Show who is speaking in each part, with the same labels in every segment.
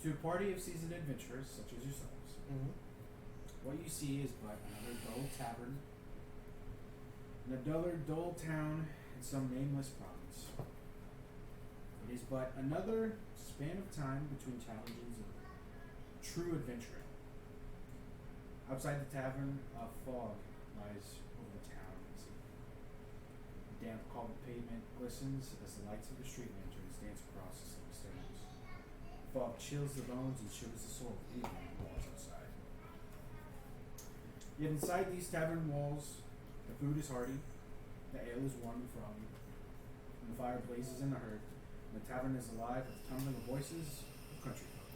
Speaker 1: To a party of seasoned adventurers such as yourselves, what you see is but another dull tavern in another dull town in some nameless province. It is but another span of time between challenges of true adventuring. Outside the tavern, a fog lies over the town and sea. The damp cobbled pavement glistens as the lights of the street lanterns dance across the sloped stones. The fog chills the bones and shivers the soul of anyone who walks outside. Yet inside these tavern walls, the food is hearty, the ale is warm and frothy, and the fire blazes in the hearth, and the tavern is alive with the tumbling of voices of country folk.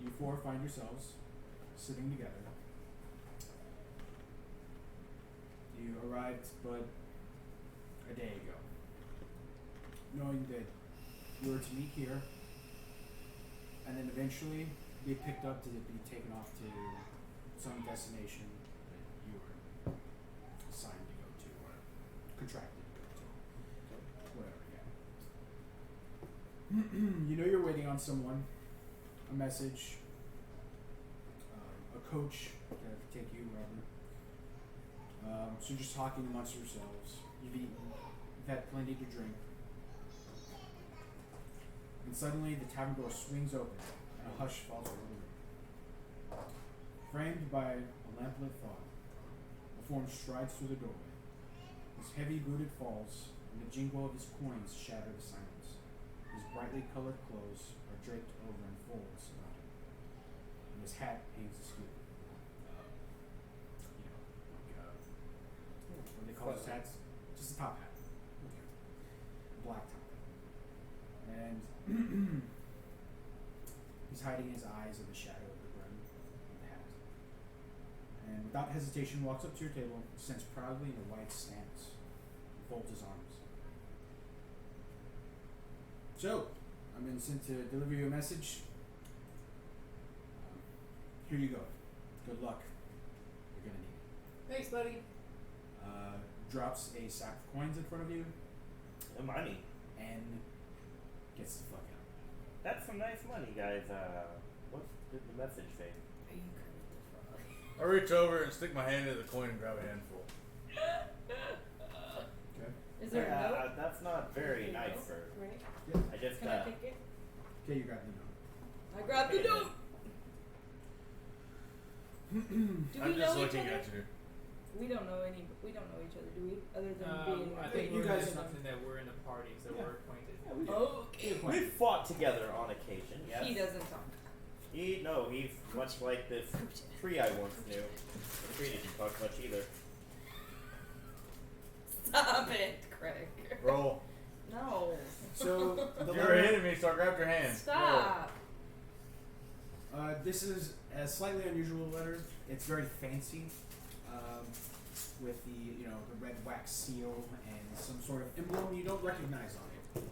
Speaker 1: You four find yourselves sitting together. You arrived but a day ago, knowing that you were to meet here, and then eventually be picked up to be taken off to some destination that you were assigned to go to or contracted to go to. Whatever, yeah. You know you're waiting on someone, a message, a coach to take you wherever. So you're just talking amongst yourselves. You've eaten, you've had plenty to drink. And suddenly the tavern door swings open and a hush falls over the room. Framed by a lamplit fog, a form strides through the doorway. His heavy booted falls and the jingle of his coins shatter the silence. His brightly colored clothes are draped over in folds about him, and his hat hangs askew. What do they call those hats? Just a top hat. Okay. A black top hat. And he's hiding his eyes in the shadow of the brim of the hat. And without hesitation walks up to your table, stands proudly in a white stance, and folds his arms. So, I've been sent to deliver you a message. Here you go. Good luck. You're gonna need it.
Speaker 2: Thanks, buddy.
Speaker 1: Drops a sack of coins in front of you
Speaker 3: The money.
Speaker 1: and gets the fuck out.
Speaker 3: That's some nice money, guys. What did the message say?
Speaker 2: Are you coming to frog?
Speaker 4: I reach over and stick my hand in the coin and grab a handful.
Speaker 1: Okay.
Speaker 2: Is there a note?
Speaker 3: That's not very
Speaker 2: Is there a
Speaker 3: nice
Speaker 2: note?
Speaker 3: for.
Speaker 2: Right?
Speaker 1: Yeah.
Speaker 3: I just
Speaker 2: Can I take it?
Speaker 1: Okay, you grab the note.
Speaker 2: I grabbed the
Speaker 3: Okay.
Speaker 2: note. Do we
Speaker 4: I'm
Speaker 2: know
Speaker 4: just
Speaker 2: each
Speaker 4: looking
Speaker 2: other?
Speaker 4: at you.
Speaker 2: We don't know each other, do we? Other than being.
Speaker 5: I think
Speaker 1: you
Speaker 5: we're
Speaker 1: guys-
Speaker 5: just something that we're in the party, so
Speaker 1: Yeah.
Speaker 5: we're acquainted.
Speaker 2: Okay.
Speaker 3: We've fought together on occasion. Yes.
Speaker 2: He doesn't talk.
Speaker 3: He's much like this tree I once knew. The tree didn't talk much either.
Speaker 2: Stop it, Craig.
Speaker 4: Roll.
Speaker 2: No.
Speaker 1: So, the
Speaker 4: If you're
Speaker 1: letter,
Speaker 4: hitting me, so I grabbed your hand.
Speaker 2: Stop.
Speaker 1: this is a slightly unusual letter. It's very fancy, with the the red wax seal and some sort of emblem you don't recognize on it.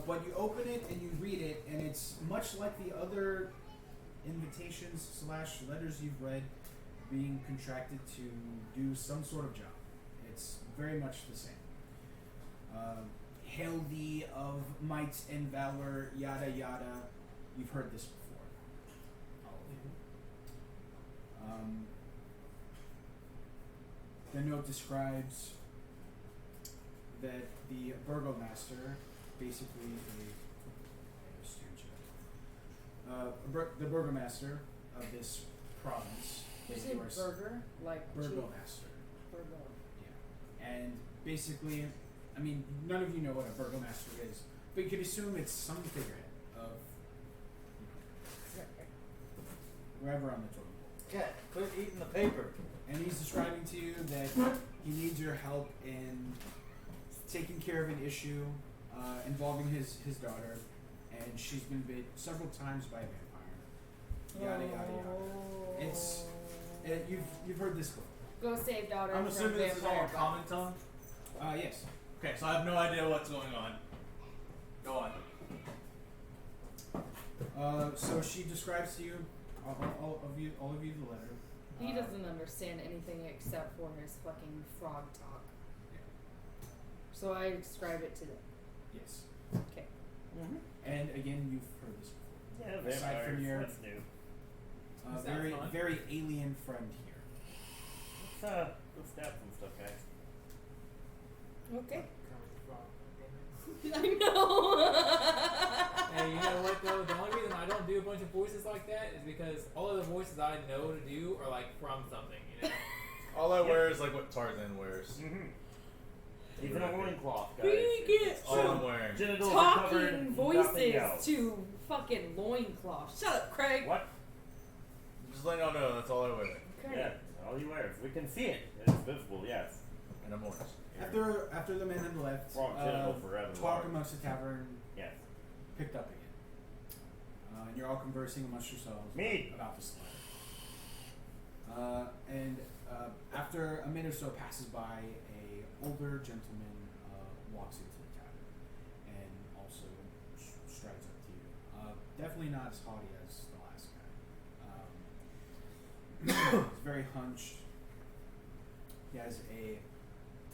Speaker 1: But you open it and you read it, and it's much like the other invitations / letters you've read, being contracted to do some sort of job. It's very much the same. Hail thee of might and valor, yada yada. You've heard this before. All of you. The note describes that the burgomaster, basically the burgomaster of this province,
Speaker 2: You
Speaker 1: is
Speaker 2: say
Speaker 1: yours.
Speaker 2: burger? Like
Speaker 1: Burgomaster.
Speaker 2: Burger.
Speaker 1: Yeah. And basically, I mean, none of you know what a burgomaster is, but you can assume it's some figurehead of wherever on the totem pole.
Speaker 4: Cat, quit eating the paper.
Speaker 1: And he's describing to you that he needs your help in taking care of an issue involving his daughter, and she's been bit several times by a vampire. Yada yada yada. It's you've heard this before.
Speaker 2: Go save daughter.
Speaker 4: I'm
Speaker 2: from
Speaker 4: assuming this is all
Speaker 2: vampire
Speaker 4: in common tongue.
Speaker 1: Yes.
Speaker 4: Okay, so I have no idea what's going on. Go on.
Speaker 1: So she describes to you, all of you, the letter.
Speaker 2: He doesn't understand anything except for his fucking frog talk.
Speaker 1: Yeah.
Speaker 2: So I describe it to
Speaker 1: Yes.
Speaker 2: Okay.
Speaker 1: And again, you've heard this before.
Speaker 3: Yeah,
Speaker 1: Aside
Speaker 3: vampires.
Speaker 1: from your
Speaker 3: What's new?
Speaker 4: Is that
Speaker 1: very
Speaker 4: fun?
Speaker 1: very alien friend here.
Speaker 3: Let's stab some stuff, guys.
Speaker 2: Okay.
Speaker 5: Kermit the Frog.
Speaker 2: I know.
Speaker 5: Hey, you know what though? The only reason I don't do a bunch of voices like that is because all of the voices I know to do are like from something, you know?
Speaker 4: All I wear is like what Tarzan wears.
Speaker 3: Mm-hmm. Even a loincloth, guys.
Speaker 2: We get
Speaker 4: All I'm wearing.
Speaker 3: Genitals are covered.
Speaker 2: talking
Speaker 3: Nothing
Speaker 2: voices
Speaker 3: else.
Speaker 2: to fucking loincloth. Shut up, Craig.
Speaker 3: What?
Speaker 4: Just letting y'all know, that's all I wear.
Speaker 2: Okay.
Speaker 3: Yeah, all you wear. If we can see it, it's visible. Yes.
Speaker 4: And I'm orange.
Speaker 1: After the man on the left,
Speaker 3: Wrong genital forever.
Speaker 1: talk amongst the tavern
Speaker 3: Yes.
Speaker 1: picked up again. And you're all conversing amongst yourselves
Speaker 3: Me.
Speaker 1: about the slide. And after a minute or so passes by, a older gentleman walks into the tavern and also strides up to you. Definitely not as haughty as the last guy. He's very hunched. He has a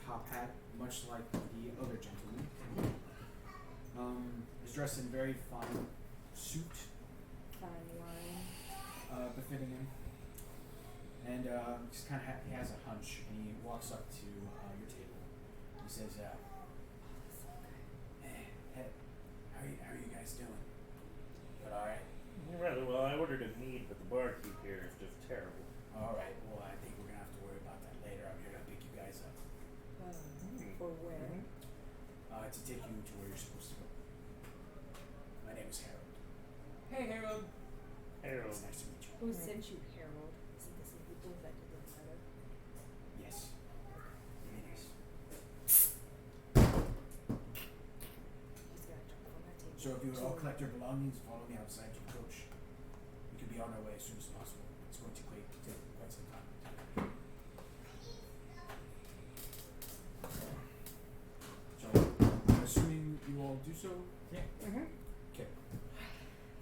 Speaker 1: top hat, much like the other gentleman. He's dressed in very fine suit,
Speaker 2: Fine wine.
Speaker 1: befitting him. And just kind of he has a hunch, and he walks up to your table. He says, "Hey, how are you guys doing? Good, all right.
Speaker 3: Rather well. I ordered a mead, but the barkeep here is just terrible.
Speaker 1: All right. Well, I think we're gonna have to worry about that later. I'm here to pick you guys up,
Speaker 2: For where?
Speaker 1: to take you to where you're supposed to go. My name is Harold.
Speaker 5: Hey, Harold.
Speaker 3: Harold.
Speaker 1: It's nice to meet you.
Speaker 2: Who sent you, Harold? Is it the same people that did the letter?
Speaker 1: Yes, it is.
Speaker 2: He's gonna jump on that table.
Speaker 1: So if you would all collect your belongings, follow me outside to the coach. We could be on our way as soon as possible. It's going to take quite some time. So, I'm assuming you all do so?
Speaker 5: Yeah.
Speaker 1: Okay.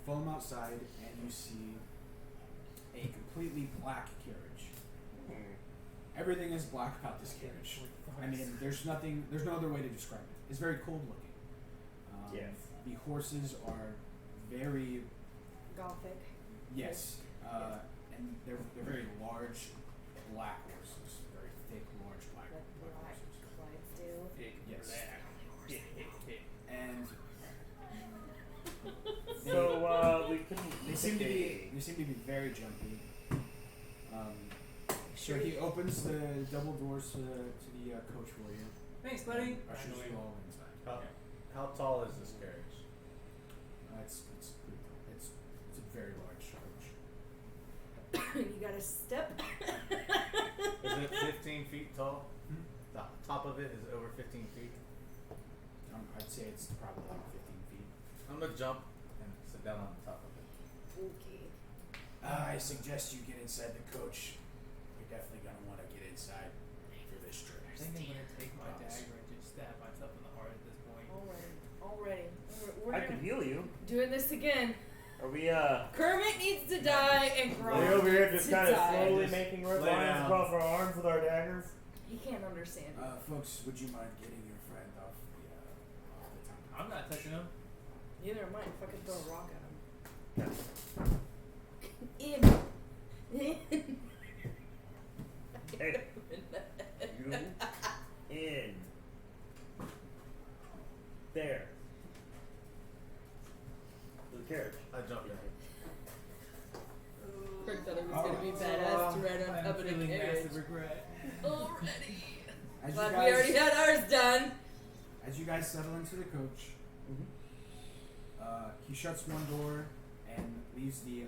Speaker 1: Follow him outside, and you see a completely black carriage. Everything is black about this carriage. I mean, there's no other way to describe it. It's very cold looking.
Speaker 3: Yes.
Speaker 1: The horses are very,
Speaker 2: Gothic.
Speaker 1: yes, and they're very large black horses. Very thick, large black
Speaker 2: Like black
Speaker 1: horses.
Speaker 2: Clydesdale.
Speaker 5: Big
Speaker 1: Yes.
Speaker 5: black. Big.
Speaker 1: And
Speaker 3: So we can.
Speaker 1: they seem to be very jumpy. So he opens the double doors to the coach for you.
Speaker 5: Thanks, buddy.
Speaker 1: Ushers you all inside.
Speaker 4: How tall is this carriage?
Speaker 1: It's pretty cool. It's a very large coach.
Speaker 2: You gotta step.
Speaker 4: Is it 15 feet tall?
Speaker 1: Hmm?
Speaker 4: The top of it is over 15 feet.
Speaker 1: I'd say it's probably like 15 feet.
Speaker 4: I'm gonna jump and sit down on the top of it.
Speaker 2: Okay.
Speaker 1: I suggest you get inside the coach. You're definitely gonna want to get inside for this trip.
Speaker 5: I think I'm gonna take my dagger and just stab myself in the heart at this point.
Speaker 2: Already. We're
Speaker 3: I
Speaker 2: gonna
Speaker 3: could heal you.
Speaker 2: doing this again.
Speaker 3: Are we
Speaker 2: Kermit needs to die and Gronk
Speaker 3: Are we over here
Speaker 2: needs
Speaker 3: just
Speaker 2: to
Speaker 3: kind of
Speaker 2: die.
Speaker 3: slowly
Speaker 4: Just
Speaker 3: making red
Speaker 4: lay
Speaker 3: lines
Speaker 4: down.
Speaker 3: across our arms with our daggers?
Speaker 2: He can't understand.
Speaker 1: Folks, would you mind getting your friend off the top?
Speaker 5: I'm not touching him.
Speaker 2: Neither am I. Fucking throw a rock at him.
Speaker 3: Yeah.
Speaker 2: In.
Speaker 3: Hey. You in. There. The carriage.
Speaker 4: I jump in.
Speaker 2: Craig thought it was
Speaker 1: Alright.
Speaker 2: gonna be badass to ride on
Speaker 5: I'm
Speaker 2: top of the
Speaker 5: feeling
Speaker 2: carriage.
Speaker 5: massive regret.
Speaker 2: Already.
Speaker 1: As
Speaker 2: Glad
Speaker 1: you
Speaker 2: we already
Speaker 1: guys,
Speaker 2: had ours done.
Speaker 1: as you guys settle into the coach, he shuts one door and leaves the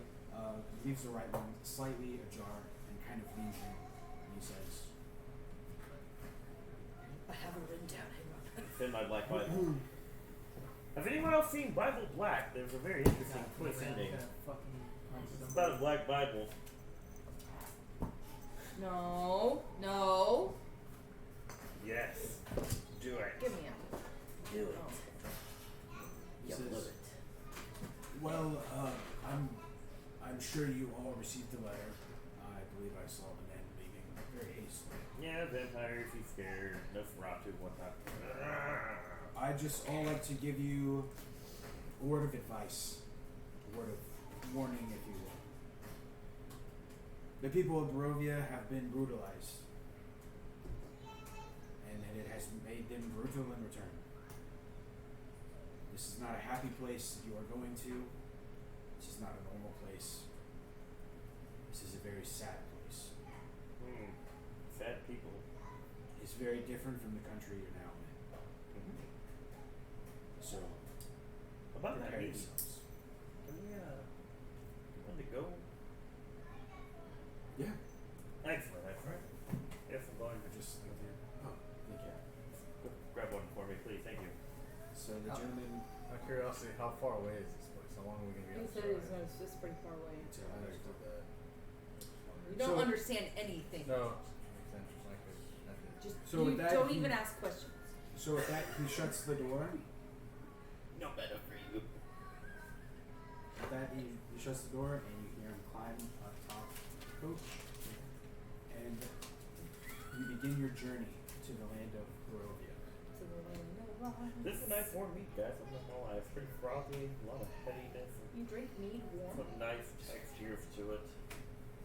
Speaker 1: right one slightly ajar and kind of leans in. And he says,
Speaker 2: I have it written down. Hang on.
Speaker 3: Then my black Bible. Have anyone else seen Bible Black? There's a very interesting twist ending. It's about a black Bible.
Speaker 2: No. No.
Speaker 3: Yes. Do it.
Speaker 2: Give me a.
Speaker 3: Do it.
Speaker 1: he
Speaker 3: You
Speaker 1: says,
Speaker 3: love it.
Speaker 1: well, I'm sure you all received the letter. I believe I saw the man leaving very hastily.
Speaker 3: Yeah, vampires, he's scared. Nosferatu, whatnot.
Speaker 1: I just all like to give you a word of advice, a word of warning, if you will. The people of Barovia have been brutalized, and it has made them brutal in return. This is not a happy place that you are going to. This is not a normal place. This is a very sad place.
Speaker 3: Sad people.
Speaker 1: It's very different from the country you're now in. So,
Speaker 3: About that
Speaker 1: prepare
Speaker 3: meeting.
Speaker 1: yourselves.
Speaker 3: Can we, you want to go?
Speaker 1: Yeah.
Speaker 3: Excellent, excellent. Yes, I'm going to
Speaker 1: Just like that. Oh, thank you.
Speaker 3: go grab one for me, please. Thank you.
Speaker 1: So the gentleman.
Speaker 6: Out of curiosity, how far away is this place? How long are we gonna be
Speaker 2: He
Speaker 6: on
Speaker 2: said
Speaker 6: the
Speaker 2: it's just pretty far away.
Speaker 6: I understood that.
Speaker 7: You don't
Speaker 1: So-
Speaker 7: understand anything.
Speaker 6: No, makes sense. I could.
Speaker 7: Just
Speaker 1: So
Speaker 7: you
Speaker 1: that
Speaker 7: don't
Speaker 1: he-
Speaker 7: even ask questions.
Speaker 1: So with that, he shuts the door.
Speaker 3: No better for you.
Speaker 1: With that, he shuts the door, and you hear him climb up top of the coach, and you begin your journey to the land of Barovia.
Speaker 2: To the land of Oz.
Speaker 3: This is a nice warm meat, guys. I'm not gonna lie. It's pretty frothy, a lot of heaviness,
Speaker 2: You drink mead warm?
Speaker 3: some nice textures to it.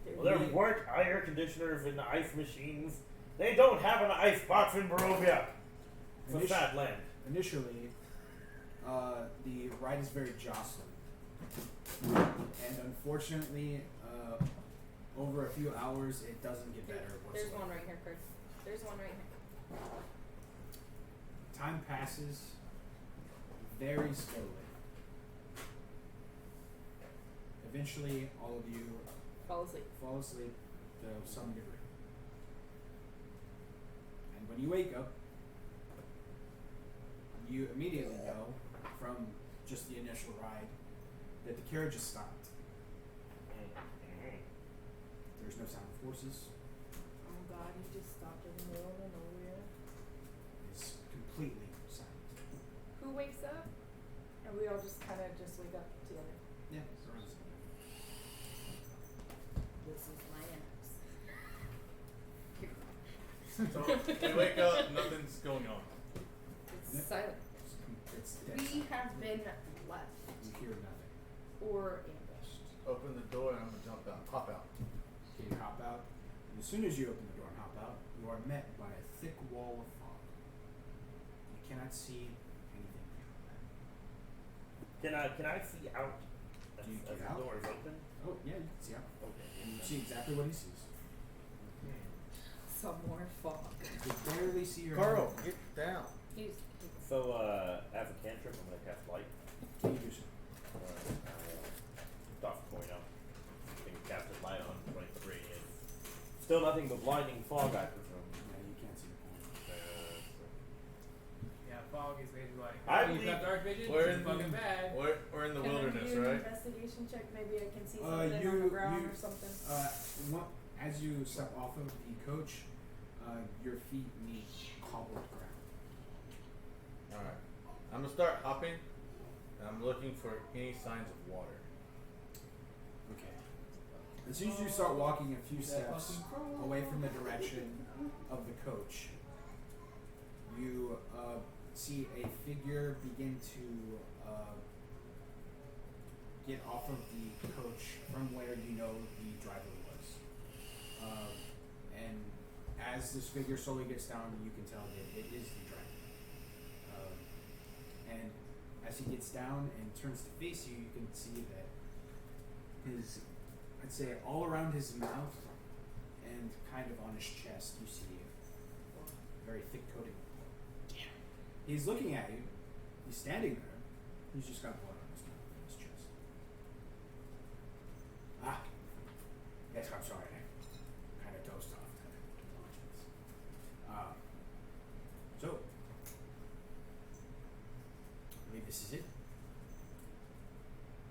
Speaker 2: There
Speaker 3: Well, there
Speaker 1: we-
Speaker 3: weren't air conditioners and ice machines. They don't have an ice box in Barovia. It's a
Speaker 1: Initi-
Speaker 3: fat land.
Speaker 1: Initially, the ride is very jostling, and unfortunately, over a few hours, it doesn't get better
Speaker 2: There's
Speaker 1: whatsoever.
Speaker 2: one right here, Chris. There's one right here.
Speaker 1: Time passes very slowly. Eventually, all of you
Speaker 2: Fall asleep.
Speaker 1: fall asleep to some degree. And when you wake up, you immediately know from just the initial ride that the carriage has stopped. There's no sound of horses.
Speaker 2: Oh God, he just stopped in the middle of nowhere.
Speaker 1: It's completely silent.
Speaker 2: Who wakes up? And we all just kind of just wake up together.
Speaker 1: Yeah, it's around the same time.
Speaker 7: This is my ass.
Speaker 4: So we wake up, nothing's going on.
Speaker 2: It's
Speaker 1: Yep.
Speaker 2: silent.
Speaker 1: It's dead.
Speaker 2: We have been left
Speaker 1: You hear nothing.
Speaker 2: or ambushed.
Speaker 6: Open the door and I'm gonna jump out, pop out.
Speaker 1: Okay, you hop out. And as soon as you open the door and hop out, you are met by a thick wall of fog. You cannot see anything beyond that.
Speaker 3: Can I see out as,
Speaker 1: Do you
Speaker 3: as
Speaker 1: get
Speaker 3: the
Speaker 1: out?
Speaker 3: door is open?
Speaker 1: Oh, yeah, you can see out.
Speaker 3: Okay.
Speaker 1: And you see exactly what he sees.
Speaker 2: Some more fog.
Speaker 1: You can barely see your
Speaker 6: Carl,
Speaker 1: hand.
Speaker 6: get down.
Speaker 2: He's
Speaker 3: So, as a cantrip, I'm gonna cast light.
Speaker 1: Can you do so?
Speaker 3: Doff coin up. I think casted light on 23 and still nothing but blinding fog, I presume.
Speaker 1: Yeah, you can't see the point.
Speaker 5: Yeah, fog is basically like,
Speaker 3: I
Speaker 5: you've
Speaker 3: believe
Speaker 5: got dark vision,
Speaker 4: we're
Speaker 5: it's
Speaker 4: in
Speaker 5: fucking bad.
Speaker 4: We're in the
Speaker 2: Can
Speaker 4: wilderness,
Speaker 2: I do an
Speaker 4: right?
Speaker 2: investigation check? Maybe I can see
Speaker 1: Uh,
Speaker 2: something on
Speaker 1: you-
Speaker 2: the ground
Speaker 1: you-
Speaker 2: or something.
Speaker 1: As you step off of the coach, your feet meet cobbled ground.
Speaker 6: Alright. I'm gonna start hopping and I'm looking for any signs of water.
Speaker 1: Okay. As soon as you start walking a few
Speaker 5: That
Speaker 1: steps
Speaker 5: fucking crow.
Speaker 1: away from the direction of the coach, you see a figure begin to get off of the coach from where you know the driver was. And as this figure slowly gets down, you can tell that it is the driver. And as he gets down and turns to face you, you can see that his, I'd say all around his mouth and kind of on his chest, you see a very thick coating of blood. He's looking at you. He's standing there. He's just got blood on his mouth and his chest. Ah, yes, I'm sorry. I kind of dozed off. So, I believe this is it.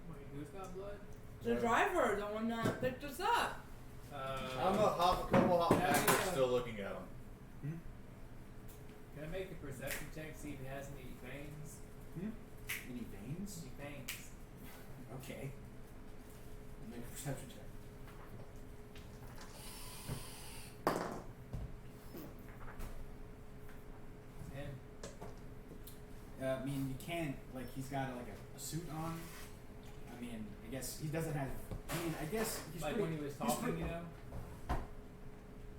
Speaker 5: Wait, who's got blood?
Speaker 2: The driver, the one that picked us up.
Speaker 6: I'm gonna hop a couple hop
Speaker 5: Yeah,
Speaker 6: back.
Speaker 5: yeah.
Speaker 4: Still looking at him.
Speaker 5: Can I make a perception check, see if he has any veins?
Speaker 1: Any veins?
Speaker 5: Any veins.
Speaker 1: Okay. Make a perception check. I mean, you can't, like, he's got like a suit on. I mean, I guess he doesn't have. I mean, I guess he's
Speaker 5: Like
Speaker 1: pretty,
Speaker 5: when he was
Speaker 1: he's
Speaker 5: talking,
Speaker 1: pretty-
Speaker 5: you know.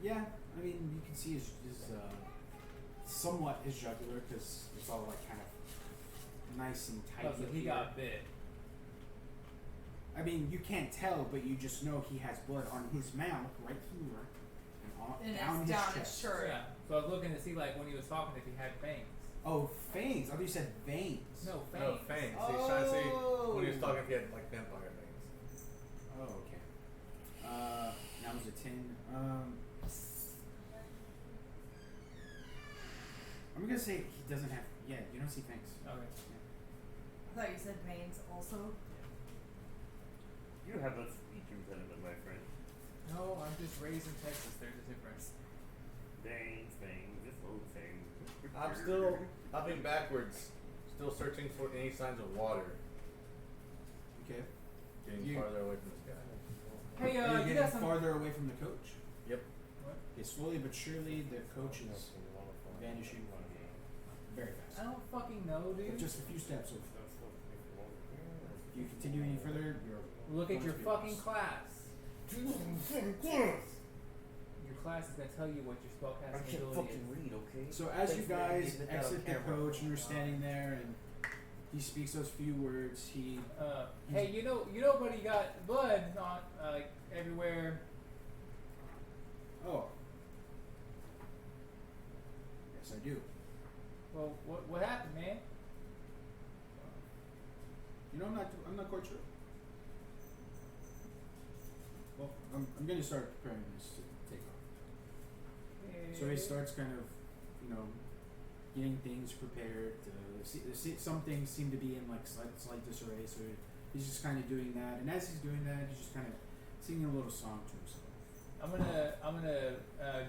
Speaker 1: Yeah, I mean, you can see his somewhat his jugular because it's all like kind of nice and tight.
Speaker 5: Oh, so he got bit.
Speaker 1: I mean, you can't tell, but you just know he has blood on his mouth right here and on,
Speaker 7: And
Speaker 1: down
Speaker 7: it's
Speaker 1: his
Speaker 7: down his
Speaker 1: chest.
Speaker 7: shirt.
Speaker 5: Yeah. So I was looking to see like when he was talking if he had fangs.
Speaker 1: Oh, fangs! I thought you said veins.
Speaker 5: No fangs.
Speaker 6: No, fangs. He's trying to see when he was
Speaker 1: Oh.
Speaker 6: talking if he had like vampire fangs.
Speaker 1: Oh, okay. That was a 10. I'm gonna say he doesn't have. Yeah, you don't see fangs.
Speaker 5: Okay.
Speaker 7: I thought you said veins also.
Speaker 3: You have a speech impediment, my friend.
Speaker 5: No, I'm just raised in Texas. There's a difference.
Speaker 3: Dang thing, this old thing.
Speaker 6: I'm still hopping backwards, still searching for any signs of water.
Speaker 1: Okay.
Speaker 6: Getting
Speaker 1: You-
Speaker 6: farther away from this guy.
Speaker 5: Hey,
Speaker 1: You're
Speaker 5: you
Speaker 1: getting
Speaker 5: got some.
Speaker 1: farther away from the coach.
Speaker 6: Yep.
Speaker 5: What?
Speaker 1: Okay, slowly but surely the coach is vanishing very
Speaker 5: I
Speaker 1: fast.
Speaker 5: don't fucking know, dude.
Speaker 1: Just a few steps over. If you continue any further, you're
Speaker 5: Look at
Speaker 1: going
Speaker 5: your
Speaker 1: to be
Speaker 5: fucking
Speaker 1: lost.
Speaker 5: class. Your class is gonna tell you what your
Speaker 3: I
Speaker 5: spellcasting
Speaker 3: can't
Speaker 5: ability
Speaker 3: fucking
Speaker 5: is.
Speaker 3: read, okay?
Speaker 1: So as you
Speaker 3: Thanks for
Speaker 1: guys
Speaker 3: getting that on
Speaker 1: exit the
Speaker 3: camera.
Speaker 1: coach and you're standing there and he speaks those few words, he
Speaker 5: Hey, you know, buddy, got blood on like everywhere.
Speaker 1: oh. Yes I do.
Speaker 5: Well, what happened, man?
Speaker 1: You know I'm not quite sure. Well, I'm gonna start preparing this to take off. So he starts kind of, getting things prepared. Some things seem to be in like slight disarray, so he's just kind of doing that. And as he's doing that, he's just kind of singing a little song to himself.
Speaker 5: I'm gonna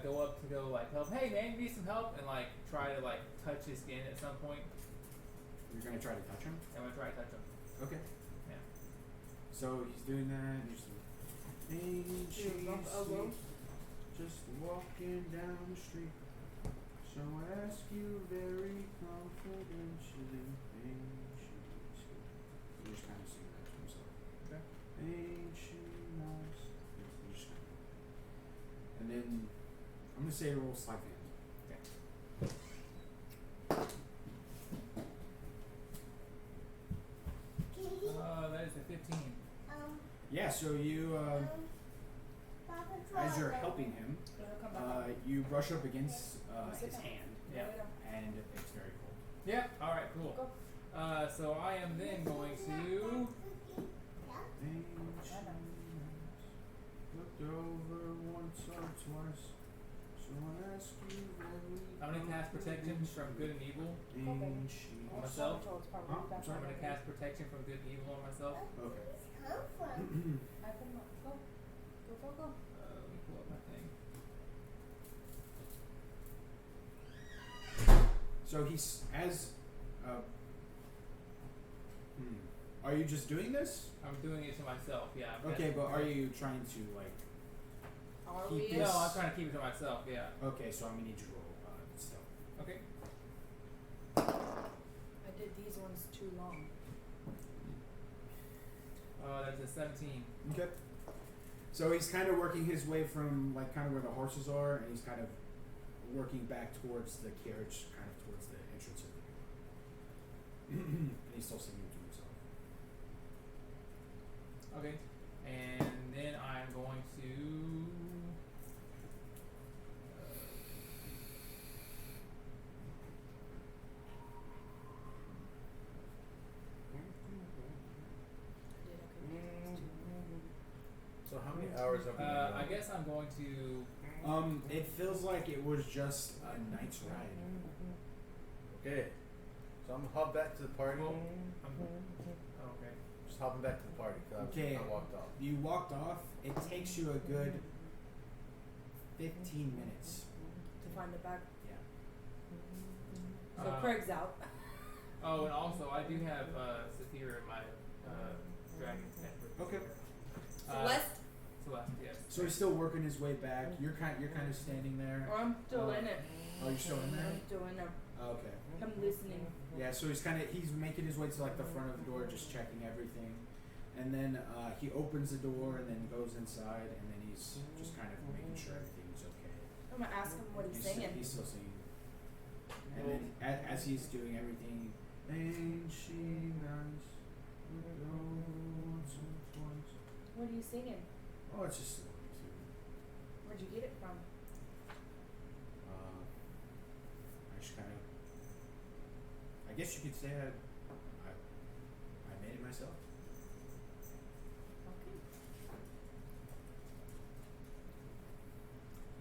Speaker 5: go up to go like help. Hey man, you need some help, and like try to like touch his skin at some point.
Speaker 1: You're gonna try to touch him.
Speaker 5: I'm gonna try to touch him.
Speaker 1: Okay.
Speaker 5: Yeah.
Speaker 1: So he's doing that. And he's like, "Hey,
Speaker 7: You bump elbow?
Speaker 1: just walking down the street. So I ask you very confidentially, ain't she sweet?" He's just kind of singing that to himself.
Speaker 5: Okay.
Speaker 1: Ain't she nice? He's just kind of. And then I'm gonna say roll sleight of hand.
Speaker 5: That is a 15.
Speaker 1: Yeah. So you, as you're helping him, you brush up against his hand,
Speaker 5: Yeah.
Speaker 1: and it's very cold.
Speaker 5: Yeah. All right. Cool. So I am then going to.
Speaker 1: Ain't she nice? Looked over once or twice. So I ask you very
Speaker 5: I'm gonna cast protection from good and evil.
Speaker 1: Ain't she
Speaker 5: On myself.
Speaker 1: Huh? I'm
Speaker 5: I'm
Speaker 1: sorry.
Speaker 5: gonna cast protection from good and evil on myself.
Speaker 1: Okay.
Speaker 5: Let me pull up my thing.
Speaker 1: So he's as. Are you just doing this?
Speaker 5: I'm doing it to myself. Yeah. I'm
Speaker 1: Okay,
Speaker 5: casting
Speaker 1: but are
Speaker 5: protection.
Speaker 1: you trying to like?
Speaker 7: Are
Speaker 1: Keep
Speaker 7: we?
Speaker 1: this-
Speaker 5: No, I'm trying to keep it to myself. Yeah.
Speaker 1: Okay, so I'm gonna need you to roll stealth.
Speaker 5: Okay.
Speaker 7: I did these ones too long.
Speaker 5: That's a 17.
Speaker 1: Okay. So he's kind of working his way from like kind of where the horses are, and he's kind of working back towards the carriage, kind of towards the entrance of the. And he's still singing to himself.
Speaker 5: Okay. And then I'm going to.
Speaker 6: So how many hours have we been
Speaker 5: I
Speaker 6: going?
Speaker 5: guess I'm going to.
Speaker 1: It feels like it was just a night's ride.
Speaker 6: Okay. So I'm gonna hop back to the party.
Speaker 5: Well, okay.
Speaker 6: Just hopping back to the party because
Speaker 1: Okay.
Speaker 6: I walked off.
Speaker 1: You walked off. It takes you a good 15 minutes.
Speaker 7: To find the bag.
Speaker 1: Yeah.
Speaker 7: So Craig's out.
Speaker 5: Oh, and also I do have Saphira in my dragon temper.
Speaker 1: Okay.
Speaker 7: Celeste?
Speaker 5: Celeste, yes.
Speaker 1: So he's still working his way back. You're kind of standing there.
Speaker 7: Or I'm still in it.
Speaker 1: Oh, you're still in there?
Speaker 2: I'm still in there.
Speaker 1: Oh, okay.
Speaker 2: I'm listening.
Speaker 1: Yeah, so he's making his way to like the front of the door, just checking everything, and then he opens the door and then goes inside, and then he's just kind of making sure everything's okay.
Speaker 2: I'm gonna ask him what he's singing.
Speaker 1: He's still singing. And then as he's doing everything, ain't she nice?
Speaker 2: What are you singing?
Speaker 1: Oh, it's just a little too.
Speaker 2: Where'd you get it from?
Speaker 1: I just kind of. I guess you could say I made it myself.
Speaker 2: Okay.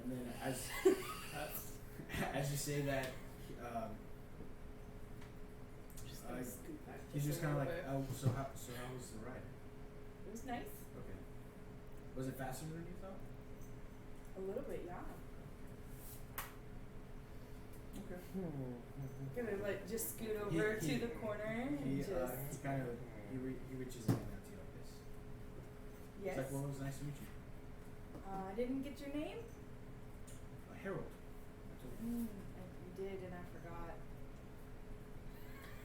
Speaker 1: And then as you say that,
Speaker 2: Just gonna scoot back
Speaker 1: he's just
Speaker 2: a
Speaker 1: kind of
Speaker 2: little
Speaker 1: like,
Speaker 2: bit.
Speaker 1: oh, so how was the ride?
Speaker 2: It was nice.
Speaker 1: Okay. Was it faster than you thought?
Speaker 2: A little bit, yeah.
Speaker 1: Okay.
Speaker 2: Gonna like just scoot over
Speaker 1: He-
Speaker 2: to the corner and
Speaker 1: He
Speaker 2: just
Speaker 1: kind of he reaches in and out to you like this.
Speaker 2: yes.
Speaker 1: It's like, well, it was nice to meet you.
Speaker 2: I didn't get your name.
Speaker 1: Harold. I told you.
Speaker 2: You did, and I forgot.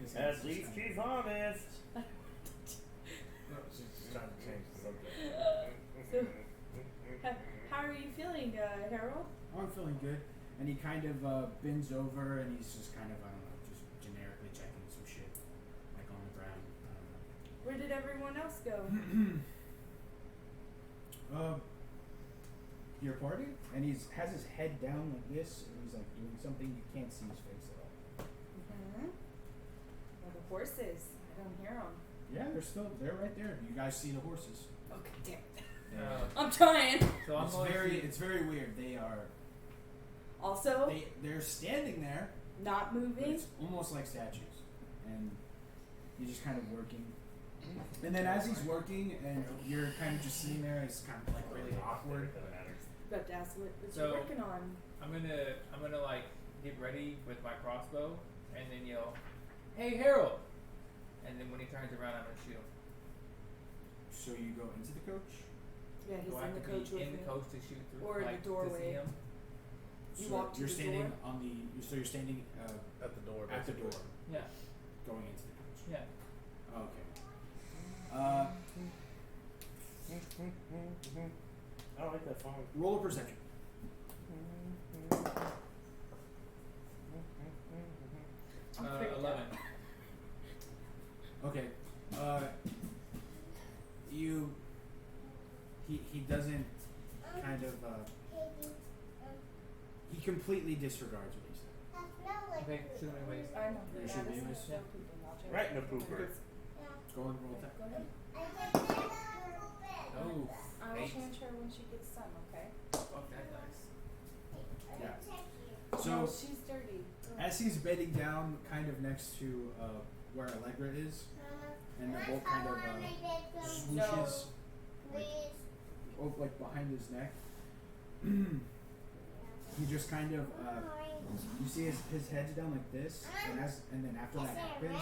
Speaker 1: His
Speaker 3: At
Speaker 1: hand's
Speaker 3: least
Speaker 1: just kinda-
Speaker 3: she's honest. She's just trying to change the subject.
Speaker 2: How are you feeling, Harold?
Speaker 1: Oh, I'm feeling good. And he kind of bends over and he's just kind of, I don't know, just generically checking some shit, like on the ground. I don't know.
Speaker 2: Where did everyone else go?
Speaker 1: Your party? And has his head down like this, and he's like doing something. You can't see his face at all.
Speaker 2: Well, the horses. I don't hear them.
Speaker 1: Yeah, they're right there. You guys see the horses.
Speaker 2: Okay, damn.
Speaker 5: Uh,
Speaker 2: I'm trying.
Speaker 5: so I'm going
Speaker 1: It's very weird. They are
Speaker 2: Also,
Speaker 1: they're standing there,
Speaker 2: not
Speaker 1: but
Speaker 2: moving.
Speaker 1: it's almost like statues, and he's just kind of working. And then as he's working, and you're kind of just sitting there, it's kind of like really awkward.
Speaker 2: Got to ask what
Speaker 5: So-
Speaker 2: you're working on.
Speaker 5: I'm gonna like get ready with my crossbow and then yell, "Hey Harold!" And then when he turns around, I'm gonna shoot him.
Speaker 1: So you go into the coach.
Speaker 2: Yeah, he's
Speaker 5: Do I
Speaker 2: in
Speaker 5: have
Speaker 2: the
Speaker 5: to
Speaker 2: coach
Speaker 5: be
Speaker 2: with
Speaker 5: in
Speaker 2: me.
Speaker 5: the coach to shoot through?
Speaker 2: Or in the
Speaker 5: like,
Speaker 2: doorway.
Speaker 5: To see him?
Speaker 2: You
Speaker 1: So
Speaker 2: walk to
Speaker 1: you're
Speaker 2: the
Speaker 1: standing
Speaker 2: door?
Speaker 1: on the. So you're standing
Speaker 6: At the door.
Speaker 1: at the door,
Speaker 6: basically.
Speaker 5: Yeah.
Speaker 1: going into the coach.
Speaker 5: Yeah.
Speaker 1: Okay.
Speaker 3: I like that phone.
Speaker 1: Roll a perception.
Speaker 2: I'm freaked
Speaker 5: 11.
Speaker 2: out.
Speaker 1: Okay. He doesn't kind of he completely disregards what he said.
Speaker 5: Okay, shoot him anyways.
Speaker 2: I know.
Speaker 1: You
Speaker 2: Yeah,
Speaker 1: should be
Speaker 2: this
Speaker 1: able
Speaker 2: is
Speaker 1: to-
Speaker 2: so people watching.
Speaker 3: Right in the pooper.
Speaker 1: Go and roll that.
Speaker 2: Go ahead.
Speaker 5: Oh,
Speaker 2: I will
Speaker 5: 8.
Speaker 2: change her when she gets some, okay?
Speaker 5: Fuck that dice.
Speaker 1: Yeah.
Speaker 2: No,
Speaker 1: So
Speaker 2: she's dirty.
Speaker 1: as he's bedding down, kind of next to where Allegra is, and the bolt kind of swooshes like behind his neck. He just kind of you see his head's down like this, and then after that happens,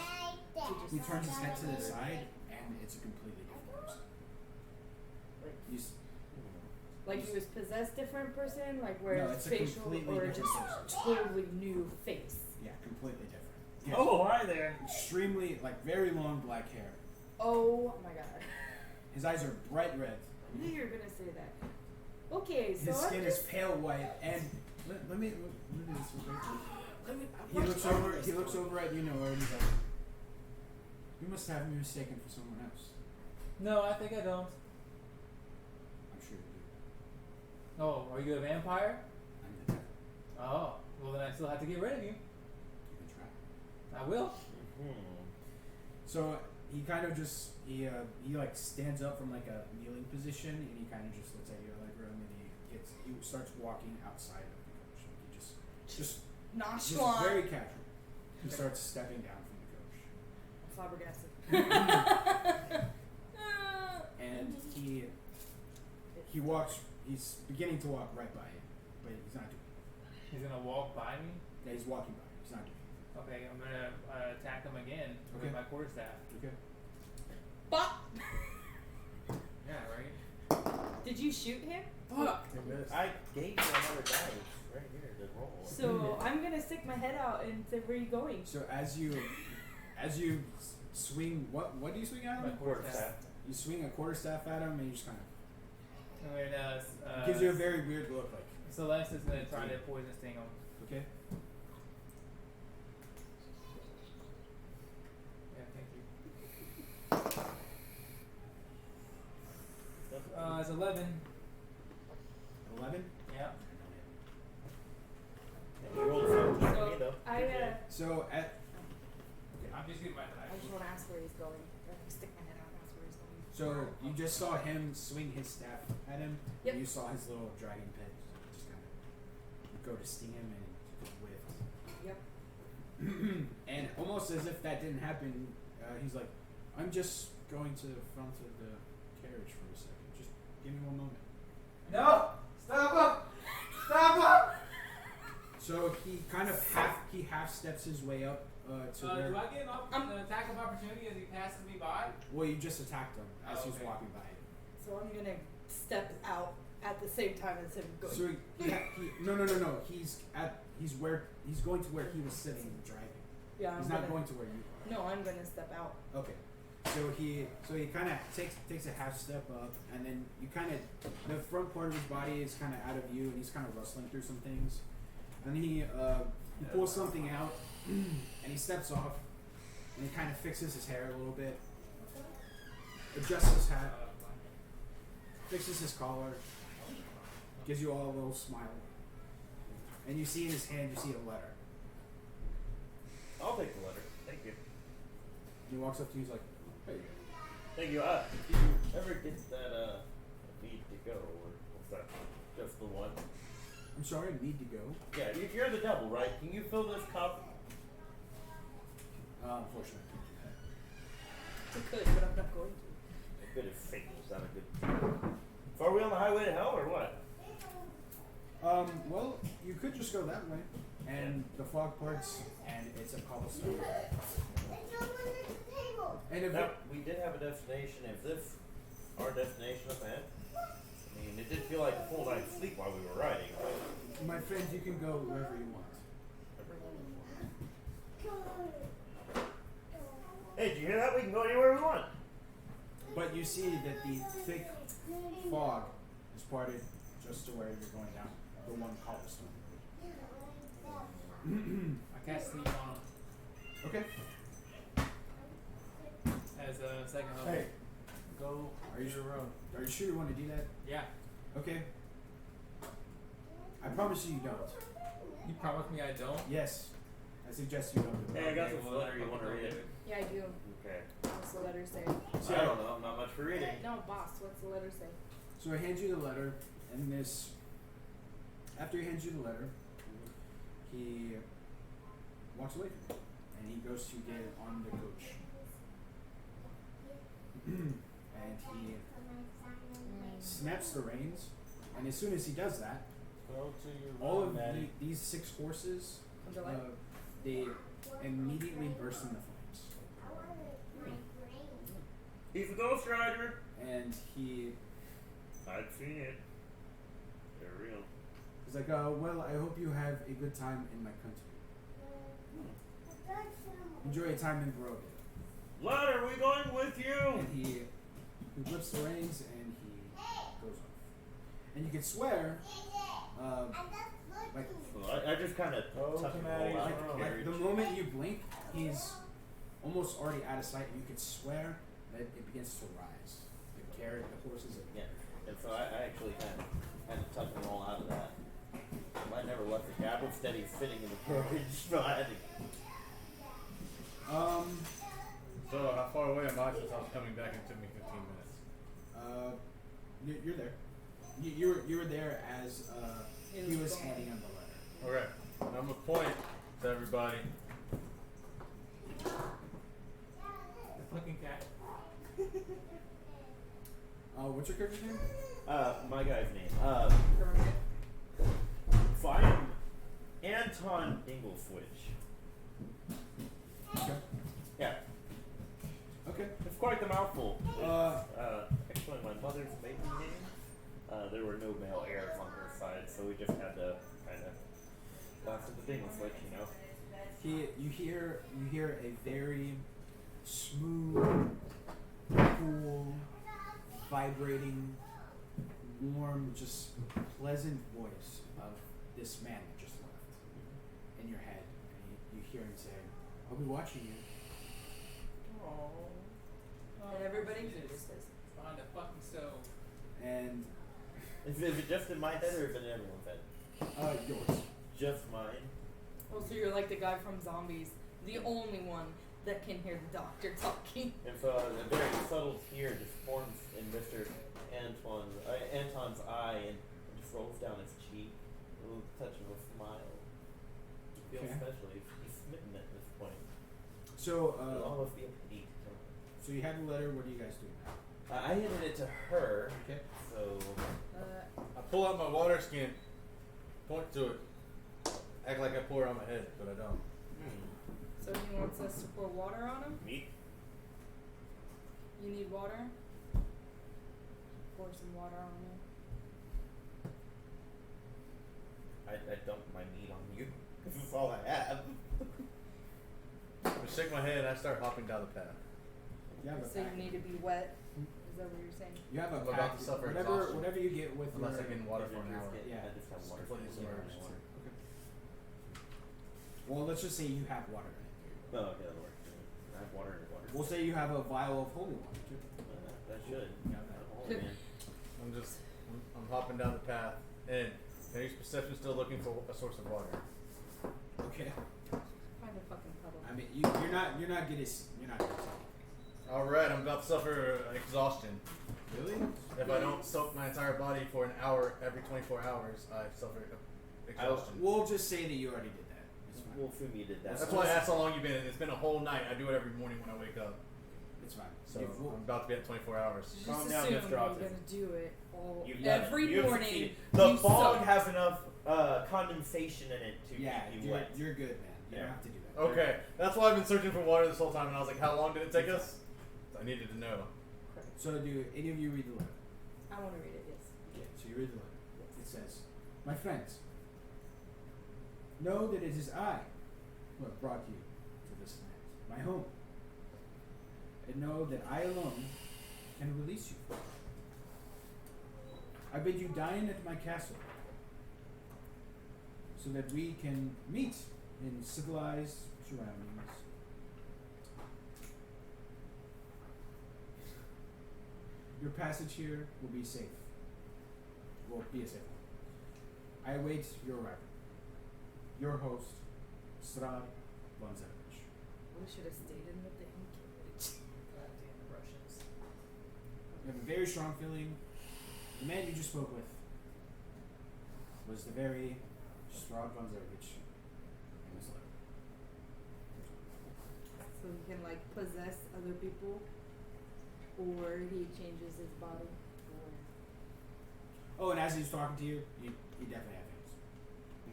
Speaker 1: he turns his head to the side, and it's a completely different person. He's
Speaker 2: Like he was possessed different person, like where
Speaker 1: No,
Speaker 2: it's
Speaker 1: it's a
Speaker 2: facial
Speaker 1: completely
Speaker 2: or
Speaker 1: different
Speaker 2: just
Speaker 1: person.
Speaker 2: totally new face.
Speaker 1: yeah, completely different. He has
Speaker 3: Oh, hi there.
Speaker 1: extremely like very long black hair.
Speaker 2: Oh my god.
Speaker 1: His eyes are bright red.
Speaker 2: I knew you were gonna say that. Okay, so
Speaker 1: His
Speaker 2: I'm
Speaker 1: skin is
Speaker 2: just
Speaker 1: pale white, and let me do this real quick. He looks over at you, Noah, and he's like, "You must have me mistaken for someone else."
Speaker 5: No, I think I don't.
Speaker 1: I'm sure you do.
Speaker 5: Oh, are you a vampire?
Speaker 1: I'm the devil.
Speaker 5: Oh, well then I still have to get rid of you.
Speaker 1: You can try.
Speaker 5: I will.
Speaker 1: So he kind of just he like stands up from like a kneeling position, and he kind of just looks at you, Allegra, and then he starts walking outside of the coach. Like he just
Speaker 2: nonchalant.
Speaker 1: very casual. He starts stepping down from the coach.
Speaker 2: Flabbergasted.
Speaker 1: And he walks. He's beginning to walk right by you, but he's not doing it.
Speaker 5: He's gonna walk by me.
Speaker 1: Yeah, he's walking by. He's not doing
Speaker 5: Okay, I'm gonna attack him again
Speaker 1: Okay.
Speaker 5: with my quarterstaff.
Speaker 1: it. Okay.
Speaker 2: Bop!
Speaker 5: Yeah, right.
Speaker 2: Did you shoot him?
Speaker 1: Fuck.
Speaker 6: He missed.
Speaker 3: I gave you another dice. right here. The roll.
Speaker 2: So I'm gonna stick my head out and say, "Where are you going?"
Speaker 1: So as you swing, what do you swing at
Speaker 5: My
Speaker 1: him?
Speaker 5: quarterstaff.
Speaker 1: You swing a quarterstaff at him, and you just kind of
Speaker 5: And
Speaker 1: it gives you a very weird look, like
Speaker 5: Celeste is gonna try to poison sting him.
Speaker 1: okay.
Speaker 5: Yeah, thank you. It's 11.
Speaker 1: 11.
Speaker 5: Yeah.
Speaker 3: You rolled something for me
Speaker 2: So
Speaker 3: though.
Speaker 1: So at
Speaker 5: I'm just getting my
Speaker 7: I just want to ask where he's going. Or stick my head out and ask where he's going.
Speaker 1: so you just saw him swing his staff at him.
Speaker 7: Yep.
Speaker 1: And you saw his little dragon pit just kind of go to sting him and just whiffed.
Speaker 7: Yep.
Speaker 1: And almost as if that didn't happen, he's like, "I'm just going to the front of the carriage for a second. Just give me one moment."
Speaker 5: No! Stop him! Stop him!
Speaker 1: So he kind of half steps his way up to where.
Speaker 5: Do I get an attack of opportunity as he passes me by?
Speaker 1: Well, you just attacked him as he's
Speaker 5: Okay.
Speaker 1: walking by.
Speaker 2: So I'm gonna step out at the same time as him going.
Speaker 1: So no. He's going to where he was sitting driving.
Speaker 2: Yeah,
Speaker 1: He's
Speaker 2: I'm
Speaker 1: not
Speaker 2: gonna,
Speaker 1: going to where you are.
Speaker 2: No, I'm gonna step out.
Speaker 1: Okay. So he kind of takes a half step up, and then you kind of the front part of his body is kind of out of view, and he's kind of rustling through some things, and he pulls something out, and he steps off, and he kind of fixes his hair a little bit, adjusts his hat, fixes his collar, gives you all a little smile, and you see in his hand you see a letter.
Speaker 3: I'll take the letter. Thank you.
Speaker 1: And he walks up to you, he's like, "There you go."
Speaker 3: Thank you. Did you ever get that need to go, or what's that? Just the one?
Speaker 1: I'm sorry, I need to go.
Speaker 3: Yeah, you're the devil, right? Can you fill this cup?
Speaker 1: Unfortunately.
Speaker 2: I could, but I'm not going to.
Speaker 3: A bit of fate was not a good. So are we on the highway to hell, or what?
Speaker 1: Well, you could just go that way, and the fog parts, and it's a cobblestone. And if
Speaker 3: Now, we did have a destination. Is this our destination up ahead? I mean, it did feel like a full night's sleep while we were riding.
Speaker 1: my friends, you can go wherever you want.
Speaker 3: Hey, did you hear that? We can go anywhere we want.
Speaker 1: But you see that the thick fog is parted just to where you're going down the one cobblestone.
Speaker 5: I cast sleep on him
Speaker 1: Okay.
Speaker 5: as a second level.
Speaker 1: Hey,
Speaker 6: Go.
Speaker 1: are you Are you sure you want to do that?
Speaker 5: Yeah.
Speaker 1: Okay. I promise you don't.
Speaker 5: You promise me I don't?
Speaker 1: Yes. I suggest you don't do
Speaker 3: Hey,
Speaker 1: it.
Speaker 3: I got
Speaker 5: Okay,
Speaker 3: this
Speaker 5: well,
Speaker 3: letter. You
Speaker 5: fucking
Speaker 3: want to
Speaker 5: don't
Speaker 3: read
Speaker 5: do
Speaker 3: it?
Speaker 2: Yeah, I do.
Speaker 3: Okay.
Speaker 2: What's the letter say?
Speaker 1: See,
Speaker 3: I don't know. I'm not much for reading.
Speaker 2: No, boss. What's the letter say?
Speaker 1: So he hands you the letter, and this. After he hands you the letter, he walks away from you, and he goes to get on the coach. And he snaps the reins, and as soon as he does that,
Speaker 6: Go to your
Speaker 1: all
Speaker 6: room,
Speaker 1: of
Speaker 6: Maddie.
Speaker 1: these 6 horses,
Speaker 2: Under light?
Speaker 1: they immediately burst into flames.
Speaker 3: He's a ghost rider.
Speaker 1: And he
Speaker 3: I've seen it. They're real.
Speaker 1: is like, well, I hope you have a good time in my country. Enjoy your time in Barovia.
Speaker 3: Letter, we going with you?
Speaker 1: And he flips the reins and he goes off. And you can swear, like
Speaker 3: Well, I just kind of tuck and
Speaker 6: Maddie.
Speaker 3: roll out
Speaker 1: like,
Speaker 3: of the
Speaker 1: like
Speaker 3: carriage.
Speaker 1: the moment you blink, he's almost already out of sight, and you can swear that it begins to rise. The carrot, the horses.
Speaker 3: Yeah, and so I actually kind of tucked and roll out of that. I never left the cab. Instead, he's sitting in the carriage. So I had to.
Speaker 6: So how far away am I since I was coming back and it took me 15 minutes?
Speaker 1: You're there. You were there as he was handing him the letter.
Speaker 6: Okay. And I'm gonna point to everybody.
Speaker 5: The fucking cat.
Speaker 1: What's your character's name?
Speaker 3: My guy's name.
Speaker 5: Kermit.
Speaker 3: So I am Anton Ingleswitch.
Speaker 1: Okay.
Speaker 3: Yeah,
Speaker 1: Okay.
Speaker 3: it's quite the mouthful.
Speaker 1: Uh,
Speaker 3: Actually, my mother's maiden name. There were no male heirs on her side, so we just had to kind of Speaking of which, you know,
Speaker 1: You hear a very smooth, cool, vibrating, warm, just pleasant voice of this man that just left in your head, and you hear him say, "I'll be watching you."
Speaker 2: And everybody
Speaker 5: Jesus.
Speaker 2: hears this.
Speaker 5: Behind the fucking stove.
Speaker 1: And
Speaker 3: is it just in my head or is it in everyone's head?
Speaker 1: yours.
Speaker 3: Just mine.
Speaker 2: Oh, so you're like the guy from Zombies, the only one that can hear the doctor talking.
Speaker 3: And so a very subtle tear just forms in Mr. Anton's eye and just rolls down his cheek. A little touch of a smile. He feels
Speaker 1: Okay.
Speaker 3: special. He's smitten at this point.
Speaker 1: So,
Speaker 3: It'll almost be a pity.
Speaker 1: so you have the letter. What do you guys do now?
Speaker 3: I handed it to her,
Speaker 1: Okay.
Speaker 3: so
Speaker 6: I pull out my water skin, point to it, act like I pour it on my head, but I don't.
Speaker 2: So he wants us to pour water on him?
Speaker 3: meat.
Speaker 2: You need water? Pour some water on you.
Speaker 3: I dump my meat on you. This is all I have.
Speaker 6: I shake my head and I start hopping down the path.
Speaker 1: You have a
Speaker 2: So you
Speaker 1: pack.
Speaker 2: need to be wet? Is that what you're saying?
Speaker 1: You have a
Speaker 6: I'm about
Speaker 1: pack.
Speaker 6: to suffer
Speaker 1: whatever,
Speaker 6: exhaustion.
Speaker 1: whatever you get with
Speaker 6: Unless I
Speaker 1: your,
Speaker 6: can water for an hour.
Speaker 1: Yeah.
Speaker 3: I just have water.
Speaker 6: Completely submerged.
Speaker 1: Okay. Well, let's just say you have water in it.
Speaker 3: Oh, okay, that'll work. I have water in the water.
Speaker 1: We'll say you have a vial of holy water too.
Speaker 3: That should.
Speaker 1: Yeah, that-
Speaker 3: Oh, man.
Speaker 6: I'm hopping down the path, and can I use perception still looking for a source of water?
Speaker 1: Okay.
Speaker 2: Find a fucking puddle.
Speaker 1: I mean, you're not good at you're not good at something.
Speaker 6: Alright, I'm about to suffer exhaustion.
Speaker 1: Really?
Speaker 6: If I don't soak my entire body for an hour every 24 hours, I suffer exhaustion.
Speaker 1: We'll just say that you already did that. It's fine.
Speaker 3: Well, Fumi did that.
Speaker 6: That's why I asked how long you've been. It's been a whole night. I do it every morning when I wake up.
Speaker 1: It's fine.
Speaker 6: So
Speaker 1: We'll-
Speaker 6: I'm about to be at 24 hours.
Speaker 2: Just
Speaker 3: Calm down,
Speaker 2: assume
Speaker 3: Mr.
Speaker 2: you're
Speaker 3: Autism.
Speaker 2: gonna do it all
Speaker 3: You've done it.
Speaker 2: every
Speaker 3: You've
Speaker 2: morning.
Speaker 3: succeeded. The
Speaker 2: You
Speaker 3: fog
Speaker 2: suck.
Speaker 3: has enough condensation in it to
Speaker 1: yeah,
Speaker 3: keep you
Speaker 1: you're,
Speaker 3: wet.
Speaker 1: you're good, man. You
Speaker 3: Yeah.
Speaker 1: don't have to do that.
Speaker 6: Okay, that's why I've been searching for water this whole time, and I was like, how long did it take us? I needed to know.
Speaker 1: So do any of you read the letter?
Speaker 2: I want to read it, yes.
Speaker 1: Okay, so you read the letter. It says, "My friends, know that it is I who have brought you to this land, my home, and know that I alone can release you. I bid you dine at my castle, so that we can meet in civilized surroundings. Your passage here will be safe. Will be a safe one. I await your arrival. Your host, Strad Vonzevich."
Speaker 2: We should have stayed in the thing.
Speaker 5: Goddamn Russians.
Speaker 1: You have a very strong feeling. The man you just spoke with was the very Strad Vonzevich in this letter.
Speaker 2: So he can like possess other people, or he changes his body. Or
Speaker 1: Oh, and as he's talking to you, he definitely had things.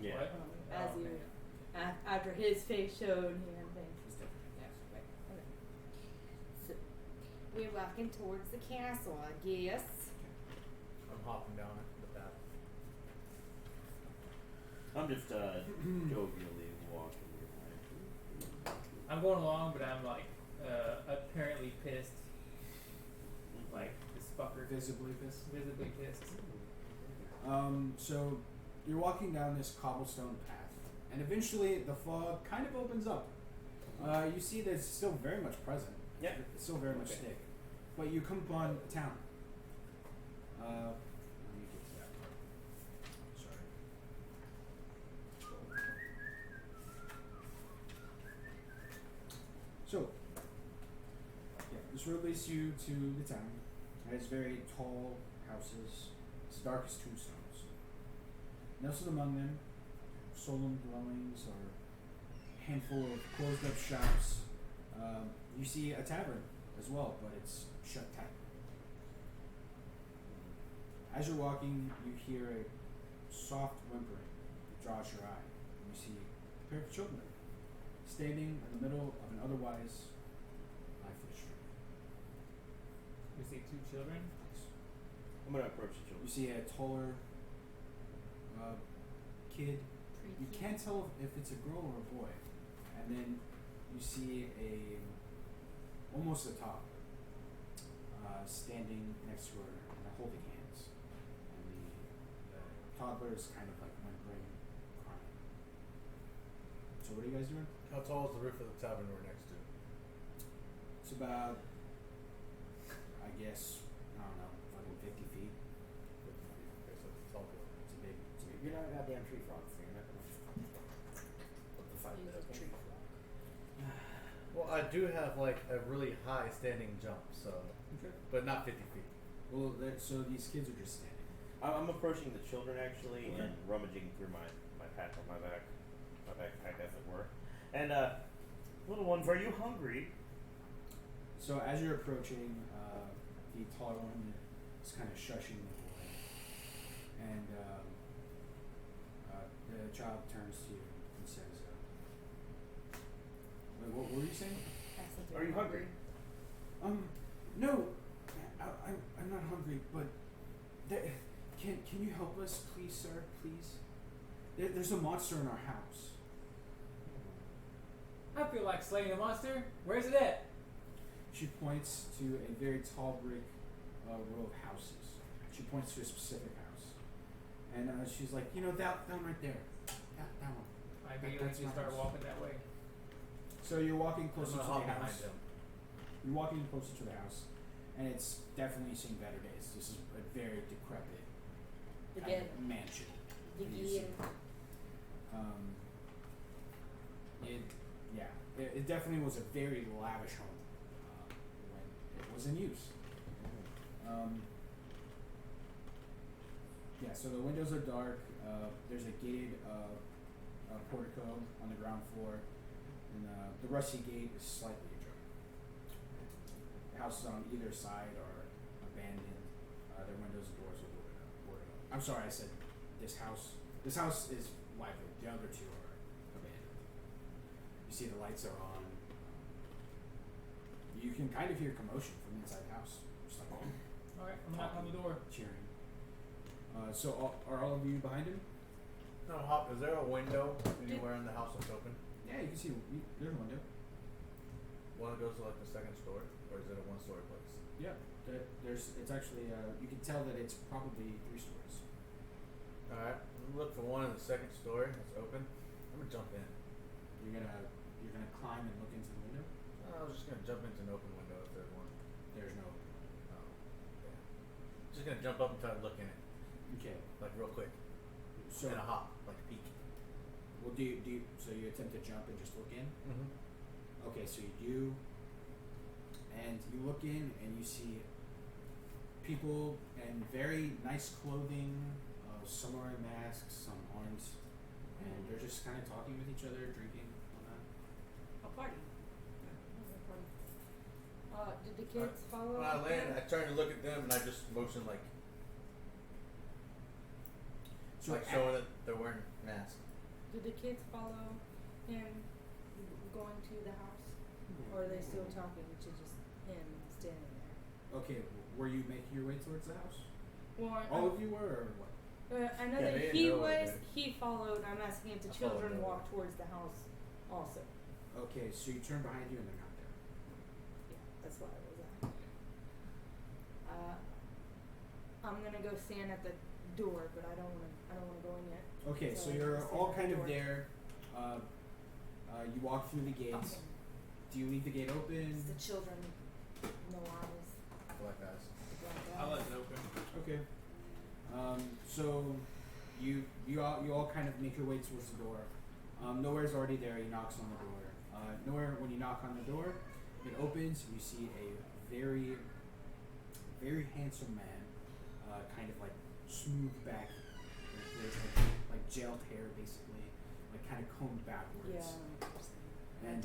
Speaker 3: Yeah.
Speaker 5: What?
Speaker 2: as
Speaker 5: Oh,
Speaker 2: you,
Speaker 5: okay.
Speaker 2: after his face showed, he had things.
Speaker 1: He's definitely had things.
Speaker 2: Right. Okay. So we're walking towards the castle, I guess.
Speaker 6: I'm hopping down the path.
Speaker 3: I'm just jovially walking behind.
Speaker 5: I'm going along, but I'm like apparently pissed. Like this fucker
Speaker 1: Visibly pissed.
Speaker 5: visibly pissed.
Speaker 1: So you're walking down this cobblestone path, and eventually the fog kind of opens up. You see that it's still very much present.
Speaker 3: Yeah.
Speaker 1: It's still very much
Speaker 5: Okay.
Speaker 1: thick. But you come upon a town. Let me get to that part. Sorry. So, yeah, this road leads you to the town. It has very tall houses, it's dark as tombstones. Nestled among them, solemn dwellings or a handful of closed up shops. You see a tavern as well, but it's shut tight. As you're walking, you hear a soft whimpering that draws your eye. You see a pair of children standing in the middle of an otherwise lifeless street.
Speaker 5: We see two children.
Speaker 3: I'm gonna approach the
Speaker 1: You
Speaker 3: children.
Speaker 1: see a taller kid You can't tell if it's a girl or a boy. And then you see almost a toddler standing next to her and they're holding hands. And the toddler is kind of like whimpering, crying. So what are you guys doing?
Speaker 6: How tall is the roof of the tavern we're next to?
Speaker 1: It's about, I guess, I don't know, fucking 50 feet.
Speaker 6: Okay, so it's a tall building.
Speaker 1: It's a big.
Speaker 3: You're not a goddamn tree frog, so you're not gonna let the fight
Speaker 7: Use a
Speaker 3: open.
Speaker 7: tree frog.
Speaker 6: Well, I do have like a really high standing jump, so,
Speaker 1: Okay.
Speaker 6: but not 50 feet.
Speaker 1: Well, so these kids are just standing.
Speaker 3: I'm approaching the children actually
Speaker 1: Okay.
Speaker 3: and rummaging through my pack on my backpack as it were. And little ones, are you hungry?
Speaker 1: So as you're approaching, the taller one is kind of shushing the boy, and the child turns to you and says, wait, what were you saying?
Speaker 2: Ask if
Speaker 3: Are
Speaker 2: they're
Speaker 3: you hungry?
Speaker 1: No, I'm not hungry, but can you help us, please, sir, please? There's a monster in our house.
Speaker 5: I feel like slaying a monster. Where's it at?
Speaker 1: She points to a very tall brick row of houses. She points to a specific house. And she's like, that one right there. That one.
Speaker 5: I immediately
Speaker 1: That's
Speaker 5: just
Speaker 1: my
Speaker 5: start
Speaker 1: house.
Speaker 5: walking that way.
Speaker 1: So you're walking
Speaker 6: I'm
Speaker 1: closer
Speaker 6: gonna
Speaker 1: to
Speaker 6: hop
Speaker 1: the
Speaker 6: behind
Speaker 1: house.
Speaker 6: him.
Speaker 1: You're walking closer to the house. And it's definitely seen better days. This is a very decrepit kind
Speaker 2: Again,
Speaker 1: of mansion.
Speaker 2: Diggy and
Speaker 1: It definitely was a very lavish home when it was in use. So the windows are dark. There's a gated portico on the ground floor, and the rusty gate is slightly ajar. The houses on either side are abandoned. Their windows and doors are boarded up. I'm sorry, I said this house. This house is lively. The other two are abandoned. You see the lights are on. You can kind of hear commotion from inside the house. Just like
Speaker 5: Alright, I'm knocking on the door.
Speaker 1: cheering. So are all of you behind him?
Speaker 6: No, Hop, is there a window anywhere in the house that's open?
Speaker 1: Yeah, you can see there's a window.
Speaker 6: One that goes to like the second story? Or is it a one-story place?
Speaker 1: Yeah, it's actually you can tell that it's probably 3 stories.
Speaker 6: Alright, look for one in the second story that's open. I'm gonna jump in.
Speaker 1: You're gonna climb and look into the window.
Speaker 6: I was just gonna jump into an open window if there's one.
Speaker 1: There's no.
Speaker 6: Oh, yeah. Just gonna jump up and try to look in it,
Speaker 1: Okay.
Speaker 6: like real quick.
Speaker 1: So
Speaker 6: in a hop, like a peek.
Speaker 1: well, do you so you attempt to jump and just look in?
Speaker 6: Mm-hmm.
Speaker 1: Okay, so you do, and you look in and you see people in very nice clothing. Some are wearing masks, some aren't, and they're just kind of talking with each other, drinking, whatnot.
Speaker 2: a party. Did the kids follow?
Speaker 6: When I
Speaker 2: him?
Speaker 6: landed, I turned to look at them and I just motioned like showing that they're wearing masks.
Speaker 2: Did the kids follow him going to the house, or are they still talking, which is just him standing there?
Speaker 1: Okay, were you making your way towards the house?
Speaker 2: Well,
Speaker 1: All of you were, or what?
Speaker 2: I know
Speaker 6: Yeah,
Speaker 2: that
Speaker 6: they
Speaker 2: he
Speaker 6: know
Speaker 2: was.
Speaker 6: it.
Speaker 2: He followed. I'm asking if the
Speaker 6: I followed
Speaker 2: children
Speaker 6: them.
Speaker 2: walked towards the house, also.
Speaker 1: Okay, so you turn behind you and they're not there.
Speaker 2: Yeah, that's what I was at. I'm gonna go stand at the door, but I don't wanna go in yet.
Speaker 1: Okay, so
Speaker 2: So
Speaker 1: you're
Speaker 2: stand
Speaker 1: all
Speaker 2: at the
Speaker 1: kind of
Speaker 2: door.
Speaker 1: there. You walk through the gates.
Speaker 2: Okay.
Speaker 1: Do you leave the gate open?
Speaker 2: It's the children, no eyes,
Speaker 6: Black guys.
Speaker 2: the black
Speaker 5: I'll let
Speaker 2: eyes.
Speaker 5: it open.
Speaker 1: Okay. So you all kind of make your way towards the door. Nowhere's already there. He knocks on the door. Nowhere when you knock on the door, it opens. You see a very, very handsome man, kind of like smooth back, there's like gelled hair basically, like kind of combed backwards.
Speaker 2: Yeah.
Speaker 1: And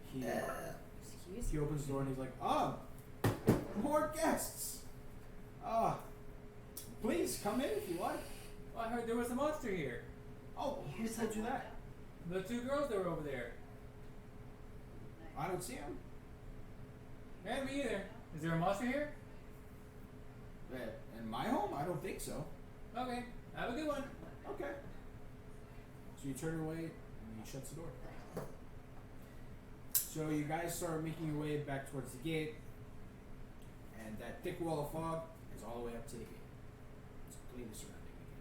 Speaker 1: he
Speaker 2: Excuse
Speaker 1: he
Speaker 2: me.
Speaker 1: opens the door and he's like, more guests. Please come in if you like.
Speaker 5: Well, I heard there was a monster here.
Speaker 1: Oh, who told you that?
Speaker 5: The 2 girls that were over there.
Speaker 1: I don't see him.
Speaker 5: Yeah, me either. Is there a monster here?
Speaker 1: In my home, I don't think so.
Speaker 5: Okay. Have a good one.
Speaker 1: Okay. So you turn away and he shuts the door. So you guys start making your way back towards the gate, and that thick wall of fog is all the way up to the gate. It's completely surrounding the gate.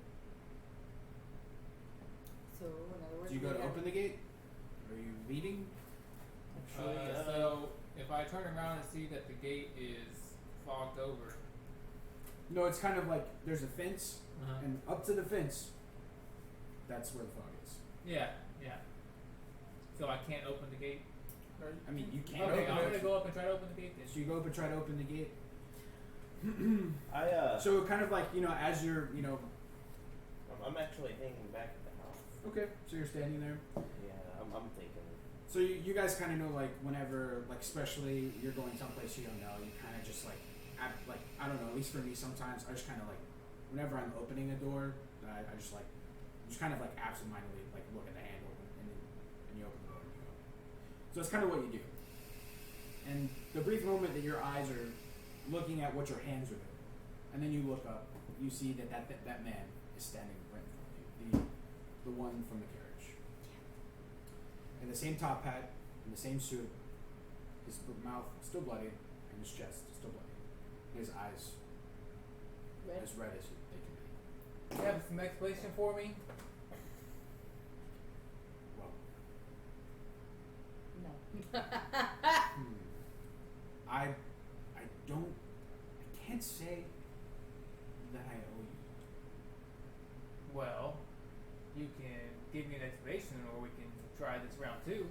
Speaker 2: So in other words,
Speaker 1: Do you go
Speaker 2: we
Speaker 1: to
Speaker 2: have-
Speaker 1: open the gate? Are you leaving?
Speaker 3: Actually,
Speaker 5: So if I turn around and see that the gate is fogged over,
Speaker 1: No, it's kind of like there's a fence,
Speaker 5: uh-huh.
Speaker 1: and up to the fence, that's where the fog is.
Speaker 5: yeah. So I can't open the gate.
Speaker 1: I mean, you can't
Speaker 5: Okay, I'm
Speaker 1: open
Speaker 5: gonna
Speaker 1: it.
Speaker 5: go up and try to open the gate then.
Speaker 1: So you go up and try to open the gate.
Speaker 3: So
Speaker 1: So kind of like, as you're,
Speaker 3: I'm actually hanging back at the house.
Speaker 1: okay, so you're standing there.
Speaker 3: Yeah, I'm thinking.
Speaker 1: So you guys kind of know, like, whenever, like, especially you're going someplace you don't know, you kind of just, like, I don't know, at least for me sometimes, I just kind of, like, whenever I'm opening a door, I just, like, just kind of, like, absentmindedly, like, look at the handle, and you open the door and you go. So that's kind of what you do. And the brief moment that your eyes are looking at what your hands are doing, and then you look up, you see that man is standing right in front of you, the one from the carriage. In the same top hat, in the same suit, his mouth still bloody, and his chest still bloody. His eyes
Speaker 2: Red?
Speaker 1: as red as they can be.
Speaker 5: You have some explanation for me?
Speaker 1: Well,
Speaker 2: No.
Speaker 1: I can't say that I owe you.
Speaker 5: Well, you can give me an explanation, or we can try this round two.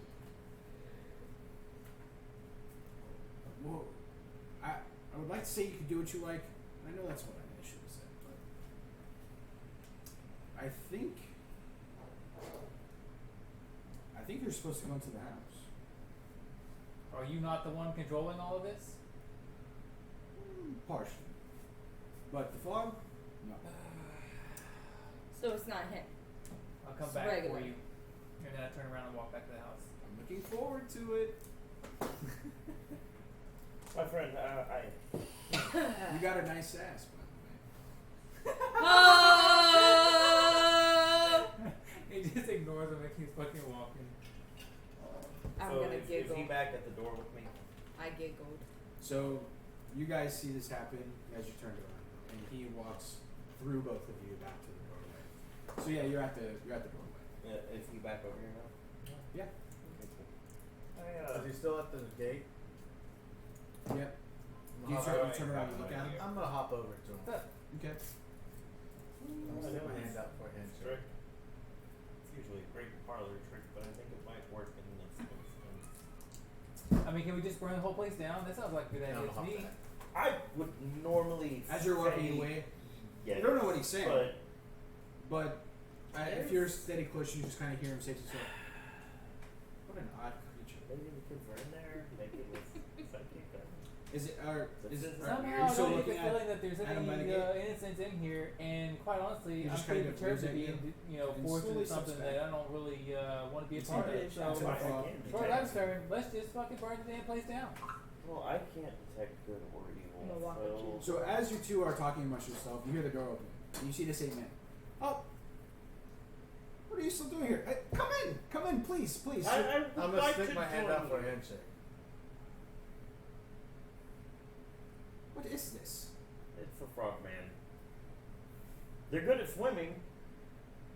Speaker 1: Well, I would like to say you could do what you like. I know that's what I should have said, but I think you're supposed to go into the house.
Speaker 5: Are you not the one controlling all of this?
Speaker 1: Partially. But the fog? No.
Speaker 2: So it's not him.
Speaker 5: I'll come
Speaker 2: It's
Speaker 5: back
Speaker 2: regular.
Speaker 5: for you. And then I turn around and walk back to the house.
Speaker 1: I'm looking forward to it.
Speaker 3: My friend,
Speaker 1: You got a nice ass, by
Speaker 2: Oh!
Speaker 5: He just ignores him and keeps fucking walking.
Speaker 2: I'm
Speaker 3: so
Speaker 2: gonna
Speaker 3: is
Speaker 2: giggle.
Speaker 3: he back at the door with me?
Speaker 2: I giggled.
Speaker 1: the way. So, you guys see this happen as you turn around, and he walks through both of you back to the doorway. So yeah, you're at the doorway.
Speaker 3: Yeah, is he back over here now?
Speaker 1: Yeah.
Speaker 3: Okay, cool.
Speaker 6: Is he still at the gate?
Speaker 1: Yep.
Speaker 6: I'm
Speaker 1: You
Speaker 6: gonna
Speaker 1: turn,
Speaker 6: hop-
Speaker 1: you turn around and look at him.
Speaker 6: I'm gonna hop over to him.
Speaker 1: Okay.
Speaker 6: I'm gonna stick my hand out for a handshake.
Speaker 3: Trick. It's usually a great parlor trick, but I think it might work in this instance.
Speaker 5: I mean, can we just burn the whole place down? That sounds like a good
Speaker 6: Yeah,
Speaker 5: idea
Speaker 6: I'm
Speaker 5: to
Speaker 6: gonna
Speaker 5: me.
Speaker 6: hop back.
Speaker 3: I would normally
Speaker 1: As you're walking
Speaker 3: say
Speaker 1: away,
Speaker 3: yes,
Speaker 1: you don't know what he's saying,
Speaker 3: but
Speaker 1: but if you're steady close, you just kind of hear him say to himself, "What an odd creature."
Speaker 3: maybe the kids were in there. Maybe it was psychic.
Speaker 1: Is it? Are
Speaker 3: Is it-
Speaker 1: are
Speaker 5: Somehow
Speaker 1: you
Speaker 5: I
Speaker 1: still
Speaker 5: don't get the
Speaker 1: looking
Speaker 5: feeling
Speaker 1: at?
Speaker 5: that there's
Speaker 1: at him by the
Speaker 5: any
Speaker 1: gate?
Speaker 5: innocence in here, and quite honestly,
Speaker 1: He
Speaker 5: I'm
Speaker 1: just
Speaker 5: pretty
Speaker 1: kind of
Speaker 5: perturbed to
Speaker 1: looks
Speaker 5: be,
Speaker 1: at
Speaker 5: forced
Speaker 1: slowly
Speaker 5: into something
Speaker 1: suspect.
Speaker 5: that I don't really want to be a
Speaker 1: It's
Speaker 5: part
Speaker 1: in
Speaker 5: of.
Speaker 1: the-
Speaker 5: So,
Speaker 1: it's in the
Speaker 5: as
Speaker 1: fog.
Speaker 5: far as I'm concerned, let's just fucking burn the damn place down.
Speaker 3: Well, I can't detect good or evil.
Speaker 2: I'm gonna walk up to
Speaker 3: so
Speaker 1: So as you two are talking amongst yourself, you hear the door open, and you see the same man. Oh, what are you still doing here? Hey, come in, please, please.
Speaker 3: I
Speaker 6: I'm
Speaker 3: would
Speaker 6: gonna
Speaker 3: like
Speaker 6: stick
Speaker 3: to
Speaker 6: my hand
Speaker 3: join
Speaker 6: out for a
Speaker 3: you.
Speaker 6: handshake.
Speaker 1: What is this?
Speaker 3: It's a frog man. They're good at swimming.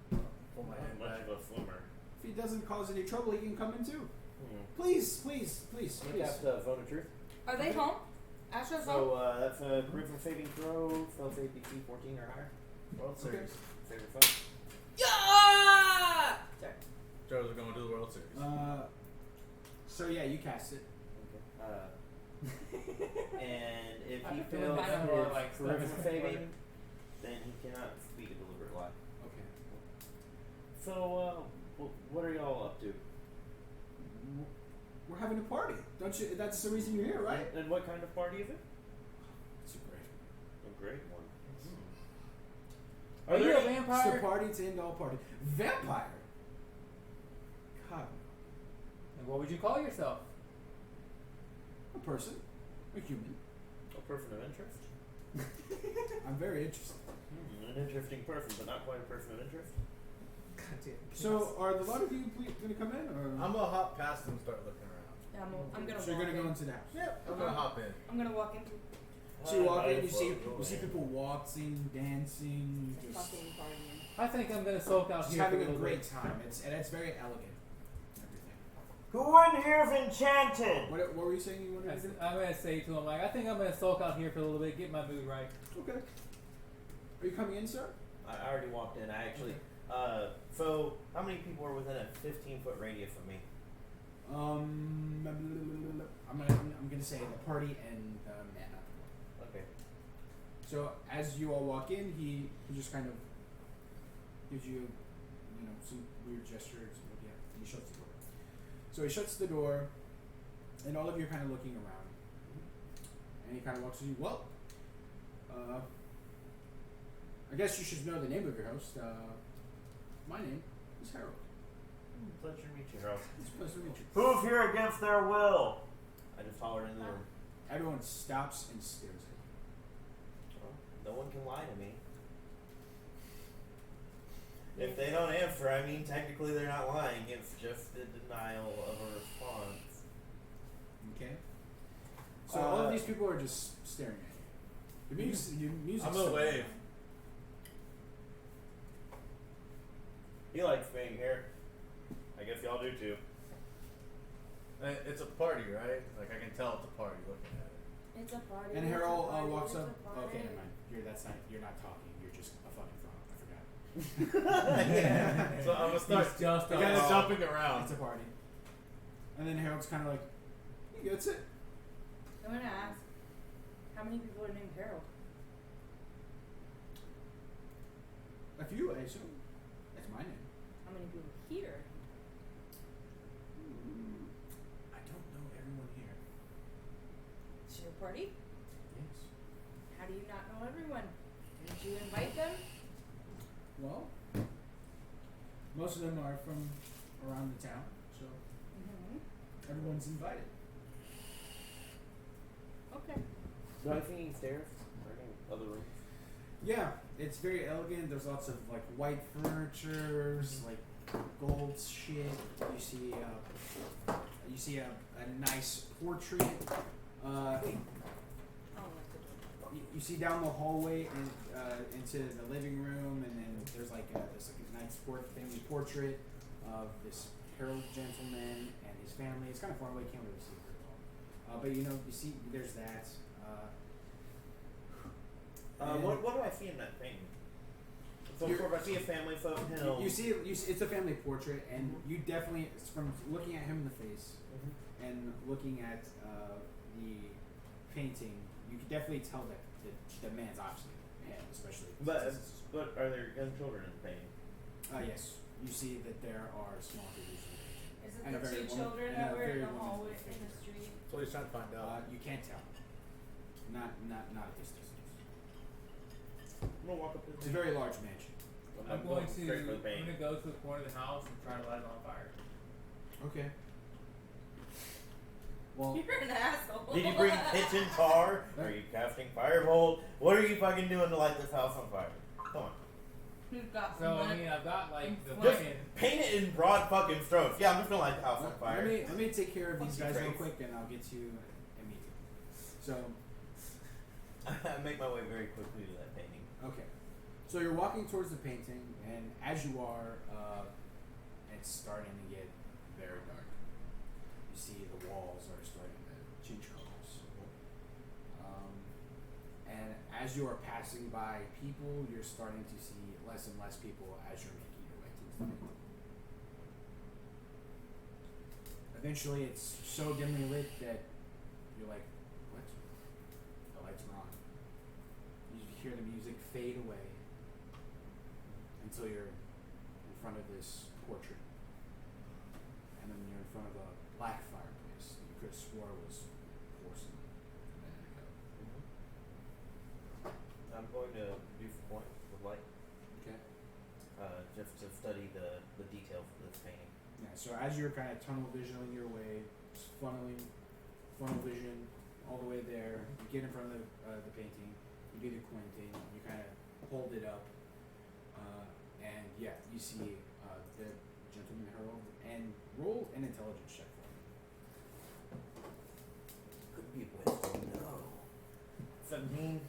Speaker 6: Pull my
Speaker 3: Not
Speaker 6: hand
Speaker 3: much
Speaker 6: back.
Speaker 3: of a swimmer.
Speaker 1: If he doesn't cause any trouble, he can come in too. Please.
Speaker 3: We
Speaker 1: Please.
Speaker 3: have to vote of truth.
Speaker 2: Are they home? Astro's home?
Speaker 3: So that's a charisma saving throw. Fails APC 14 or higher.
Speaker 6: World
Speaker 1: Okay.
Speaker 6: Series.
Speaker 3: Favorite phone.
Speaker 2: Yeah! Sorry.
Speaker 6: Joe's going to do the World Series.
Speaker 1: So yeah, you cast it.
Speaker 3: And if
Speaker 5: I
Speaker 3: he
Speaker 5: feel
Speaker 3: fails
Speaker 5: like I
Speaker 3: his
Speaker 5: don't know, like, stuff is
Speaker 3: charisma saving, then he cannot speak a deliberate lie.
Speaker 1: Okay.
Speaker 3: So, what are y'all up to?
Speaker 1: We're having a party, don't you? That's the reason you're here, right?
Speaker 3: And what kind of party is it?
Speaker 1: It's a great.
Speaker 3: A great one.
Speaker 5: Are you a
Speaker 1: It's the
Speaker 5: vampire?
Speaker 1: party to end all party. Vampire. God,
Speaker 5: And what would you call yourself?
Speaker 1: a person, a human.
Speaker 3: A person of interest?
Speaker 1: I'm very interested.
Speaker 3: An interesting person, but not quite a person of interest.
Speaker 1: So, are the lot of you gonna come in, or
Speaker 6: I'm gonna hop past them and start looking around.
Speaker 7: Yeah, I'm gonna
Speaker 1: so you're
Speaker 7: walk
Speaker 1: gonna go
Speaker 7: in.
Speaker 1: into the house?
Speaker 6: Yep. I'm gonna hop in.
Speaker 7: I'm gonna walk into
Speaker 1: So you walk in, you
Speaker 3: Float
Speaker 1: see
Speaker 3: in.
Speaker 1: people waltzing, dancing,
Speaker 7: the
Speaker 1: just
Speaker 7: fucking partying.
Speaker 5: I think I'm gonna soak out
Speaker 1: just
Speaker 5: here
Speaker 1: having
Speaker 5: for
Speaker 1: a
Speaker 5: little
Speaker 1: great
Speaker 5: bit.
Speaker 1: time. It's very elegant. Everything.
Speaker 3: Who in here is enchanted?
Speaker 1: What were you saying you wanted to do?
Speaker 5: I'm gonna say to him like, I think I'm gonna soak out here for a little bit, get my mood right.
Speaker 1: Okay. Are you coming in, sir?
Speaker 3: I already walked in. I actually. So how many people are within a 15-foot radius of me?
Speaker 1: I'm gonna say the party and the man at the door.
Speaker 3: Okay.
Speaker 1: So as you all walk in, he just kind of gives you, some weird gestures. Yeah, he shuts the door. So he shuts the door, and all of you are kind of looking around, and he kind of walks to you. Well, I guess you should know the name of your host. My name is Harold.
Speaker 3: Pleasure to meet you, Harold.
Speaker 1: It's a pleasure to meet you.
Speaker 3: Who's here against their will? I just hollered in the room.
Speaker 1: Everyone stops and stares at
Speaker 3: Well, no one can lie to me. If they don't answer, I mean, technically they're not lying. It's just the denial of a response.
Speaker 1: you. Okay. So all of these people are just staring at you. The music's
Speaker 6: I'm gonna
Speaker 1: still
Speaker 6: wave.
Speaker 1: going.
Speaker 3: He likes being here. I guess y'all do too.
Speaker 6: It's a party, right? Like I can tell it's a party looking at it.
Speaker 7: It's a party.
Speaker 1: And
Speaker 7: it's a
Speaker 1: Harold
Speaker 7: party,
Speaker 1: walks
Speaker 7: it's a
Speaker 1: up.
Speaker 7: party.
Speaker 1: Okay, never mind. You're not talking. You're just a fucking frog. I forgot.
Speaker 3: Yeah.
Speaker 6: So I'm gonna start
Speaker 5: He's just
Speaker 6: kind of
Speaker 5: a
Speaker 6: jumping around.
Speaker 1: It's a party. And then Harold's kind of like, he gets it.
Speaker 7: I'm gonna ask, how many people are named Harold?
Speaker 1: A few, I assume. That's my name.
Speaker 7: How many people here?
Speaker 1: I don't know everyone here.
Speaker 7: It's your party?
Speaker 1: Yes.
Speaker 7: How do you not know everyone? Did you invite them?
Speaker 1: Well, most of them are from around the town, so
Speaker 7: Mm-hmm.
Speaker 1: everyone's invited.
Speaker 7: Okay.
Speaker 3: Do I see any stairs or any other rooms?
Speaker 1: Yeah, it's very elegant. There's lots of like white furniture, like gold shit. You see a nice portrait.
Speaker 7: Oh, like the door.
Speaker 1: You see down the hallway and into the living room, and then there's like this like a nice family portrait of this Harold gentleman and his family. It's kind of far away, can't really see it very well. But you see, there's that. And
Speaker 3: What do I see in that painting? So
Speaker 1: You're-
Speaker 3: if I see a family photo,
Speaker 1: you see it's a family portrait, and you definitely, from looking at him in the face and looking at the painting, you can definitely tell that the man's obviously a man, especially.
Speaker 3: But are there young children in the painting?
Speaker 1: Yes, you see that there are small figures.
Speaker 2: Is it
Speaker 1: And a
Speaker 2: the
Speaker 1: very
Speaker 2: two
Speaker 1: woman-
Speaker 2: children
Speaker 1: and
Speaker 2: that
Speaker 1: a
Speaker 2: were
Speaker 1: very
Speaker 2: in the
Speaker 1: woman's
Speaker 2: hallway
Speaker 1: figure.
Speaker 2: in the street?
Speaker 6: That's what he's trying to find out.
Speaker 1: You can't tell. Not at this distance.
Speaker 3: I'm gonna walk up to the
Speaker 1: It's a very large mansion.
Speaker 5: I'm going to
Speaker 3: straight for the
Speaker 5: I'm
Speaker 3: painting.
Speaker 5: gonna go to the corner of the house and try to light it on fire.
Speaker 1: Okay. Well,
Speaker 2: You're an asshole.
Speaker 3: Did you bring kitchen tar? Are you casting firebolt? What are you fucking doing to light this house on fire? Come on.
Speaker 2: You've got
Speaker 5: So
Speaker 2: some
Speaker 5: I mean I've got like the
Speaker 2: Just
Speaker 5: fucking
Speaker 3: Paint it in broad fucking strokes. Yeah, I'm just gonna light the house on
Speaker 1: let
Speaker 3: fire.
Speaker 1: me take care of these
Speaker 3: Fucking
Speaker 1: guys real
Speaker 3: crazy.
Speaker 1: quick, and I'll get to you immediately. So,
Speaker 3: I make my way very quickly to that painting.
Speaker 1: okay. So you're walking towards the painting, and as you are, it's starting to get very dark. You see the walls are starting to change colors. And as you are passing by people, you're starting to see less and less people as you're making your way towards the painting. Eventually, it's so dimly lit that you're like, what? The lights are on. You hear the music fade away until you're in front of this portrait. And then you're in front of a black fireplace that you could have swore was porcelain a minute ago.
Speaker 3: I'm going to do some points with light,
Speaker 1: Okay.
Speaker 3: just to study the details of this painting.
Speaker 1: Yeah, so as you're kind of tunnel visioning your way, just funnel vision all the way there, you get in front of the painting, you do the coin thing, you kind of hold it up, and yeah, you see the gentleman herald, and roll an intelligence check for me.
Speaker 3: Could be wisdom, no. 17.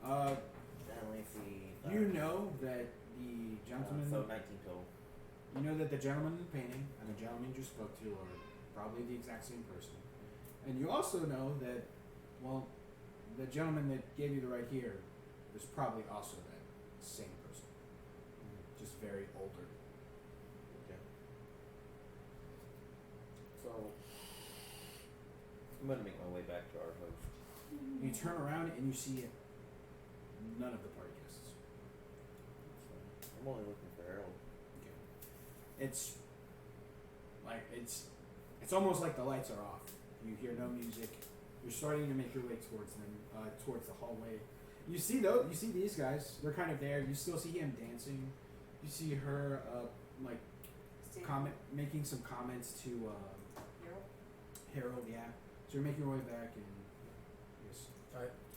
Speaker 3: Then let me see.
Speaker 1: You know that the gentleman.
Speaker 3: So 19 total.
Speaker 1: You know that the gentleman in the painting and the gentleman you just spoke to are probably the exact same person. And you also know that, well, the gentleman that gave you the right here is probably also that same person. Just very older.
Speaker 3: Okay. So I'm gonna make my way back to our host.
Speaker 1: You turn around and you see none of the party guests.
Speaker 3: So I'm only looking for Harold.
Speaker 1: It's like it's almost like the lights are off. You hear no music. You're starting to make your way towards them, towards the hallway. You see these guys. They're kind of there. You still see him dancing. You see her like making some comments to Harold. Yeah. So you're making your way back and yes.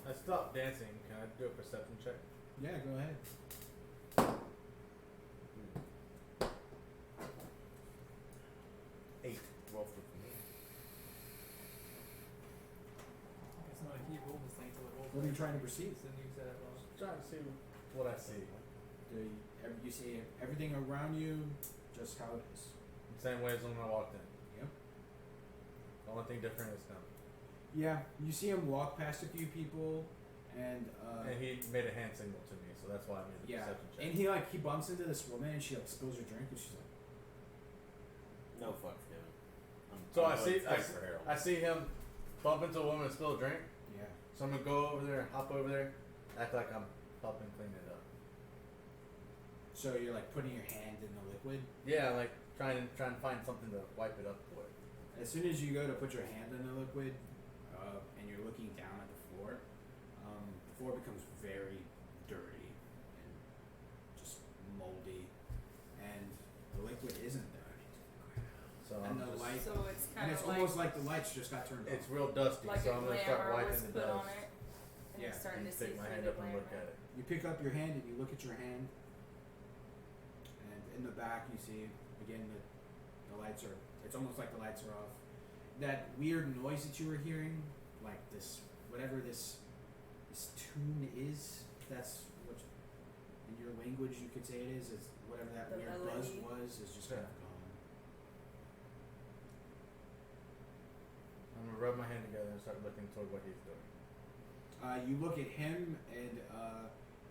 Speaker 6: I stopped dancing. Can I do a perception check?
Speaker 1: Yeah, go ahead.
Speaker 6: 8.
Speaker 3: Roll for me.
Speaker 5: I guess I'm gonna keep rolling this thing till it rolls.
Speaker 1: What are you trying to perceive?
Speaker 5: It's a new setup.
Speaker 6: Trying to see what I see.
Speaker 1: You see everything around you, just how it is.
Speaker 6: Same way as when I walked in.
Speaker 1: Yep.
Speaker 6: The only thing different is him.
Speaker 1: Yeah, you see him walk past a few people, and
Speaker 6: And he made a hand signal to me, so that's why I made the
Speaker 1: yeah,
Speaker 6: perception check.
Speaker 1: and he bumps into this woman, and she like spills her drink, and she's like,
Speaker 3: No fucks given.
Speaker 6: So
Speaker 3: I'm
Speaker 6: I
Speaker 3: going
Speaker 6: see
Speaker 3: straight for Harold.
Speaker 6: I see him bump into a woman and spill a drink.
Speaker 1: yeah.
Speaker 6: So I'm gonna go over there, hop over there, act like I'm helping clean it up.
Speaker 1: So you're like putting your hand in the liquid.
Speaker 6: Yeah, like trying to find something to wipe it up for.
Speaker 1: As soon as you go to put your hand in the liquid, and you're looking down at the floor becomes very dirty and just moldy, and the liquid isn't there.
Speaker 6: So
Speaker 1: And
Speaker 6: I'm
Speaker 1: the
Speaker 6: just,
Speaker 1: light,
Speaker 2: So it's
Speaker 1: and
Speaker 2: kind
Speaker 1: it's
Speaker 2: of like
Speaker 1: almost like the lights just got turned
Speaker 6: it's
Speaker 1: off.
Speaker 6: real dusty,
Speaker 2: like
Speaker 6: so
Speaker 2: a
Speaker 6: I'm gonna start
Speaker 2: glamour
Speaker 6: wiping
Speaker 2: was
Speaker 6: the
Speaker 2: put
Speaker 6: dust
Speaker 2: on it, and
Speaker 1: Yeah,
Speaker 2: you're starting
Speaker 6: and
Speaker 2: to see
Speaker 6: stick my
Speaker 2: through
Speaker 6: hand
Speaker 2: the
Speaker 6: up and look
Speaker 2: glamour.
Speaker 6: at it.
Speaker 1: You pick up your hand and you look at your hand, and in the back you see again the lights are. It's almost like the lights are off. That weird noise that you were hearing, like this, whatever this tune is. That's what in your language you could say it is. Is whatever that
Speaker 2: The
Speaker 1: weird buzz
Speaker 2: melody.
Speaker 1: was is just kind of gone.
Speaker 6: I'm gonna rub my hand together and start looking toward what he's doing.
Speaker 1: You look at him and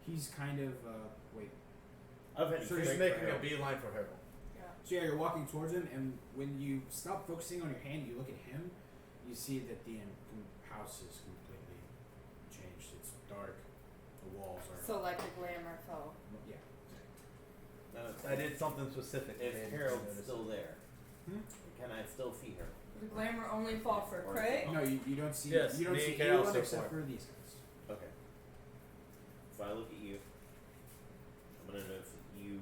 Speaker 1: he's kind of wait.
Speaker 3: I've had
Speaker 1: So
Speaker 6: He's
Speaker 3: straight
Speaker 6: making
Speaker 3: for
Speaker 6: a
Speaker 3: Harold.
Speaker 6: beeline for Harold.
Speaker 2: Yeah.
Speaker 1: So yeah, you're walking towards him, and when you stop focusing on your hand, you look at him. You see that the house is completely changed. It's dark. The walls are.
Speaker 2: So like the glamour fell.
Speaker 1: Yeah.
Speaker 6: I did something specific.
Speaker 3: Is
Speaker 6: Maybe
Speaker 3: Harold
Speaker 6: you noticed.
Speaker 3: still there?
Speaker 1: Hmm?
Speaker 3: Can I still see her?
Speaker 2: The glamour only fall for
Speaker 3: Or-
Speaker 2: Craig.
Speaker 1: No, you don't see.
Speaker 6: Yes,
Speaker 1: you don't
Speaker 6: me
Speaker 1: see
Speaker 6: and Carol
Speaker 1: anyone
Speaker 6: so
Speaker 1: except
Speaker 6: far.
Speaker 1: for these guys.
Speaker 3: Okay. So I look at you. I'm gonna know if you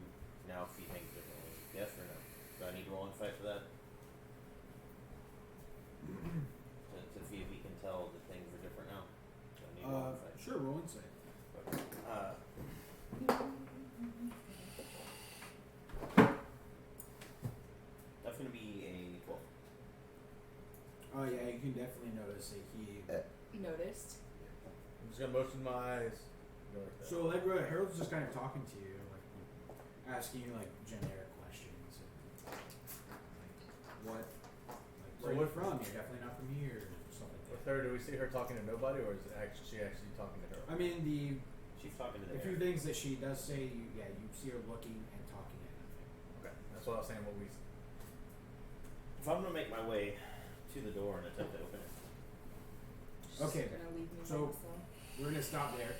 Speaker 3: now see things differently. Yes or no? Do I need to roll insight for that? to see if he can tell that things are different now. Do I need to roll insight?
Speaker 1: Sure. Roll insight.
Speaker 3: Okay. That's gonna be a 12.
Speaker 1: Oh yeah, you can definitely notice that he.
Speaker 2: Noticed.
Speaker 6: I'm just gonna motion my eyes. Go like that.
Speaker 1: So Allegra, Harold's just kind of talking to you, like asking you like generic questions, and like where are you from? You're definitely not from here, or stuff like
Speaker 6: With
Speaker 1: that.
Speaker 6: her, do we see her talking to nobody, or is it she actually talking to her?
Speaker 1: I mean,
Speaker 3: She's talking to the
Speaker 1: the few
Speaker 3: air.
Speaker 1: things that she does say, you see her looking and talking at nothing.
Speaker 6: Okay, that's what I was saying. What we
Speaker 3: If I'm gonna make my way to the door and attempt to open it,
Speaker 2: She's
Speaker 1: Okay,
Speaker 2: gonna leave me
Speaker 1: so-
Speaker 2: by myself.
Speaker 1: We're gonna stop there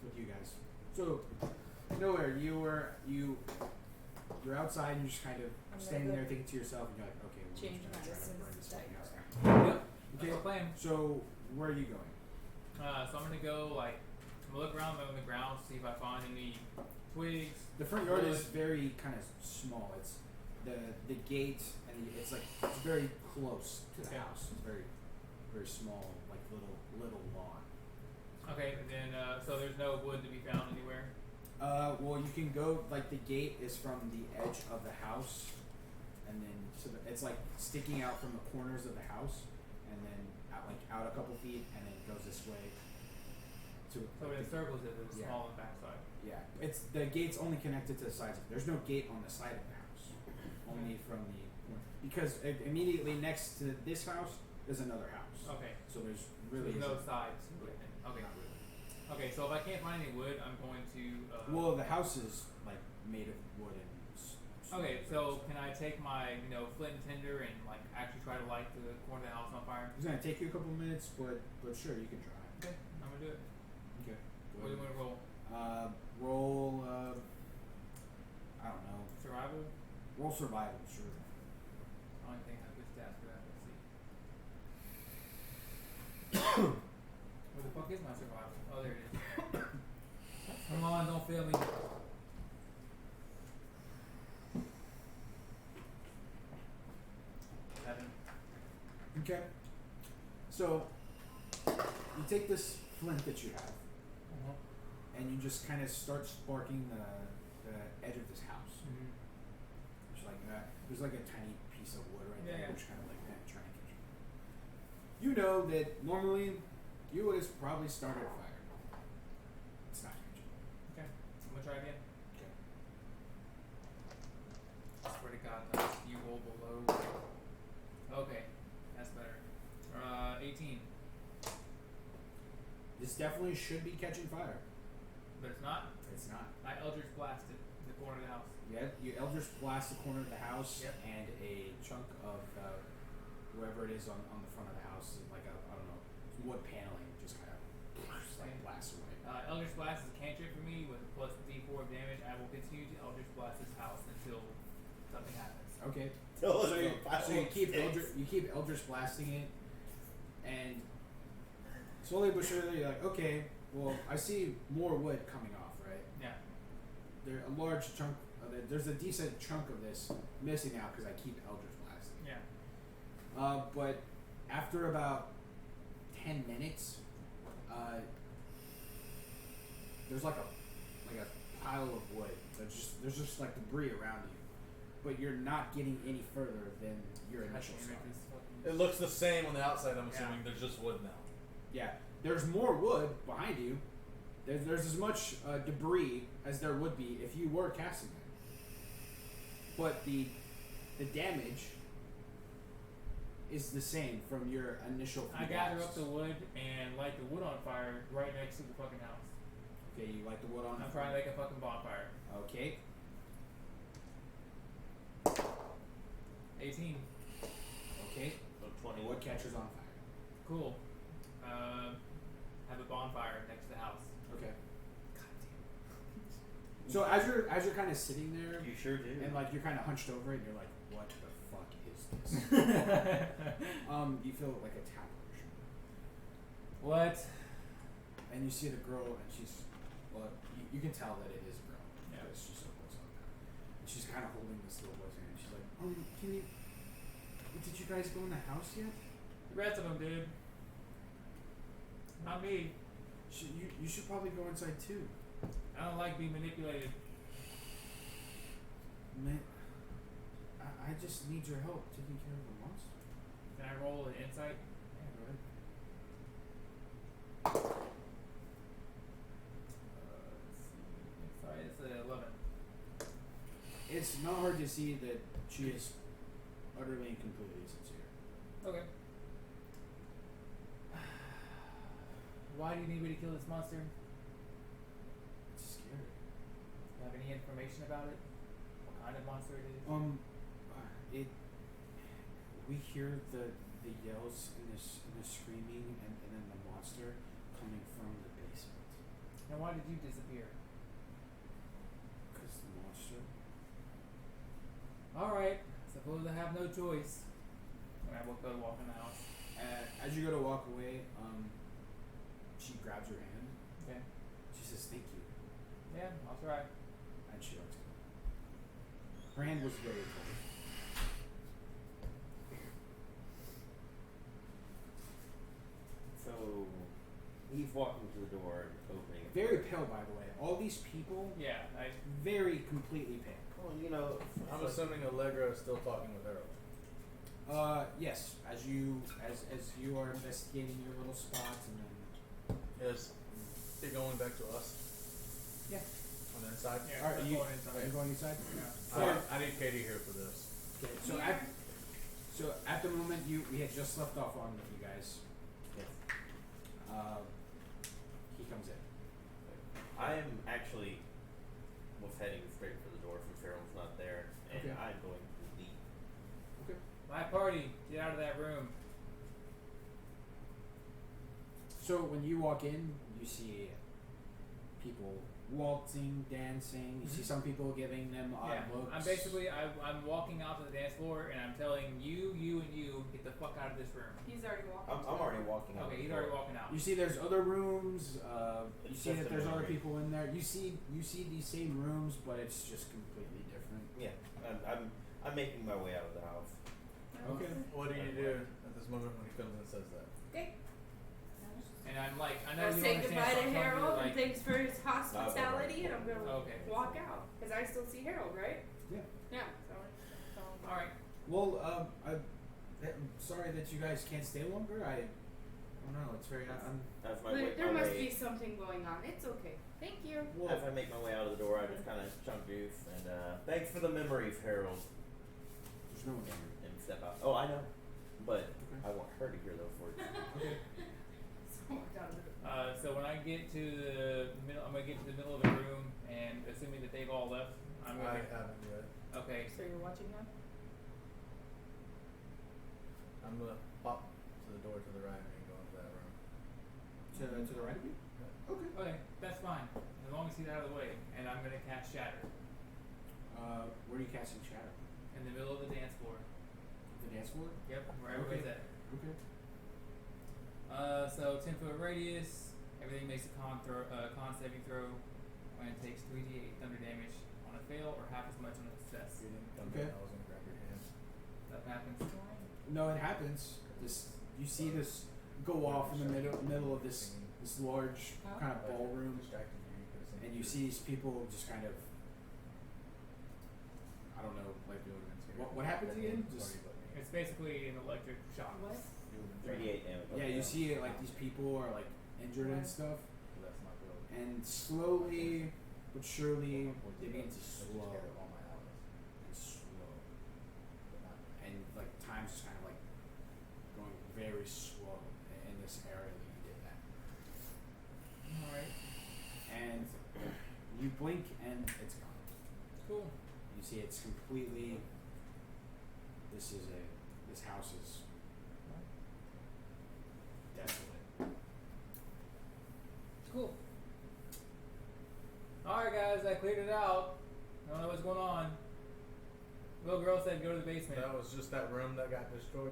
Speaker 1: with you guys. So, nowhere. You're outside and you're just kind of
Speaker 2: I'm
Speaker 1: standing
Speaker 2: gonna
Speaker 1: there thinking to yourself, and you're like, okay, we're
Speaker 2: change
Speaker 1: just gonna try to
Speaker 2: medicines
Speaker 1: burn this
Speaker 2: that
Speaker 1: thing
Speaker 2: you
Speaker 1: out.
Speaker 5: Yep.
Speaker 1: Okay.
Speaker 5: That's the plan.
Speaker 1: So, where are you going?
Speaker 5: So I'm gonna go like I'm gonna look around on the ground, see if I find any twigs.
Speaker 1: The front yard is
Speaker 5: Wood.
Speaker 1: very kind of small. It's the gate, and it's like it's very close to the
Speaker 5: Okay.
Speaker 1: house. It's very small, like little lawn.
Speaker 5: Okay, and then so there's no wood to be found anywhere.
Speaker 1: Well, you can go like the gate is from the edge of the house, and then it's like sticking out from the corners of the house, and then out a couple feet, and then it goes this way. To
Speaker 5: So it encircles it with a
Speaker 1: Yeah.
Speaker 5: small backside.
Speaker 1: yeah, it's the gate's only connected to the sides. There's no gate on the side of the house, only from the because immediately next to this house is another house.
Speaker 5: Okay.
Speaker 1: So there's
Speaker 5: So
Speaker 1: really
Speaker 5: there's no
Speaker 1: isn't-
Speaker 5: sides. to it then. Okay.
Speaker 1: not really.
Speaker 5: Okay, so if I can't find any wood, I'm going to.
Speaker 1: Well, the house is like made of wood and.
Speaker 5: Okay, so can I take my, flint and tinder and like actually try to light the corner of the house on fire?
Speaker 1: It's gonna take you a couple minutes, but sure you can try.
Speaker 5: Okay, I'm gonna do it.
Speaker 1: Okay.
Speaker 5: What do you want to roll?
Speaker 1: Roll. I don't know.
Speaker 5: Survival?
Speaker 1: Roll survival, sure.
Speaker 5: I don't think I have good stats for that. Let's see. Where the fuck is my survival? Oh, there it is. Come on, don't fail me. Seven.
Speaker 1: Okay. So you take this flint that you have, and you just kind of start sparking the edge of this house.
Speaker 5: Mm-hmm.
Speaker 1: There's like a tiny piece of wood right there,
Speaker 5: Yeah.
Speaker 1: which kind of like trying to catch it. You know that normally you would have probably started a fire. It's not catching.
Speaker 5: Okay, I'm gonna try again.
Speaker 1: Okay.
Speaker 5: I swear to God, you roll below. Okay, that's better. 18.
Speaker 1: This definitely should be catching fire.
Speaker 5: But it's not.
Speaker 1: It's not.
Speaker 5: I Eldritch blasted the corner of the house.
Speaker 1: Yeah, you Eldritch blast the corner of the house,
Speaker 5: Yep.
Speaker 1: and a chunk of wherever it is on the front of the house, like I don't know, some wood paneling, just kind of blasts away.
Speaker 5: Eldritch blast is a cantrip for me with a plus D4 of damage. I will continue to Eldritch blast this house until something happens.
Speaker 1: Okay.
Speaker 3: Tell us
Speaker 1: So you,
Speaker 3: about
Speaker 1: so you keep
Speaker 3: six.
Speaker 1: Eldritch blasting it, and slowly but surely you're like, okay, well I see more wood coming off, right?
Speaker 5: Yeah.
Speaker 1: There's a large chunk of it. There's a decent chunk of this missing out because I keep Eldritch blasting.
Speaker 5: Yeah.
Speaker 1: But after about 10 minutes, there's like a pile of wood. There's just like debris around you, but you're not getting any further than your initial
Speaker 5: Gosh,
Speaker 1: start.
Speaker 5: damn it, this fucking-
Speaker 6: It looks the same on the outside. I'm
Speaker 5: Yeah.
Speaker 6: assuming there's just wood now.
Speaker 1: Yeah, there's more wood behind you. There's as much debris as there would be if you were casting it. But the damage is the same from your initial.
Speaker 5: I
Speaker 1: few
Speaker 5: gather up
Speaker 1: blasts.
Speaker 5: the wood and light the wood on fire right next to the fucking house.
Speaker 1: Okay, you light the wood on.
Speaker 5: I'm trying to make a fucking bonfire.
Speaker 1: Okay.
Speaker 5: 18.
Speaker 1: Okay.
Speaker 3: So 20.
Speaker 1: Wood catches on fire.
Speaker 5: Cool. Have a bonfire next to the house.
Speaker 1: Okay.
Speaker 5: God damn.
Speaker 1: So as you're kind of sitting there,
Speaker 3: You sure do.
Speaker 1: and like you're kind of hunched over it, and you're like, "What the fuck is this?" You feel like a tap on your shoulder,
Speaker 5: What?
Speaker 1: and you see the girl, and she's, well, you can tell that it is a girl
Speaker 5: Yeah.
Speaker 1: because she's so close up now. And she's kind of holding this little boy's hand. She's like, can you? Did you guys go in the house yet?
Speaker 5: The rest of them, dude. Not me.
Speaker 1: You should probably go inside too.
Speaker 5: I don't like being manipulated.
Speaker 1: Man, I just need your help taking care of the monster.
Speaker 5: Can I roll an insight?
Speaker 1: Yeah, go ahead.
Speaker 5: Sorry, it's 11.
Speaker 1: It's not hard to see that she is utterly and completely sincere.
Speaker 5: Okay. Why do you need me to kill this monster?
Speaker 1: It's scary.
Speaker 5: Do you have any information about it? What kind of monster it is?
Speaker 1: It. We hear the yells and the screaming and then the monster coming from the basement.
Speaker 5: And why did you disappear?
Speaker 1: Cause the monster.
Speaker 5: Alright, suppose I have no choice. When I go to walk in the house.
Speaker 1: As you go to walk away, she grabs your hand.
Speaker 5: Okay.
Speaker 1: She says, "Thank you,"
Speaker 5: Yeah, I'll try.
Speaker 1: and she lets go. Her hand was very cold.
Speaker 3: So, he's walking to the door and opening it.
Speaker 1: Very pale, by the way. All these people,
Speaker 5: Yeah, I
Speaker 1: very completely pale.
Speaker 3: Well, you know,
Speaker 6: I'm assuming Allegra is still talking with Harold.
Speaker 1: Yes. As you are investigating your little spots, and then
Speaker 6: Is it going back to us?
Speaker 1: yeah.
Speaker 6: On the inside?
Speaker 5: Yeah.
Speaker 1: All right,
Speaker 5: I'm
Speaker 1: you
Speaker 5: going inside.
Speaker 1: are you going inside?
Speaker 5: Yeah.
Speaker 6: I need Katie here for this.
Speaker 1: Okay.
Speaker 2: Yeah.
Speaker 1: So at the moment we had just left off on you guys.
Speaker 3: yes.
Speaker 1: He comes in.
Speaker 3: I am actually was heading straight for the door since Farrell's not there, and
Speaker 1: Okay.
Speaker 3: I'm going to leave.
Speaker 1: Okay.
Speaker 5: My party, get out of that room.
Speaker 1: So when you walk in, you see people waltzing, dancing. You see some people giving them odd
Speaker 5: Yeah,
Speaker 1: looks.
Speaker 5: I'm walking out to the dance floor and I'm telling you, and you, get the fuck out of this room.
Speaker 2: He's already walking.
Speaker 3: I'm already walking out.
Speaker 5: Okay,
Speaker 3: the
Speaker 5: he's
Speaker 3: door.
Speaker 5: already walking out.
Speaker 1: You see, there's other rooms. You
Speaker 3: It's
Speaker 1: see
Speaker 3: just
Speaker 1: that
Speaker 3: a
Speaker 1: there's other
Speaker 3: memory.
Speaker 1: people in there. You see these same rooms, but it's just completely different.
Speaker 3: Yeah, I'm making my way out of the house.
Speaker 1: Okay.
Speaker 6: What do you do at this moment when he comes and says that?
Speaker 2: Okay.
Speaker 5: And I'm like, I know
Speaker 2: I'll
Speaker 5: you
Speaker 2: say
Speaker 5: understand.
Speaker 2: goodbye
Speaker 5: so
Speaker 2: to
Speaker 5: I'm telling you,
Speaker 2: Harold and
Speaker 5: like,
Speaker 2: thanks for his hospitality, and I'm gonna
Speaker 5: Okay.
Speaker 2: walk out because I still see Harold, right?
Speaker 1: Yeah.
Speaker 2: Yeah. So.
Speaker 5: all right.
Speaker 1: Well, I'm sorry that you guys can't stay longer. I don't know. It's very.
Speaker 3: As my
Speaker 2: There
Speaker 3: my
Speaker 2: must
Speaker 3: way,
Speaker 2: be something going on. It's okay. Thank you.
Speaker 1: Well,
Speaker 3: as I make my way out of the door, I just kind of chunk juice and thanks for the memories, Harold,
Speaker 1: there's no one here.
Speaker 3: and step out. Oh, I know, but
Speaker 1: Okay.
Speaker 3: I want her to hear those words.
Speaker 1: Okay.
Speaker 2: So walked out of the
Speaker 5: So when I get to the middle, I'm gonna get to the middle of the room, and assuming that they've all left, I'm
Speaker 6: I
Speaker 5: gonna.
Speaker 6: haven't yet.
Speaker 5: Okay.
Speaker 2: So you're watching now?
Speaker 6: I'm gonna pop to the door to the right and go into that room.
Speaker 1: To the right of you. Okay.
Speaker 5: Okay, that's fine. As long as he's out of the way, and I'm gonna cast Shatter
Speaker 1: Where are you casting shadow?
Speaker 5: in the middle of the dance floor.
Speaker 1: The dance floor.
Speaker 5: Yep, where everybody's at.
Speaker 1: Okay.
Speaker 5: So 10-foot radius. Everything makes a con saving throw, and it takes 3d8 thunder damage on a fail, or half as much on a success.
Speaker 6: You didn't come
Speaker 1: Okay.
Speaker 6: in, I was gonna grab your hand.
Speaker 5: That happens.
Speaker 1: No, it happens. You see this go off in the middle of this large
Speaker 2: Huh?
Speaker 1: kind of ballroom,
Speaker 6: Distracted you. You could've seen
Speaker 1: and
Speaker 6: it.
Speaker 1: you see these people just kind of. I don't know, like
Speaker 6: You would've been scared.
Speaker 1: what happens again? Just
Speaker 6: Sorry, but me.
Speaker 5: It's basically an electric shock.
Speaker 2: What?
Speaker 6: You would've been scared.
Speaker 3: 3d8 damage.
Speaker 1: yeah, you see like these people are like injured and stuff,
Speaker 6: That's not good.
Speaker 1: and slowly but surely
Speaker 6: At one point,
Speaker 1: they begin to
Speaker 6: I was just
Speaker 1: slow
Speaker 6: scared of all my allies.
Speaker 1: and slow,
Speaker 6: But not
Speaker 1: and like time's just kind of like going very slow in this area that you did that.
Speaker 5: Alright.
Speaker 1: And you blink and it's gone.
Speaker 5: Cool.
Speaker 1: You see it's completely. This house is desolate.
Speaker 5: Cool. Alright, guys, I cleared it out. I don't know what's going on. Little girl said go to the basement.
Speaker 6: That was just that room that got destroyed.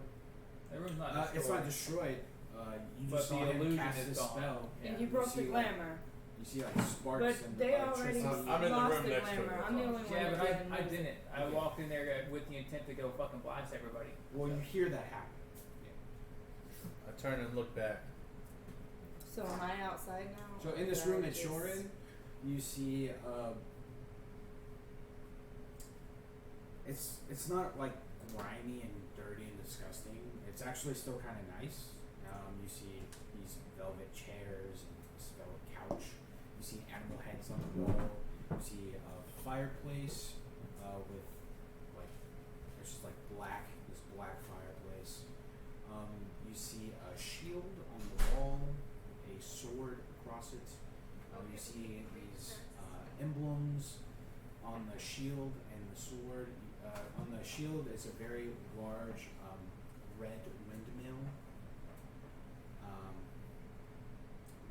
Speaker 5: That room's not destroyed.
Speaker 1: It's not destroyed. You
Speaker 5: But
Speaker 1: just saw
Speaker 5: the
Speaker 1: him
Speaker 5: illusion
Speaker 1: cast
Speaker 5: is
Speaker 1: this
Speaker 5: gone.
Speaker 1: spell.
Speaker 2: And
Speaker 1: Yeah,
Speaker 2: you broke
Speaker 1: see,
Speaker 2: the
Speaker 1: like,
Speaker 2: glamour.
Speaker 1: you see like sparks
Speaker 2: But
Speaker 1: and
Speaker 2: they already
Speaker 1: electricity.
Speaker 6: I'm in the
Speaker 2: lost
Speaker 6: room
Speaker 2: the
Speaker 6: next to it,
Speaker 2: glamour.
Speaker 6: that's
Speaker 2: I'm the
Speaker 6: all.
Speaker 2: only one
Speaker 5: Yeah,
Speaker 2: that
Speaker 5: but
Speaker 2: didn't
Speaker 5: I
Speaker 2: lose it.
Speaker 5: didn't. I
Speaker 1: Okay.
Speaker 5: walked in there with the intent to go fucking blast everybody.
Speaker 1: Well, you hear that happen.
Speaker 6: I turn and look back.
Speaker 2: So am I outside now?
Speaker 1: So
Speaker 2: or
Speaker 1: in this
Speaker 2: did I
Speaker 1: room that
Speaker 2: just-
Speaker 1: you're in, you see it's not like grimy and dirty and disgusting. It's actually still kind of nice. You see these velvet chairs and this velvet couch. You see animal heads on the wall. You see a fireplace with like there's just like this black fireplace. You see a shield on the wall, a sword across it. You see these emblems on the shield and the sword. On the shield is a very large red windmill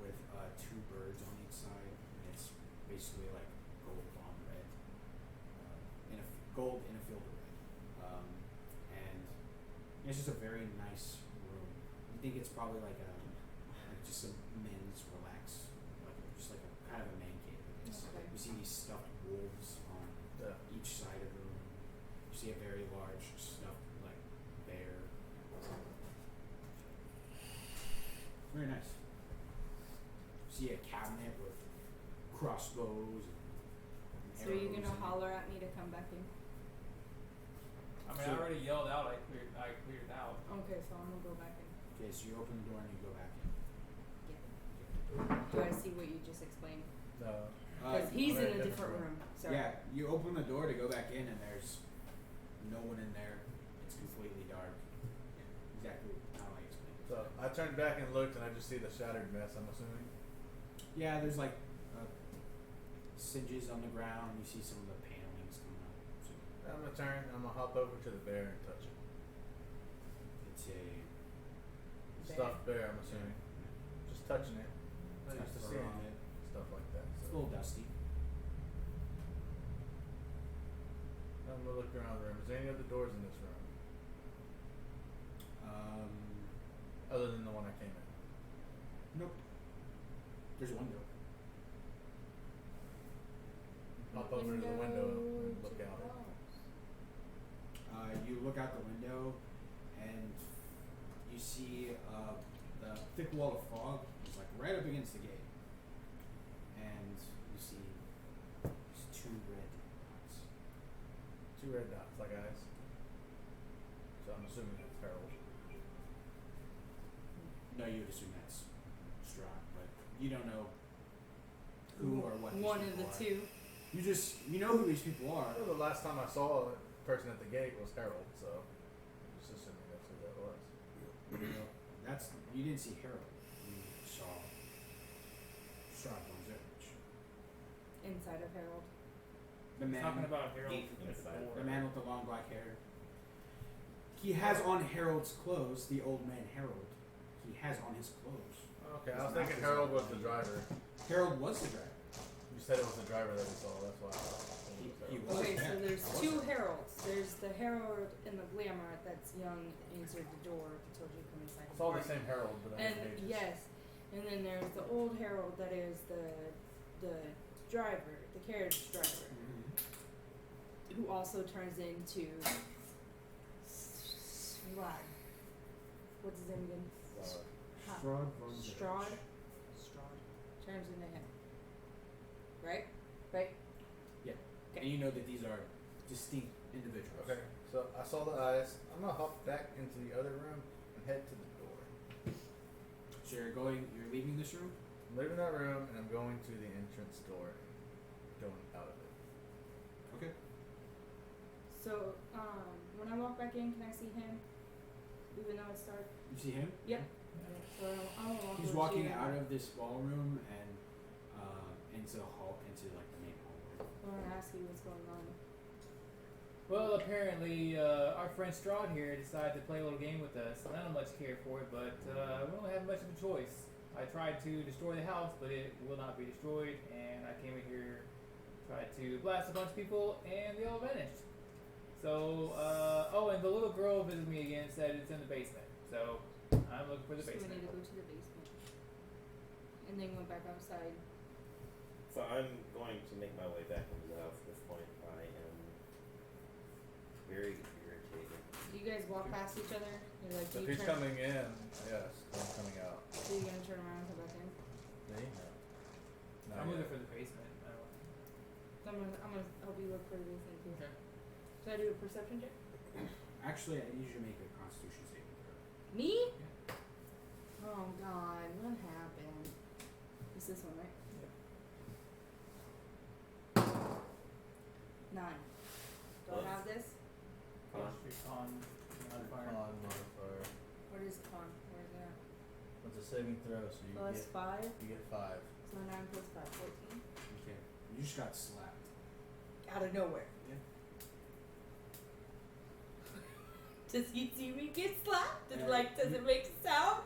Speaker 1: with two birds on each side. And it's basically like gold on red, gold in a field of red. And it's just a very nice room. You think it's probably like just a men's relax, just like a kind of a man cave.
Speaker 2: Okay.
Speaker 1: You see these stuffed wolves on
Speaker 6: Yeah.
Speaker 1: each side of the room. You see a very large stuffed like bear. Very nice. see a cabinet with crossbows.
Speaker 2: So are you
Speaker 1: arrows
Speaker 2: gonna
Speaker 1: and-
Speaker 2: holler at me to come back in?
Speaker 5: I mean, I
Speaker 1: So-
Speaker 5: already yelled out. I cleared it out.
Speaker 2: Okay, so I'm gonna go back in.
Speaker 1: Okay, so you open the door and you go back in.
Speaker 2: Do I see what you just explained?
Speaker 6: No.
Speaker 2: Because he's
Speaker 6: I'm
Speaker 2: in a different room. Sorry.
Speaker 1: Yeah, you open the door to go back in, and there's no one in there. It's completely dark. Exactly how I explained it.
Speaker 6: So I turned back and looked, and I just see the shattered mess. I'm assuming.
Speaker 1: Yeah, there's like singes on the ground. You see some of the panelings coming up. So
Speaker 6: I'm gonna turn. I'm gonna hop over to the bear and touch it.
Speaker 1: it's a
Speaker 6: Stuffed bear. I'm assuming. Just touching it. I
Speaker 1: it's got
Speaker 6: used to
Speaker 1: fur
Speaker 6: see
Speaker 1: on it.
Speaker 6: stuff like that.
Speaker 1: It's a
Speaker 6: So
Speaker 1: little dusty.
Speaker 6: I'm gonna look around the room. Is there any other doors in this room other than the one I came in?
Speaker 1: Nope. There's a window.
Speaker 6: Hop over to the window and look out.
Speaker 1: You look out the window, and you see the thick wall of fog is like right up against the gate, and you see these two red dots.
Speaker 6: Two red dots, like eyes. So I'm assuming that's Harold.
Speaker 1: No, you would assume that's Strahd, but you don't know who or what. These
Speaker 2: One of
Speaker 1: people
Speaker 2: the
Speaker 1: are.
Speaker 2: two.
Speaker 1: You know who these people are.
Speaker 6: Well, the last time I saw a person at the gate was Harold, so I'm just assuming that's who that was.
Speaker 1: You didn't see Harold. You saw Strahd Bonzerich.
Speaker 2: Inside of Harold.
Speaker 1: The
Speaker 5: He's talking
Speaker 1: man,
Speaker 5: about Harold
Speaker 3: Gate
Speaker 5: from
Speaker 3: inside.
Speaker 5: before.
Speaker 1: the man with the long black hair. He has on Harold's clothes. The old man Harold. He has on his clothes.
Speaker 6: Okay, I
Speaker 1: His
Speaker 6: was thinking
Speaker 1: mouth is
Speaker 6: Harold
Speaker 1: open.
Speaker 6: was the driver.
Speaker 1: Harold was the driver.
Speaker 6: You said it was the driver that we saw, that's why I thought it
Speaker 1: He
Speaker 6: was Harold.
Speaker 1: was.
Speaker 2: Okay, so
Speaker 1: Yeah,
Speaker 2: there's
Speaker 1: I was
Speaker 2: two
Speaker 1: there.
Speaker 2: Heralds. There's the Herald in the glamour that's young, answered the door, told you to come inside.
Speaker 6: It's all the same Harold, but I
Speaker 2: And yes, and then there's the old Herald that is the driver, the carriage driver,
Speaker 1: Mhm.
Speaker 2: who also turns into Strahd. What's his name again? Ha-
Speaker 1: Strahd Bonzerich.
Speaker 2: Strahd. Strahd turns into him. Right? Right?
Speaker 1: And you know that these are distinct individuals.
Speaker 6: Okay, so I saw the eyes. I'm gonna hop back into the other room and head to the door.
Speaker 1: So you're leaving this room?
Speaker 6: I'm leaving that room and I'm going to the entrance door and going out of it.
Speaker 1: Okay.
Speaker 2: So, when I walk back in, can I see him? Even though it's dark?
Speaker 1: You see him?
Speaker 2: Yep. So I'll walk
Speaker 1: He's
Speaker 2: over
Speaker 1: walking
Speaker 2: to you.
Speaker 1: out of this ballroom and into the hall, into like the main hallway.
Speaker 2: I want to ask you what's going on.
Speaker 5: Well, apparently, our friend Strahd here decided to play a little game with us. I don't much care for it, but we don't have much of a choice. I tried to destroy the house, but it will not be destroyed, and I came in here, tried to blast a bunch of people, and they all vanished. So, and the little girl visited me again, said it's in the basement. So, I'm looking for the
Speaker 2: So we
Speaker 5: basement.
Speaker 2: need to go to the basement. And then go back outside.
Speaker 3: So I'm going to make my way back into the house at this point. I am very irritated.
Speaker 2: Do you guys walk past each other? You're like,
Speaker 6: So
Speaker 2: do
Speaker 6: if
Speaker 2: you
Speaker 6: he's
Speaker 2: turn?
Speaker 6: coming in, yes, I'm coming out.
Speaker 2: So you gonna turn around and come back in?
Speaker 6: Me? No.
Speaker 5: I'm
Speaker 6: Not
Speaker 5: looking
Speaker 6: yet.
Speaker 5: for the basement. I don't know.
Speaker 2: So I'm gonna help you look for the basement too.
Speaker 5: Okay.
Speaker 2: Should I do a perception check?
Speaker 1: Actually, I need you to make a Constitution saving throw.
Speaker 2: Me? Oh God, what happened? It's this one, right?
Speaker 5: Yep.
Speaker 2: 9. Do I
Speaker 3: What?
Speaker 2: have this?
Speaker 3: Con.
Speaker 5: Your con modifier.
Speaker 6: Con modifier.
Speaker 2: What is con? Where's that?
Speaker 6: What's a saving throw? So you
Speaker 2: Plus
Speaker 6: get
Speaker 2: 5.
Speaker 6: you get 5.
Speaker 2: So 9 plus 5, 14.
Speaker 1: Okay. You just got slapped.
Speaker 2: Out of nowhere.
Speaker 1: Yeah.
Speaker 2: Does he see me get slapped? And
Speaker 1: Yeah.
Speaker 2: does it make a sound?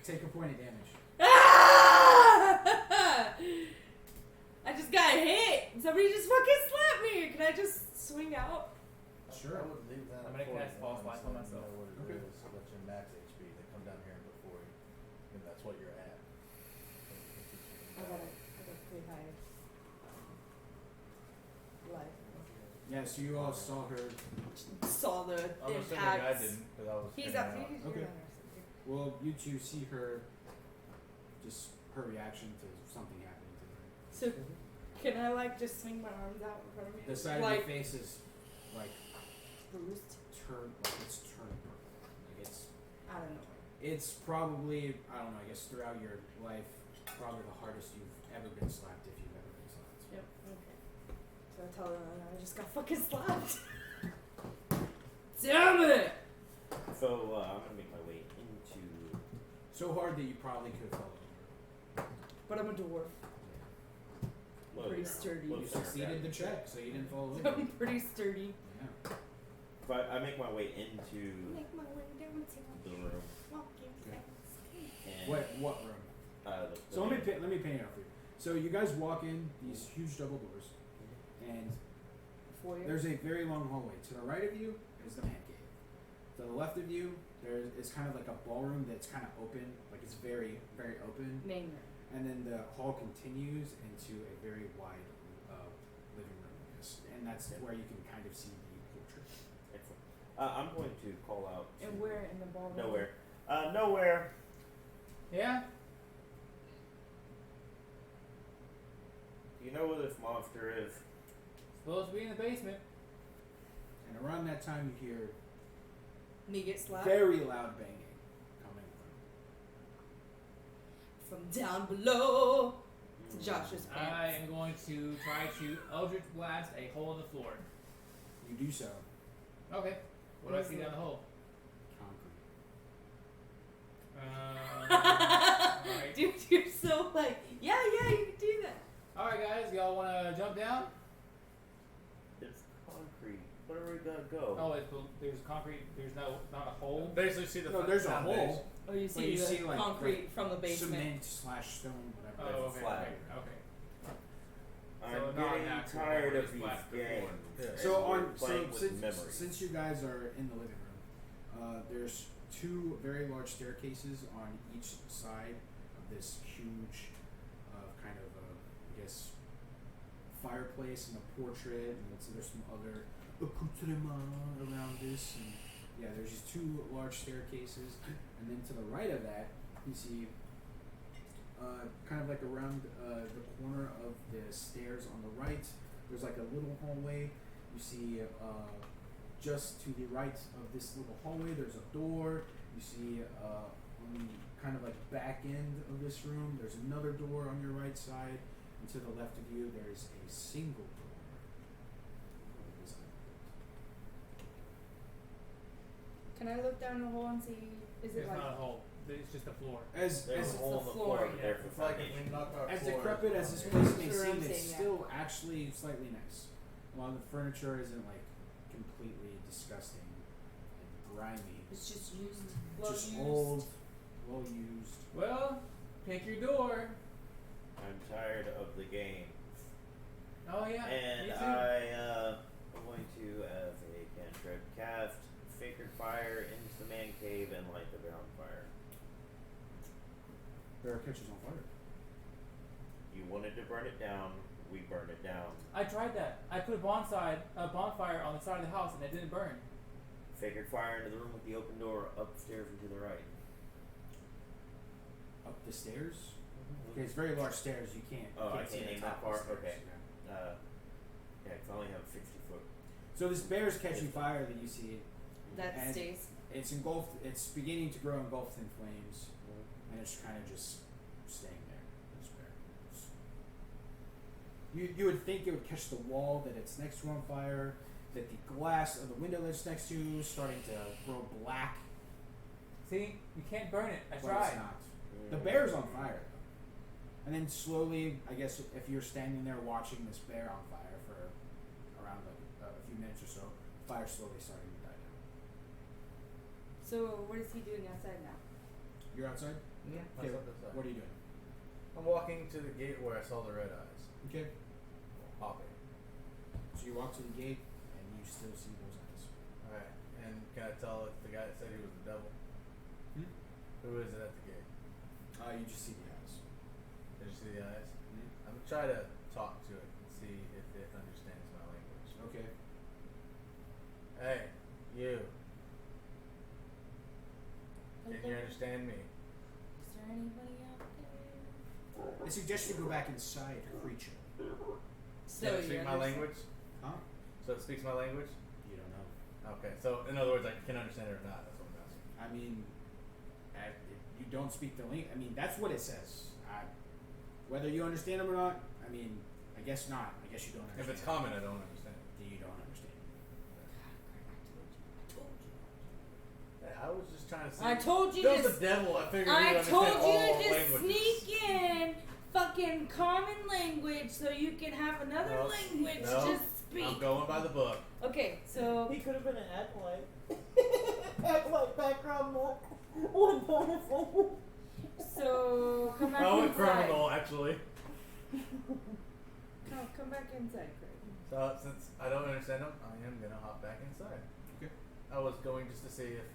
Speaker 1: Take a point of damage.
Speaker 2: Ah! I just got hit. Somebody just fucking slapped me. Can I just swing out?
Speaker 1: Sure.
Speaker 6: I would leave that.
Speaker 5: I'm gonna
Speaker 6: at
Speaker 5: cast
Speaker 6: 41,
Speaker 5: False Life
Speaker 6: so
Speaker 5: on
Speaker 6: you
Speaker 5: myself.
Speaker 6: know what it
Speaker 1: Okay.
Speaker 6: is, so that's your max HP. They come down here before you, and that's what you're at.
Speaker 2: I got a pretty high life.
Speaker 1: Yeah, so you all saw her.
Speaker 2: Saw the
Speaker 6: I'm assuming I
Speaker 2: impacts.
Speaker 6: didn't, because I was
Speaker 2: He's
Speaker 6: hanging
Speaker 2: up.
Speaker 6: out.
Speaker 2: He's
Speaker 1: Okay.
Speaker 2: down there.
Speaker 1: Well, you two see her just her reaction to something happening to her.
Speaker 2: So can I like just swing my arms out in front of me?
Speaker 1: The side
Speaker 2: like
Speaker 1: of your face is like
Speaker 2: bruised?
Speaker 1: it's turned purple. Like
Speaker 2: I don't know.
Speaker 1: it's probably, I don't know, I guess throughout your life, probably the hardest you've ever been slapped if you've ever been slapped.
Speaker 2: Yep. Okay. So I tell them I just got fucking slapped. Damn it!
Speaker 3: So I'm gonna make my way into.
Speaker 1: So hard that you probably could have fallen over.
Speaker 2: But I'm a dwarf.
Speaker 3: low
Speaker 2: Pretty
Speaker 3: ground,
Speaker 2: sturdy.
Speaker 3: low
Speaker 1: You
Speaker 3: center of
Speaker 1: succeeded the
Speaker 3: gravity.
Speaker 1: check, so you didn't fall over.
Speaker 2: I'm pretty sturdy.
Speaker 1: Yeah.
Speaker 3: If I make my way into
Speaker 7: Make my way down to
Speaker 3: the room
Speaker 7: walking
Speaker 1: Okay.
Speaker 7: fast.
Speaker 3: and
Speaker 1: What room?
Speaker 3: the
Speaker 1: So let me paint it out for you. So you guys walk in these huge double doors, and
Speaker 2: Foyer.
Speaker 1: there's a very long hallway. To the right of you is the man cave. To the left of you, there is kind of like a ballroom that's kind of open, like it's very, very open.
Speaker 2: Main room.
Speaker 1: And then the hall continues into a very wide living room, I guess. And that's where you can kind of see the portrait.
Speaker 3: Excellent. I'm going to call out. To
Speaker 2: And where in the ballroom?
Speaker 3: Nowhere. Nowhere.
Speaker 5: Yeah?
Speaker 3: Do you know where this monster is?
Speaker 5: Supposed to be in the basement.
Speaker 1: And around that time, you hear
Speaker 2: Me get slapped?
Speaker 1: very loud banging coming from.
Speaker 2: From down below. To Josh's
Speaker 5: I
Speaker 2: pants.
Speaker 5: am going to try to Eldritch Blast a hole in the floor.
Speaker 1: You do so.
Speaker 5: Okay. What do I see down the hole?
Speaker 1: Concrete.
Speaker 5: Alright.
Speaker 2: Dude, you're so like, yeah, you can do that.
Speaker 5: Alright, guys, y'all want to jump down?
Speaker 3: It's concrete. Where are we gonna go?
Speaker 5: Oh, there's concrete, there's not a hole.
Speaker 6: Basically, see the
Speaker 1: No, there's a
Speaker 6: foundation.
Speaker 1: hole.
Speaker 2: Oh, you see,
Speaker 1: you
Speaker 2: the
Speaker 1: see, like,
Speaker 2: concrete from the basement.
Speaker 1: Cement / stone, whatever.
Speaker 5: Oh,
Speaker 3: There's a
Speaker 5: okay,
Speaker 3: flag.
Speaker 5: okay.
Speaker 3: I'm
Speaker 5: So not
Speaker 3: getting
Speaker 5: natural,
Speaker 3: tired
Speaker 5: or
Speaker 3: of
Speaker 5: just
Speaker 3: these
Speaker 5: blast before.
Speaker 3: games.
Speaker 6: Yeah.
Speaker 3: and
Speaker 1: So
Speaker 3: we're
Speaker 1: on
Speaker 3: playing with
Speaker 1: since
Speaker 3: memories.
Speaker 1: you guys are in the living room, there's two very large staircases on each side of this huge, kind of I guess, fireplace and a portrait, and there's some other accoutrement around this, and yeah, there's just two large staircases, and then to the right of that, you see. Kind of like around the corner of the stairs on the right, there's like a little hallway. You see just to the right of this little hallway, there's a door. You see on the kind of like back end of this room, there's another door on your right side. And to the left of you, there's a single door.
Speaker 2: Can I look down the hole and see? Is it
Speaker 5: It's
Speaker 2: like
Speaker 5: not a hole. It's just a floor.
Speaker 1: As
Speaker 3: There's
Speaker 1: as
Speaker 3: a hole in the
Speaker 2: floor,
Speaker 3: floor
Speaker 2: yeah.
Speaker 3: there for
Speaker 6: It's like if
Speaker 3: foundation.
Speaker 6: we knock our
Speaker 1: as
Speaker 6: floor
Speaker 1: decrepit as this
Speaker 6: down.
Speaker 1: place may
Speaker 2: That's what
Speaker 1: seem,
Speaker 2: I'm
Speaker 1: it's
Speaker 2: saying, yeah.
Speaker 1: still actually slightly nice. A lot of the furniture isn't like completely disgusting and grimy.
Speaker 2: it's just used, well
Speaker 1: Just
Speaker 2: used?
Speaker 1: old, well used.
Speaker 5: Well, pick your door.
Speaker 3: I'm tired of the game.
Speaker 5: Oh yeah.
Speaker 3: And
Speaker 5: me too.
Speaker 3: I'm going to, as a cantrip, cast Sacred Fire into the man cave and light the bear on fire.
Speaker 1: There are catches on fire.
Speaker 3: You wanted to burn it down, we burn it down.
Speaker 5: I tried that. I put a bonfire on the side of the house and it didn't burn.
Speaker 3: Sacred Fire into the room with the open door upstairs and to the right.
Speaker 1: Up the stairs? Okay, it's very large stairs. You can't.
Speaker 3: Oh, I
Speaker 1: see
Speaker 3: can't
Speaker 1: the
Speaker 3: aim
Speaker 1: top
Speaker 3: that
Speaker 1: of the
Speaker 3: far?
Speaker 1: stairs,
Speaker 3: Okay.
Speaker 1: yeah.
Speaker 3: Yeah, 'cause I only have a 60-foot.
Speaker 1: So this bear's catching fire that you see,
Speaker 2: That
Speaker 1: And-
Speaker 2: stays.
Speaker 1: it's engulfed. It's beginning to grow engulfed in flames, and it's kind of just staying there. This bear. You would think it would catch the wall that it's next to on fire, that the glass of the window that's next to you is starting to grow black.
Speaker 5: See, you can't burn it. I
Speaker 1: But
Speaker 5: tried.
Speaker 1: it's not. The bear's on fire though. And then slowly, I guess if you're standing there watching this bear on fire for around like a few minutes or so, fire slowly starting to die down.
Speaker 2: So what is he doing outside now?
Speaker 1: You're outside?
Speaker 6: Yeah.
Speaker 1: Okay,
Speaker 6: That's what
Speaker 1: what are you doing?
Speaker 6: I'm walking to the gate where I saw the red eyes.
Speaker 1: Okay.
Speaker 6: Hopping.
Speaker 1: So you walk to the gate and you still see those eyes.
Speaker 6: Alright. And can I tell if the guy that said he was the devil?
Speaker 1: Hmm?
Speaker 6: Who is it at the gate?
Speaker 1: You just see the eyes.
Speaker 6: Did you see the eyes?
Speaker 1: Mm-hmm.
Speaker 6: I'm gonna try to talk to it and see if it understands my language.
Speaker 1: Okay.
Speaker 6: Hey, you. Can you
Speaker 7: Hello?
Speaker 6: understand me?
Speaker 7: Is there anybody out there?
Speaker 1: It suggests you go back inside, creature.
Speaker 2: So
Speaker 6: Does it
Speaker 2: you
Speaker 6: speak my
Speaker 2: understand?
Speaker 6: language?
Speaker 1: Huh?
Speaker 6: So it speaks my language?
Speaker 1: You don't know.
Speaker 6: Okay, so in other words, I can understand it or not. That's what I'm asking.
Speaker 1: I mean, you don't speak the language. I mean, that's what it says. Whether you understand them or not, I mean, I guess not. I guess you don't understand.
Speaker 6: If it's common, I don't understand.
Speaker 1: then you don't understand.
Speaker 6: I was just trying to see.
Speaker 2: I told you
Speaker 6: That
Speaker 2: to
Speaker 6: was the devil. I figured
Speaker 2: I
Speaker 6: you would
Speaker 2: told
Speaker 6: understand all
Speaker 2: you to
Speaker 6: languages.
Speaker 2: sneak in fucking common language so you can have another
Speaker 6: No,
Speaker 2: language
Speaker 6: no,
Speaker 2: to speak.
Speaker 6: I'm going by the book.
Speaker 2: Okay, so
Speaker 3: He could have been an acolyte. Acolyte background more. Wonderful.
Speaker 2: so come back
Speaker 6: Oh, a
Speaker 2: inside.
Speaker 6: criminal, actually.
Speaker 2: Come back inside, Craig.
Speaker 6: So since I don't understand them, I am gonna hop back inside.
Speaker 1: Okay.
Speaker 6: I was going just to see if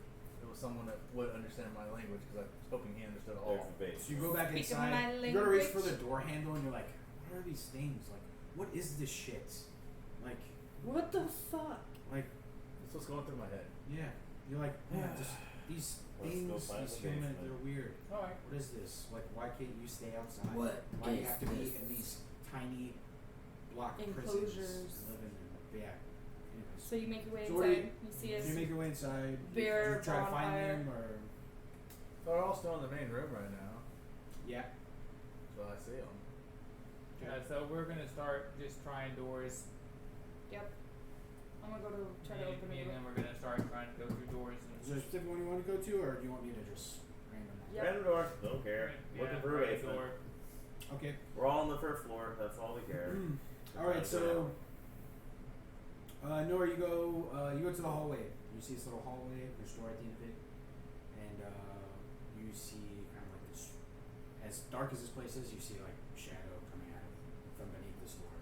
Speaker 6: it was someone that would understand my language because I was hoping he understood all.
Speaker 3: There's the base.
Speaker 1: So you go back
Speaker 2: Speak
Speaker 1: inside.
Speaker 2: my
Speaker 1: You go to reach for
Speaker 2: language.
Speaker 1: the door handle, and you're like, "What are these things? Like, what is this shit? Like,
Speaker 2: What the fuck?
Speaker 1: like,
Speaker 6: This was going through my head.
Speaker 1: yeah." You're like, "Man, just these
Speaker 3: Let's go
Speaker 1: things,
Speaker 3: find
Speaker 1: these
Speaker 3: the
Speaker 1: humans,
Speaker 3: basement.
Speaker 1: they're weird.
Speaker 5: All right.
Speaker 1: What is this? Like, why can't you stay outside?
Speaker 2: What
Speaker 1: Why do you
Speaker 2: is
Speaker 1: have to be
Speaker 2: this?
Speaker 1: in these tiny block prisons
Speaker 2: Enclosures.
Speaker 1: living in? Yeah. Anyways.
Speaker 2: So you make your way
Speaker 1: So what do
Speaker 2: inside. You see us.
Speaker 1: You make your way inside.
Speaker 2: Bear
Speaker 1: you try to find
Speaker 2: bonfire.
Speaker 1: them, or
Speaker 6: So we're all still in the main room right now.
Speaker 1: yeah.
Speaker 6: So I see them.
Speaker 5: So we're gonna start just trying doors.
Speaker 2: Yep. I'm gonna go to try to open
Speaker 5: Me
Speaker 2: it.
Speaker 5: and then we're gonna start trying to go through doors.
Speaker 1: Is there a specific one you want to go to, or do you want me to just randomly?
Speaker 2: Yep.
Speaker 3: Random door. Don't care.
Speaker 5: Yeah,
Speaker 3: Looking for a
Speaker 5: right
Speaker 3: basement.
Speaker 5: door.
Speaker 1: Okay.
Speaker 3: We're all on the first floor. That's all we care.
Speaker 1: All right. So, Nora, you go to the hallway. You see this little hallway. There's a door at the end of it, and you see kind of like this. As dark as this place is, you see like shadow coming out from beneath this door.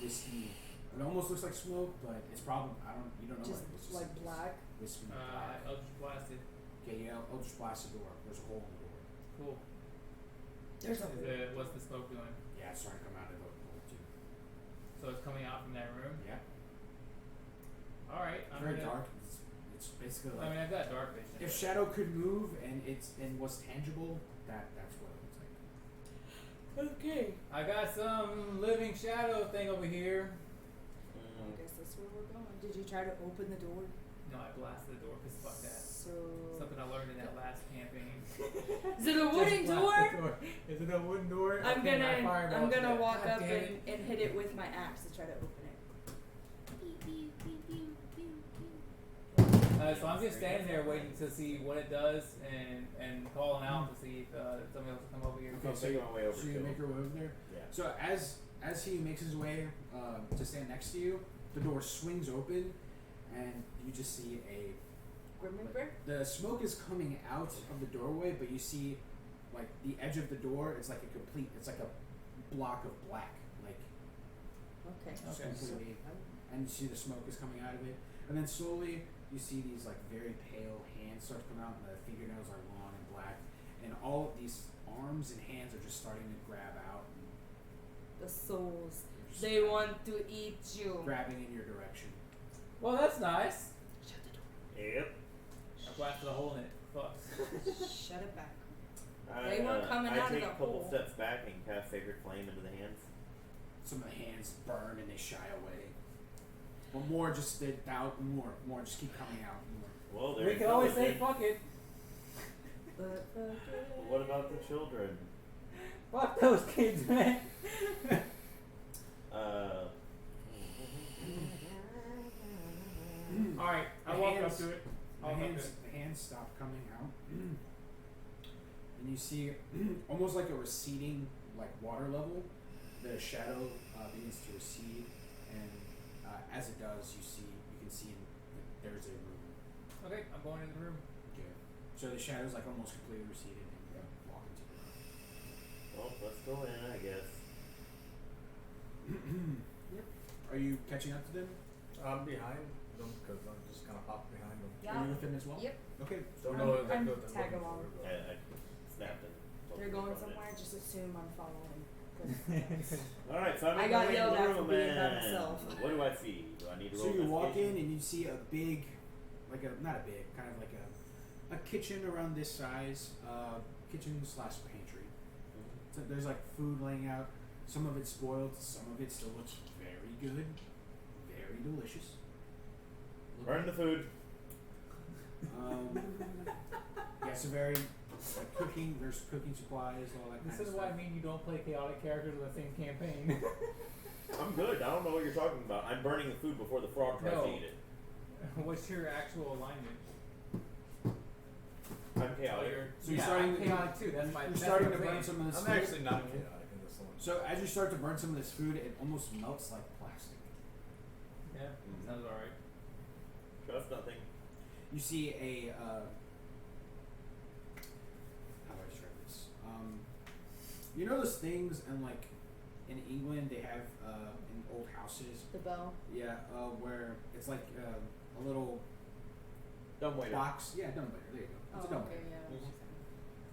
Speaker 1: This wispy. It almost looks like smoke, but it's probably you don't know
Speaker 7: Just
Speaker 1: what it is.
Speaker 7: like black.
Speaker 1: Wispy black.
Speaker 5: Eldritch blasted.
Speaker 1: Okay, yeah, Eldritch blast the door. There's a hole in the door.
Speaker 5: Cool.
Speaker 7: There's a
Speaker 5: What's the smoke doing?
Speaker 1: Yeah, it's starting to come out of the hole too.
Speaker 5: So it's coming out from that room.
Speaker 1: Yeah.
Speaker 5: All right. I'm
Speaker 1: Very
Speaker 5: gonna,
Speaker 1: dark. It's basically
Speaker 5: I
Speaker 1: like
Speaker 5: mean, I've got dark vision.
Speaker 1: if shadow could move and was tangible, that's what it looks like.
Speaker 2: Okay.
Speaker 5: I got some living shadow thing over here.
Speaker 7: I guess that's where we're going. Did you try to open the door?
Speaker 5: No, I blasted the door because fuck that.
Speaker 7: So
Speaker 5: Something I learned in that last campaign.
Speaker 2: Is it a wooden
Speaker 5: Just
Speaker 2: door?
Speaker 5: blast the door. Is it a wooden door?
Speaker 2: I'm
Speaker 5: Okay,
Speaker 2: gonna
Speaker 5: I fireball
Speaker 2: I'm gonna
Speaker 5: it.
Speaker 2: walk
Speaker 5: God
Speaker 2: up
Speaker 5: damn it.
Speaker 2: and hit it with my axe to try to open it.
Speaker 5: So I'm just standing there waiting to see what it does and calling out to see if somebody else will come over here.
Speaker 3: I'll take my way over
Speaker 1: So you
Speaker 3: to
Speaker 1: make
Speaker 3: him.
Speaker 1: your way over there.
Speaker 3: Yeah.
Speaker 1: So as he makes his way to stand next to you, the door swings open, and you just see
Speaker 2: Grim Reaper?
Speaker 1: the smoke is coming out of the doorway, but you see like the edge of the door. It's like a block of black, like
Speaker 2: Okay.
Speaker 1: just
Speaker 5: Okay.
Speaker 1: completely. And you see the smoke is coming out of it, and then slowly you see these like very pale hands start to come out, and the fingernails are long and black, and all of these arms and hands are just starting to grab out. And
Speaker 2: The souls.
Speaker 1: they're just
Speaker 2: They want to eat you.
Speaker 1: grabbing in your direction.
Speaker 5: Well, that's nice.
Speaker 2: Shut the door.
Speaker 3: Yep.
Speaker 5: I blasted a hole in it. Fuck.
Speaker 7: shut it back.
Speaker 2: They weren't coming
Speaker 3: I
Speaker 2: out of
Speaker 3: take
Speaker 2: the
Speaker 3: a couple
Speaker 2: hole.
Speaker 3: steps back and cast Sacred Flame into the hands.
Speaker 1: Some of the hands burn and they shy away. But more just more just keep coming out. More.
Speaker 3: Well, there
Speaker 5: We
Speaker 3: you
Speaker 5: can
Speaker 3: go,
Speaker 5: always say
Speaker 3: then.
Speaker 5: fuck it.
Speaker 3: What about the children?
Speaker 5: Fuck those kids, man. Alright, I
Speaker 1: The
Speaker 5: walk up
Speaker 1: hands-
Speaker 5: to it.
Speaker 1: The
Speaker 5: I'll walk up
Speaker 1: hands,
Speaker 5: to it.
Speaker 1: the hands stop coming out, and you see almost like a receding like water level. The shadow begins to recede, and as it does, you can see there's a room.
Speaker 5: Okay, I'm going in the room.
Speaker 1: Okay. So the shadow's like almost completely receded, and you walk into the room.
Speaker 3: Well, let's go in, I guess.
Speaker 1: Are you catching up to them?
Speaker 6: I'm behind them because I'm just kind of hop behind them.
Speaker 2: Yeah.
Speaker 1: Are you with them as well?
Speaker 2: Yep.
Speaker 1: Okay.
Speaker 6: Don't
Speaker 2: I'm-
Speaker 6: know exactly
Speaker 2: I'm
Speaker 6: what they're
Speaker 2: tag
Speaker 6: looking
Speaker 2: along.
Speaker 6: for.
Speaker 3: I snapped it.
Speaker 7: They're going somewhere. Just assume I'm following. 'cause
Speaker 3: Alright, so I'm
Speaker 2: I
Speaker 3: in
Speaker 2: got
Speaker 3: the
Speaker 2: yelled at for
Speaker 3: room
Speaker 2: being by
Speaker 3: and
Speaker 2: myself.
Speaker 3: what do I see? Do I need to roll
Speaker 1: So you walk in
Speaker 3: investigation?
Speaker 1: and you see a big, not a big, kind of like a kitchen around this size, kitchen slash pantry. So there's like food laying out. Some of it's spoiled. Some of it still looks very good, very delicious.
Speaker 3: Burn the food.
Speaker 1: Yeah, it's a very like cooking. There's cooking supplies, all that
Speaker 5: This
Speaker 1: kind
Speaker 5: is
Speaker 1: of
Speaker 5: what I
Speaker 1: stuff.
Speaker 5: mean you don't play chaotic characters in the same campaign.
Speaker 3: I'm good. I don't know what you're talking about. I'm burning the food before the frog tries
Speaker 5: No.
Speaker 3: to eat it.
Speaker 5: What's your actual alignment?
Speaker 3: I'm chaotic.
Speaker 1: So you're
Speaker 5: yeah,
Speaker 1: starting.
Speaker 5: I'm chaotic too. That's my.
Speaker 1: You're
Speaker 5: that's
Speaker 1: starting
Speaker 5: what
Speaker 1: to
Speaker 5: I'm
Speaker 1: burn
Speaker 5: saying.
Speaker 1: some of this
Speaker 6: I'm
Speaker 1: food.
Speaker 6: actually not chaotic in this one.
Speaker 1: So as you start to burn some of this food, it almost melts like plastic.
Speaker 5: Yeah, sounds alright.
Speaker 3: Trust nothing.
Speaker 1: You see a how do I describe this? You know those things and like in England they have in old houses,
Speaker 7: The bell.
Speaker 1: yeah, where it's like a little
Speaker 3: Dumb waiter.
Speaker 1: box. Yeah, dumbwaiter. There you go. It's a
Speaker 7: Oh,
Speaker 1: dumbwaiter.
Speaker 7: okay, yeah.
Speaker 3: Mhm.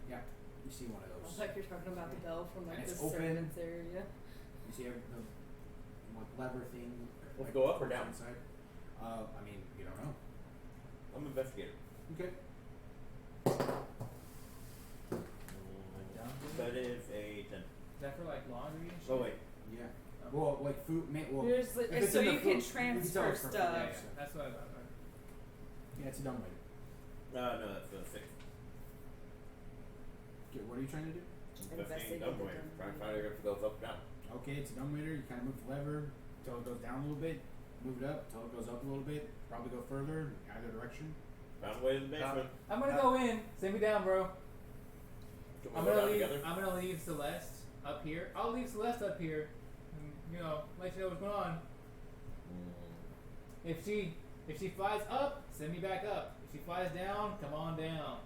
Speaker 1: Yeah, you see one of
Speaker 7: I
Speaker 1: those.
Speaker 7: was like you're talking about the bell from like
Speaker 1: And
Speaker 7: the
Speaker 1: it's open.
Speaker 7: servants area.
Speaker 1: You see the like lever thing.
Speaker 3: Will
Speaker 1: like,
Speaker 3: it go up or down?
Speaker 1: Inside. I mean, you don't know.
Speaker 3: I'm an investigator.
Speaker 1: Okay.
Speaker 3: That is a 10.
Speaker 5: Is that for like laundry and shit?
Speaker 3: Oh wait.
Speaker 1: Yeah.
Speaker 5: Oh.
Speaker 1: Well, like food. Well,
Speaker 2: There's like,
Speaker 1: if it's
Speaker 2: so
Speaker 1: in the
Speaker 2: you
Speaker 1: food-
Speaker 2: can
Speaker 1: you can tell
Speaker 2: transfer
Speaker 1: it's for food,
Speaker 2: stuff.
Speaker 5: Yeah,
Speaker 1: yeah.
Speaker 5: yeah, that's what I thought.
Speaker 1: yeah, it's a dumbwaiter.
Speaker 3: No, that's a 6.
Speaker 1: Okay, what are you trying to do?
Speaker 3: Investigating
Speaker 7: Investigate
Speaker 3: dumb
Speaker 7: the
Speaker 3: waiter.
Speaker 7: dumb
Speaker 3: Trying to
Speaker 7: waiter.
Speaker 3: find out if it goes up or down.
Speaker 1: Okay, it's a dumbwaiter. You kind of move the lever until it goes down a little bit. Move it up until it goes up a little bit. Probably go further, either direction.
Speaker 3: Found a way to the basement.
Speaker 5: I'm gonna go in. Send me down, bro.
Speaker 3: Can we
Speaker 5: I'm
Speaker 3: go
Speaker 5: gonna
Speaker 3: down
Speaker 5: leave.
Speaker 3: together?
Speaker 5: I'm gonna leave Celeste up here. I'll leave Celeste up here, and you know, let you know what's going on. If she flies up, send me back up. If she flies down, come on down.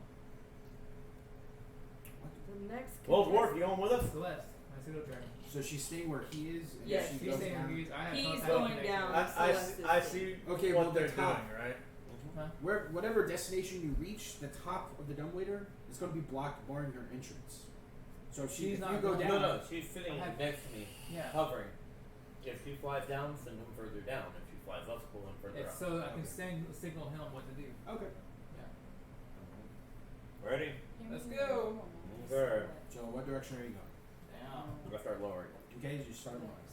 Speaker 7: The next.
Speaker 3: Well,
Speaker 7: contest-
Speaker 3: Dwarf, you going with us?
Speaker 5: Celeste, my pseudo dragon.
Speaker 1: So she's staying where he is, and
Speaker 2: Yes,
Speaker 1: she
Speaker 5: She's
Speaker 1: goes
Speaker 5: staying
Speaker 1: down.
Speaker 5: where he is. I have
Speaker 2: He's
Speaker 5: contact
Speaker 2: going
Speaker 5: connection.
Speaker 2: down.
Speaker 6: I see
Speaker 1: Okay,
Speaker 6: what
Speaker 1: well,
Speaker 6: they're
Speaker 1: the top.
Speaker 6: doing, right?
Speaker 5: Huh?
Speaker 1: Whatever destination you reach, the top of the dumbwaiter is going to be blocked, barring her entrance. So if
Speaker 5: She's
Speaker 1: if
Speaker 5: not
Speaker 1: you go
Speaker 5: going-
Speaker 1: down,
Speaker 3: No, she's sitting
Speaker 5: I have-
Speaker 3: next to me,
Speaker 5: Yeah.
Speaker 3: hovering. If she flies down, send him further down. If she flies up, pull him further
Speaker 5: It's
Speaker 3: up.
Speaker 5: so I can
Speaker 1: Okay.
Speaker 5: signal him what to do.
Speaker 1: Okay.
Speaker 5: Yeah.
Speaker 3: Ready?
Speaker 5: Let's go.
Speaker 3: Sure.
Speaker 1: So what direction are you going?
Speaker 5: Down.
Speaker 3: I'm gonna start lowering.
Speaker 1: Okay, you start lowering.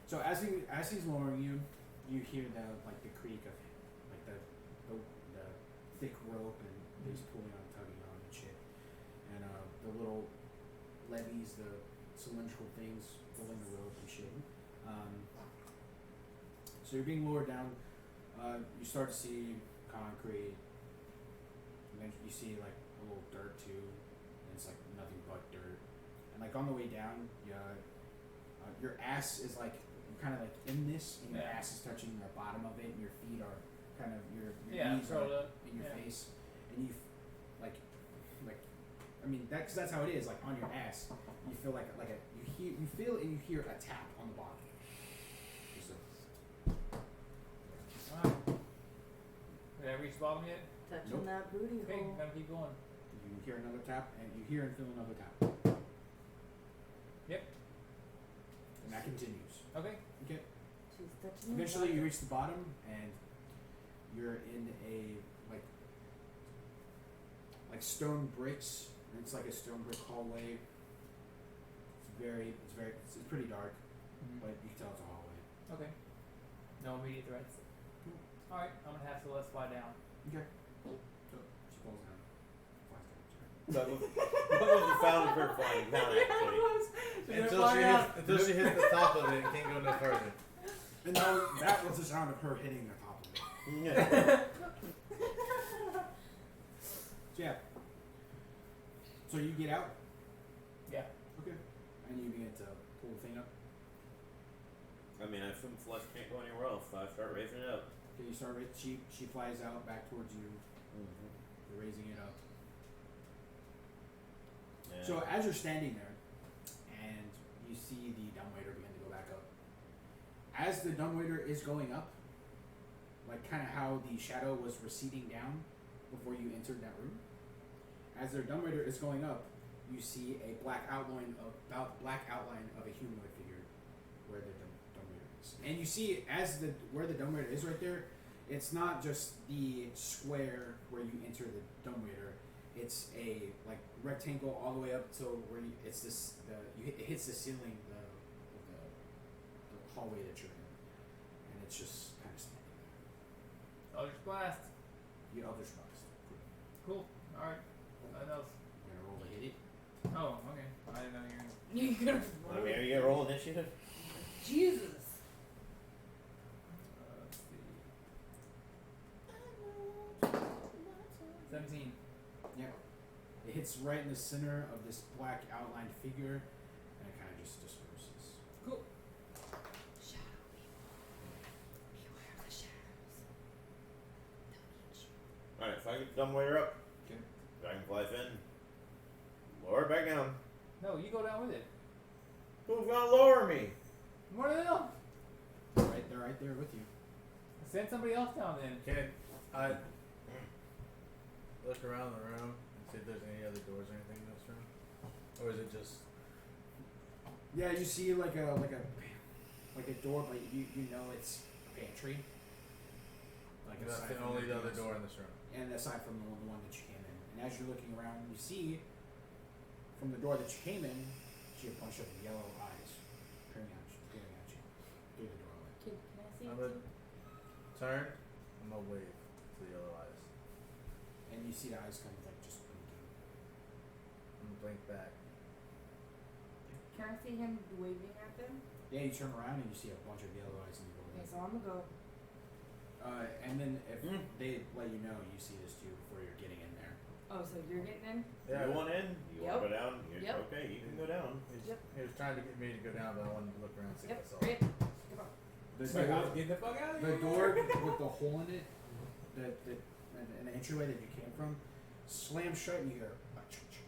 Speaker 1: So as he's lowering you, you hear the creak of like the thick rope and he's pulling on, tugging on and shit, and the little levies, the cylindrical things pulling the rope and shit. So you're being lowered down. You start to see concrete. And then you see like a little dirt too, and it's like nothing but dirt. And like on the way down, your ass is like kind of like in this, and your
Speaker 5: Yeah.
Speaker 1: ass is touching the bottom of it, and your feet are kind of your
Speaker 5: Yeah,
Speaker 1: knees
Speaker 5: curled
Speaker 1: are
Speaker 5: up.
Speaker 1: in your
Speaker 5: Yeah.
Speaker 1: face, and you like I mean that's how it is, like on your ass. You feel like you feel and you hear a tap on the bottom. Just a,
Speaker 5: Alright. Did I reach the bottom yet?
Speaker 7: Touching
Speaker 1: Nope.
Speaker 7: that booty
Speaker 5: Okay,
Speaker 7: hole.
Speaker 5: gotta keep going.
Speaker 1: you hear another tap, and you hear and feel another tap.
Speaker 5: Yep.
Speaker 1: And that continues.
Speaker 5: Okay.
Speaker 1: Okay.
Speaker 7: She's touching.
Speaker 1: Eventually,
Speaker 7: the
Speaker 1: you reach the bottom, and you're in a like stone bricks. And it's like a stone brick hallway. It's pretty dark, but you can tell it's a hallway.
Speaker 5: Okay. No immediate threats. Alright, I'm gonna have Celeste fly down.
Speaker 1: Okay. So she falls down. Flies down.
Speaker 3: That was the sound of her flying down, actually.
Speaker 6: Until she hits the top of it, it can't go no further.
Speaker 1: And that was the sound of her hitting the top of it.
Speaker 3: Yeah.
Speaker 1: So yeah. So you get out.
Speaker 5: Yeah.
Speaker 1: Okay. And you begin to pull the thing up.
Speaker 3: I mean, I assume Celeste can't go anywhere else, so I start raising it up.
Speaker 1: Okay, you start. She flies out back towards you. You're raising it up.
Speaker 3: Yeah.
Speaker 1: So as you're standing there, and you see the dumbwaiter begin to go back up. As the dumbwaiter is going up, like kind of how the shadow was receding down before you entered that room. As their dumbwaiter is going up, you see a black outline of a humanoid figure where the dumbwaiter is, and you see where the dumbwaiter is right there. It's not just the square where you enter the dumbwaiter. It's a like rectangle all the way up to where it hits the ceiling the hallway that you're in, and it's just kind of standing.
Speaker 5: Eldritch Blast.
Speaker 1: You other spots.
Speaker 5: Cool. Alright. Nothing else.
Speaker 1: You're gonna roll to hit it.
Speaker 5: Oh, okay. I didn't know you were.
Speaker 2: You're gonna
Speaker 3: I mean, are you gonna roll initiative?
Speaker 2: Jesus.
Speaker 5: Let's see. 17.
Speaker 1: Yeah. It hits right in the center of this black outlined figure, and it kind of just disperses.
Speaker 2: Cool.
Speaker 7: Shadow people. Beware of the shadows. They'll eat you.
Speaker 3: Alright, so I get dumbwaiter up.
Speaker 1: Okay.
Speaker 3: Dragonfly fin. Lower it back down.
Speaker 5: No, you go down with it.
Speaker 3: Who's gonna lower me?
Speaker 5: What the hell?
Speaker 1: They're right there with you.
Speaker 5: Send somebody else down then.
Speaker 6: Can I look around the room and see if there's any other doors or anything in this room? Or is it just
Speaker 1: Yeah, you see like a door, but you know it's a pantry. Like
Speaker 6: that's
Speaker 1: aside
Speaker 6: the
Speaker 1: from
Speaker 6: only
Speaker 1: everything
Speaker 6: other
Speaker 1: else.
Speaker 6: door in this room?
Speaker 1: And aside from the one that you came in. And as you're looking around, you see from the door that you came in, you see a bunch of yellow eyes peering at you through the doorway.
Speaker 2: Can I see
Speaker 6: I'm
Speaker 2: it
Speaker 6: gonna
Speaker 2: too?
Speaker 6: turn. I'm gonna wave to the yellow eyes.
Speaker 1: And you see the eyes kind of like just blinking.
Speaker 6: I'm gonna blink back.
Speaker 2: Can I see him waving at them?
Speaker 1: Yeah, you turn around and you see a bunch of yellow eyes in the doorway.
Speaker 2: Okay, so I'm gonna go.
Speaker 1: And then if they let you know, you see this too before you're getting in there.
Speaker 2: Oh, so you're getting in?
Speaker 6: Yeah.
Speaker 3: You want in? You
Speaker 2: Yep.
Speaker 3: wanna go down? You're,
Speaker 2: Yep.
Speaker 3: Okay, you can go down.
Speaker 6: He was trying to get me to go down, but I wanted to look around and see
Speaker 2: Yep,
Speaker 6: if I saw.
Speaker 2: great. Come on.
Speaker 1: The,
Speaker 5: Sorry,
Speaker 1: door,
Speaker 5: get the fuck out of
Speaker 1: the
Speaker 5: here.
Speaker 1: door with the hole in it, and the entryway that you came from, slams shut and you hear a ch-ch.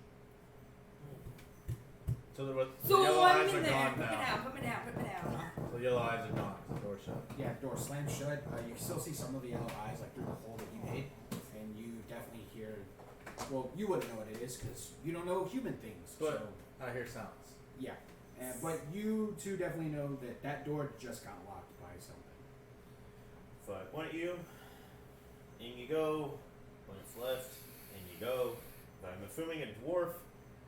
Speaker 6: So the
Speaker 7: So
Speaker 6: yellow
Speaker 7: I'm
Speaker 6: eyes
Speaker 7: in
Speaker 6: are
Speaker 7: there.
Speaker 6: gone
Speaker 7: Put me
Speaker 6: now.
Speaker 7: down. Put me down. Put me down.
Speaker 6: So the yellow eyes are gone. The door shut.
Speaker 1: Yeah, door slams shut. You can still see some of the yellow eyes like through the hole that you made, and you definitely hear. Well, you wouldn't know what it is because you don't know human things.
Speaker 6: But
Speaker 1: so
Speaker 6: I hear sounds.
Speaker 1: yeah, but you two definitely know that that door just got locked by something.
Speaker 3: So I point at you, and you go. When it's left, and you go. I'm assuming a dwarf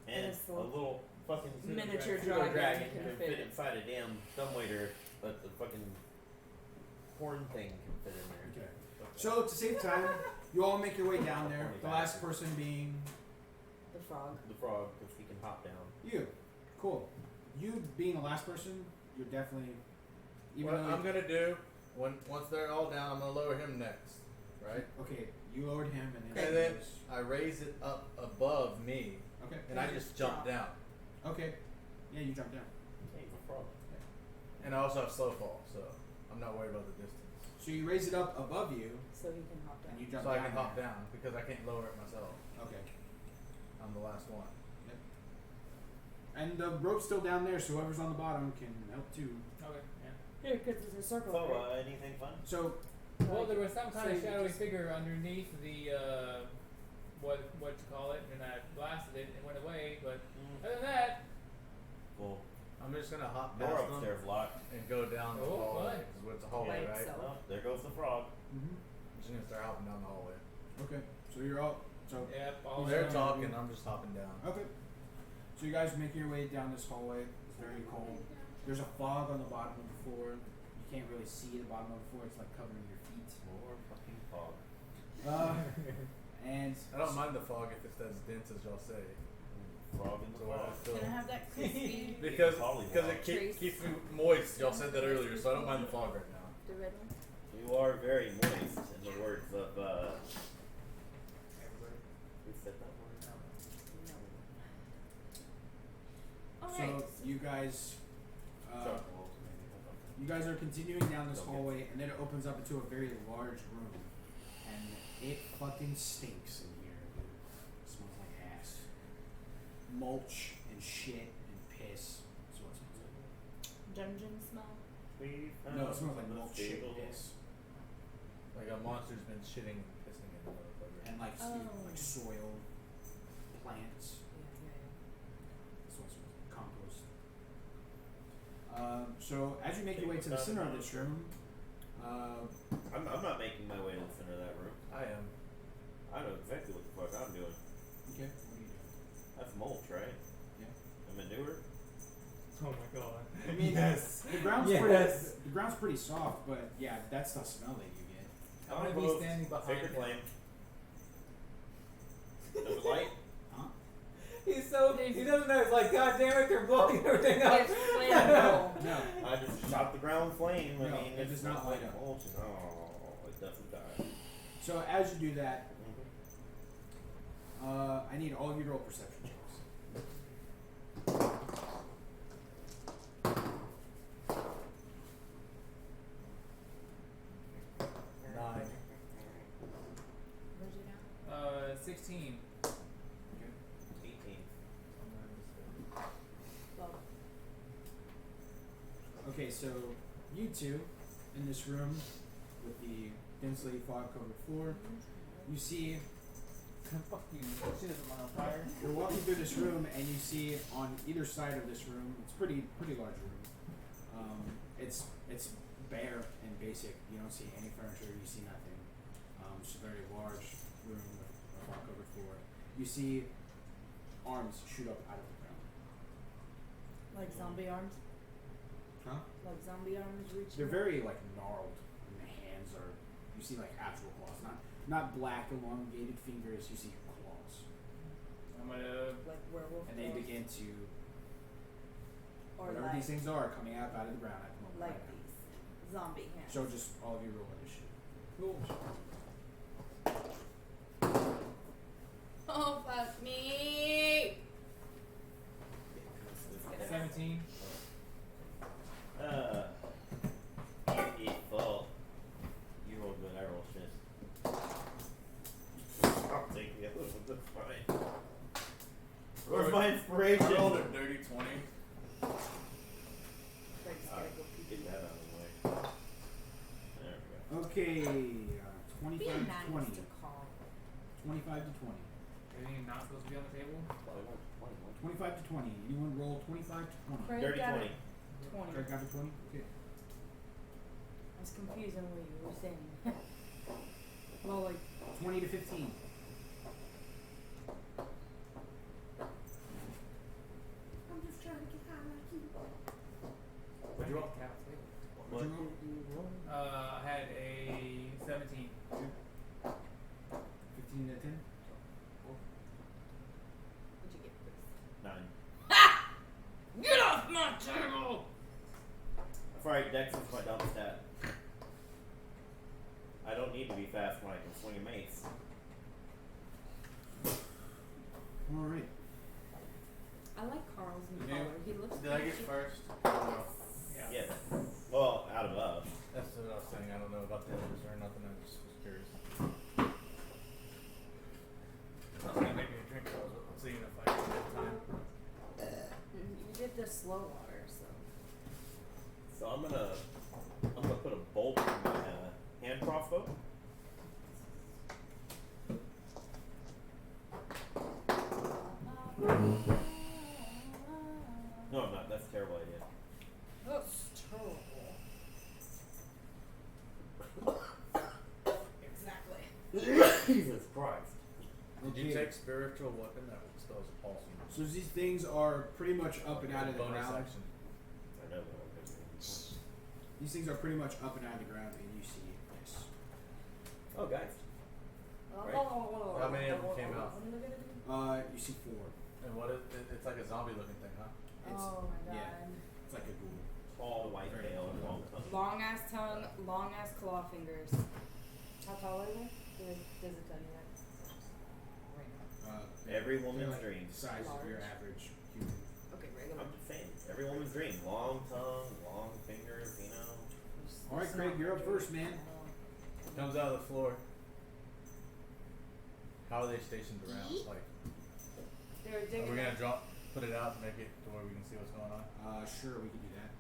Speaker 3: and
Speaker 2: Yes,
Speaker 3: a
Speaker 2: well,
Speaker 3: little fucking
Speaker 2: Miniature
Speaker 3: pseudo
Speaker 2: dragon
Speaker 3: can
Speaker 2: can
Speaker 3: fit
Speaker 2: fit.
Speaker 3: inside a damn dumbwaiter, but the fucking horn thing can fit in there.
Speaker 1: Okay. So to save time, you all make your way down there. The last person being
Speaker 2: The frog.
Speaker 3: The frog, because he can hop down.
Speaker 1: you. Cool. You being the last person, you're definitely. Even
Speaker 6: What
Speaker 1: though
Speaker 6: I'm gonna do once they're all down, I'm gonna lower him next, right?
Speaker 1: Okay, you lowered him and then.
Speaker 6: And then I raise it up above me,
Speaker 1: Okay.
Speaker 6: and I just jump down.
Speaker 1: Okay. Yeah, you jump down.
Speaker 3: Hey, he's a frog.
Speaker 6: And I also have slow fall, so I'm not worried about the distance.
Speaker 1: So you raise it up above you,
Speaker 2: So he can hop
Speaker 1: and
Speaker 2: down.
Speaker 1: you jump
Speaker 6: So
Speaker 1: down.
Speaker 6: I can hop
Speaker 1: there.
Speaker 6: down because I can't lower it myself.
Speaker 1: Okay.
Speaker 6: I'm the last one.
Speaker 1: And the rope's still down there, so whoever's on the bottom can help too.
Speaker 5: Okay, yeah.
Speaker 2: Here, because it's a circle.
Speaker 3: So,
Speaker 2: right?
Speaker 3: anything fun?
Speaker 1: So
Speaker 5: Well, there was some kind
Speaker 2: So
Speaker 5: of
Speaker 2: you
Speaker 5: shadowy
Speaker 2: just-
Speaker 5: figure underneath the what you call it, and I blasted it and it went away. But other than that,
Speaker 3: Cool.
Speaker 6: I'm just gonna hop
Speaker 3: Door
Speaker 6: past them
Speaker 3: upstairs locked.
Speaker 6: and go down the
Speaker 5: Oh,
Speaker 6: hallway.
Speaker 5: fun.
Speaker 6: 'Cause it's a hallway,
Speaker 2: By
Speaker 6: right?
Speaker 2: itself.
Speaker 3: Oh, there goes the frog.
Speaker 1: Mhm.
Speaker 6: I'm just gonna start hopping down the hallway.
Speaker 1: Okay. So you're all so
Speaker 5: yeah, all
Speaker 1: These
Speaker 6: They're
Speaker 1: are-
Speaker 6: talking. I'm just hopping down.
Speaker 1: okay. So you guys make your way down this hallway. It's very cold. There's a fog on the bottom of the floor. You can't really see the bottom of the floor. It's like covering your feet.
Speaker 3: More fucking fog.
Speaker 1: And
Speaker 6: I don't mind the fog if it's as dense as y'all say.
Speaker 3: Frog in the
Speaker 6: So I
Speaker 3: fog.
Speaker 6: feel
Speaker 7: Can I have that crispy?
Speaker 6: because
Speaker 3: Pollywog.
Speaker 6: it
Speaker 2: Trace.
Speaker 6: keeps me moist. Y'all said that earlier, so I don't mind the fog right now.
Speaker 2: The red one?
Speaker 3: You are very moist, in the words of, who said that word?
Speaker 2: Alright.
Speaker 1: so you guys
Speaker 3: Chuck.
Speaker 1: you guys are continuing down this hallway, and then it opens up into a very large room, and it fucking stinks in here, dude. It smells like ass, mulch and shit and piss. That's what it smells like.
Speaker 2: Dungeon smell?
Speaker 1: No, it smells like mulch, shit, and piss,
Speaker 6: Like a monster's been shitting and pissing in the motherfucker.
Speaker 1: and like
Speaker 2: Oh.
Speaker 1: like soil, plants.
Speaker 2: Yeah.
Speaker 1: That's what it smells like. Compost. So as you make your way to the center of this room,
Speaker 3: I'm not making my way to the center of that room.
Speaker 6: I am.
Speaker 3: I know exactly what the fuck I'm doing.
Speaker 1: mean,
Speaker 3: Yes.
Speaker 1: the ground's
Speaker 3: Yes.
Speaker 1: the ground's pretty soft, but yeah, that's the smell that you get.
Speaker 5: I'm gonna be
Speaker 3: Both.
Speaker 5: standing behind
Speaker 3: Sacred
Speaker 5: him.
Speaker 3: flame. Does it light?
Speaker 1: Huh?
Speaker 5: He's so he doesn't know. It's like, God damn it, they're blowing everything up.
Speaker 2: It's flammable.
Speaker 1: No.
Speaker 3: I just shot the ground flame. I
Speaker 1: No,
Speaker 3: mean,
Speaker 1: it
Speaker 3: it's
Speaker 1: does not light up.
Speaker 3: Oh, it doesn't die.
Speaker 1: So as you do that,
Speaker 3: Mhm.
Speaker 1: I need all of you to roll perception checks.
Speaker 6: Nine.
Speaker 7: Where's it at?
Speaker 5: 16.
Speaker 3: 18.
Speaker 7: Well,
Speaker 1: Okay, so you two in this room with the densely fog-covered floor, you see
Speaker 5: Fuck you. Shit is on fire.
Speaker 1: you're walking through this room and you see on either side of this room, it's pretty large room. It's bare and basic. You don't see any furniture. You see nothing. It's a very large room with a fog-covered floor. You see arms shoot up out of the ground.
Speaker 7: like zombie arms?
Speaker 1: Huh?
Speaker 7: Like zombie arms reaching?
Speaker 1: They're very like gnarled, and the hands are. You see like actual claws, not black elongated fingers. You see claws,
Speaker 5: I'm gonna.
Speaker 7: Like werewolf
Speaker 1: and they
Speaker 7: claws?
Speaker 1: begin to
Speaker 7: Or
Speaker 1: whatever
Speaker 7: like,
Speaker 1: these things are coming up out of the ground at the moment.
Speaker 7: like
Speaker 1: right now.
Speaker 7: these zombie hands.
Speaker 1: So just all of you roll initiative.
Speaker 5: Cool.
Speaker 7: Oh, fuck me!
Speaker 5: 17.
Speaker 3: Well, you roll good, I roll shit. I'll take the other one, that's fine. Where's my inspiration?
Speaker 6: I rolled a dirty 20.
Speaker 7: Like, just gotta go pee.
Speaker 3: Get that out of the way. There we go.
Speaker 1: Okay,
Speaker 7: Be
Speaker 1: 25
Speaker 7: nice
Speaker 1: to 20.
Speaker 7: to Carl.
Speaker 1: 25 to 20.
Speaker 5: Everything not supposed to be on the table?
Speaker 1: 25 to 20. Anyone roll 25 to 20?
Speaker 7: Craig
Speaker 3: Dirty
Speaker 7: got
Speaker 3: 20.
Speaker 7: it. 20.
Speaker 1: Craig got to 20? Okay.
Speaker 7: I was confused on what you were saying. Well, like,
Speaker 1: 20 to 15.
Speaker 7: I'm just trying to get high like you.
Speaker 1: What'd you roll?
Speaker 3: What?
Speaker 1: What'd you roll?
Speaker 5: I had a 17.
Speaker 1: 15 to 10?
Speaker 7: What'd you get, Chris?
Speaker 3: 9.
Speaker 7: Get off my table!
Speaker 3: Alright, Dex is my dumb stat. I don't need to be fast when I can swing a mace.
Speaker 1: Alright.
Speaker 7: I like Carl's new
Speaker 6: Did you-
Speaker 7: color. He looks
Speaker 6: Did I
Speaker 7: kinda
Speaker 6: get
Speaker 7: cute.
Speaker 6: first? I don't know.
Speaker 5: Yeah.
Speaker 3: Yes. Well, out of us.
Speaker 6: That's what I was saying. I don't know about the others or nothing. I just was curious. I was gonna make me a drink. I was seeing if I could get time.
Speaker 7: You did the slow water, so.
Speaker 3: So I'm gonna put a bolt in my hand crossbow. No, I'm not. That's a terrible idea.
Speaker 7: That's terrible. Exactly.
Speaker 3: Jesus Christ.
Speaker 6: Did you take spiritual weapon? That was awesome.
Speaker 1: So these things are pretty much up and out of the
Speaker 6: Bonus
Speaker 1: ground.
Speaker 6: action.
Speaker 3: I know that.
Speaker 1: These things are pretty much up and out of the ground, and you see this.
Speaker 3: Oh, guys. Right.
Speaker 6: How many of them came out?
Speaker 1: You see 4.
Speaker 6: And what is it? It's like a zombie looking thing, huh?
Speaker 1: It's,
Speaker 7: Oh my god.
Speaker 1: yeah. It's like a ghoul.
Speaker 3: Tall, white tail, and long tongue.
Speaker 2: Long ass tongue, long ass claw fingers. How tall are they? Does it tell you that?
Speaker 3: Every
Speaker 1: they're
Speaker 3: woman's
Speaker 1: like
Speaker 3: dream.
Speaker 1: the size of your
Speaker 7: Large.
Speaker 1: average human.
Speaker 7: Okay, regular.
Speaker 3: I'm just saying. Every woman's dream. Long tongue, long fingers, you know.
Speaker 1: All right, Craig, you're up first, man.
Speaker 6: Comes out of the floor. How are they stationed around? Like,
Speaker 2: They're
Speaker 6: are
Speaker 2: digging.
Speaker 6: we gonna put it out and make it to where we can see what's going on?
Speaker 1: Sure, we can do that.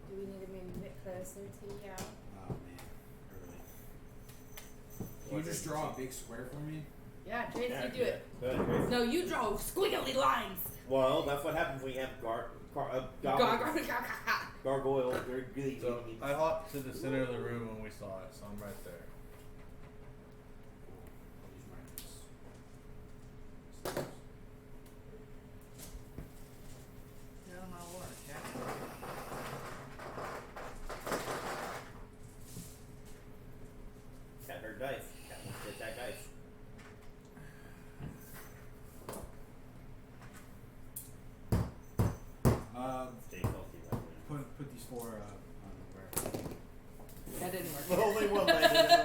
Speaker 2: Do we need to move a bit closer to you?
Speaker 1: Oh man, really. Can you
Speaker 3: What
Speaker 1: just
Speaker 3: did
Speaker 1: draw
Speaker 3: you
Speaker 1: a big square for me?
Speaker 2: Yeah, Tracy,
Speaker 3: Yeah,
Speaker 2: do it.
Speaker 3: Go ahead, Grace.
Speaker 2: No, you draw squiggly lines.
Speaker 3: Well, that's what happens when you have gargoyle. They're really
Speaker 6: So I hopped to the center of the room when we saw it, so I'm right there.
Speaker 1: I'll use my
Speaker 7: No, my water.
Speaker 3: But only one landed in the room.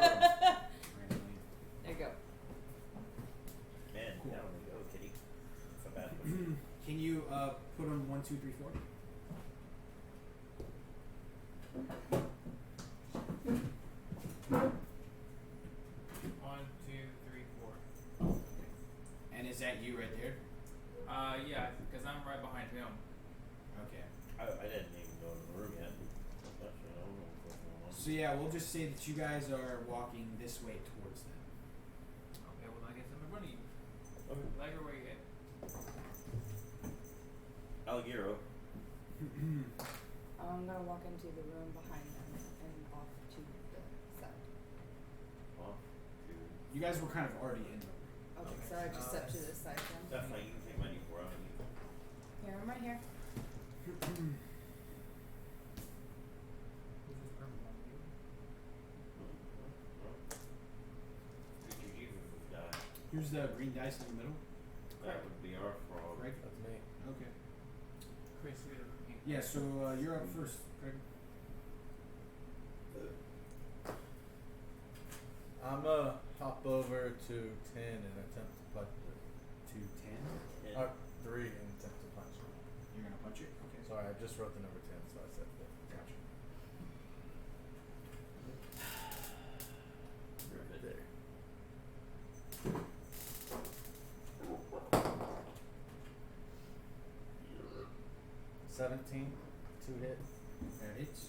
Speaker 1: Randomly.
Speaker 7: There you go.
Speaker 3: And
Speaker 1: Cool.
Speaker 3: down we go, kitty. It's a bad one.
Speaker 1: Can you put them 1, 2, 3, 4?
Speaker 5: One, two, three, four.
Speaker 1: And is that you right there?
Speaker 5: Yeah, because I'm right behind him.
Speaker 1: Okay.
Speaker 3: I didn't even go in the room yet. Actually, I don't know what's going on.
Speaker 1: So yeah, we'll just say that you guys are walking this way towards them.
Speaker 5: Okay, well I guess I'm in front of you.
Speaker 3: Okay.
Speaker 5: Liger, where you at?
Speaker 3: Algiro.
Speaker 7: I'm gonna walk into the room behind them and off to the side.
Speaker 3: Off to.
Speaker 1: You guys were kind of already in the room.
Speaker 7: Okay,
Speaker 3: Okay.
Speaker 7: so I just step to this side then.
Speaker 3: That's fine, you can take my D4 out of you.
Speaker 7: Here, I'm right here.
Speaker 5: Who's this permanent on you?
Speaker 3: Future Jesus has died.
Speaker 1: Here's the green dice in the middle.
Speaker 3: That would be our frog.
Speaker 1: Craig?
Speaker 6: That's me.
Speaker 1: Okay.
Speaker 5: Chris, you're the pink.
Speaker 1: Yeah, so you're up first, Craig.
Speaker 6: I'm gonna hop over to 10 and attempt to punch it.
Speaker 1: 2, 10.
Speaker 3: And
Speaker 6: 3 and attempt to punch it.
Speaker 1: You're gonna punch it? Okay.
Speaker 6: Sorry, I just wrote the number 10, so I said that.
Speaker 1: Gotcha.
Speaker 3: Rivet.
Speaker 6: There.
Speaker 3: Yeah.
Speaker 6: 17, 2 hit.
Speaker 1: That hits.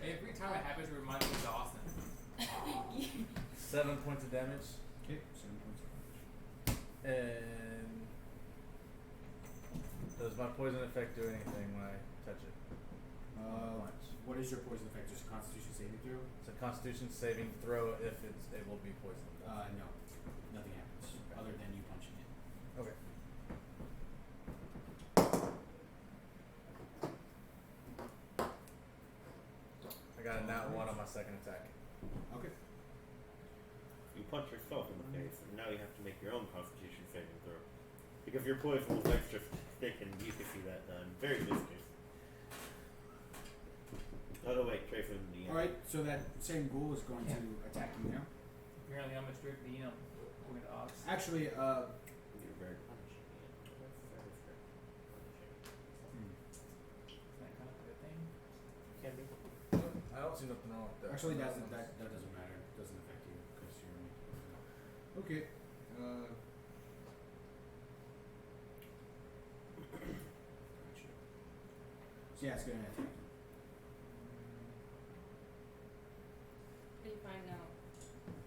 Speaker 5: Every time it happens, it reminds me of Dawson.
Speaker 6: 7 points of damage.
Speaker 1: Okay, 7 points of damage.
Speaker 6: And does my poison effect do anything when I touch it? Punch.
Speaker 1: What is your poison effect? Just a Constitution saving throw?
Speaker 6: It's a Constitution saving throw if it's able to be poisoned.
Speaker 1: No. Nothing happens other than you punching it.
Speaker 6: Okay. I got a nat 1 on my second attack.
Speaker 1: Okay.
Speaker 3: You punch yourself in the face, and now you have to make your own Constitution saving throw. Because your poison was extra thick, and you can see that done. Very viscous. Oh no, wait, Trace in the
Speaker 1: Alright, so that same ghoul is going to attack you now.
Speaker 5: Apparently, I'm a strict DM. Going to Ox.
Speaker 1: Actually,
Speaker 3: You're very punishing. Very punishing.
Speaker 5: Is that kind of a thing?
Speaker 3: Can be.
Speaker 6: I don't see nothing wrong with that.
Speaker 1: actually that doesn't matter. It doesn't affect you because you're okay. Gotcha. So yeah, it's gonna attack you.
Speaker 7: How do you find out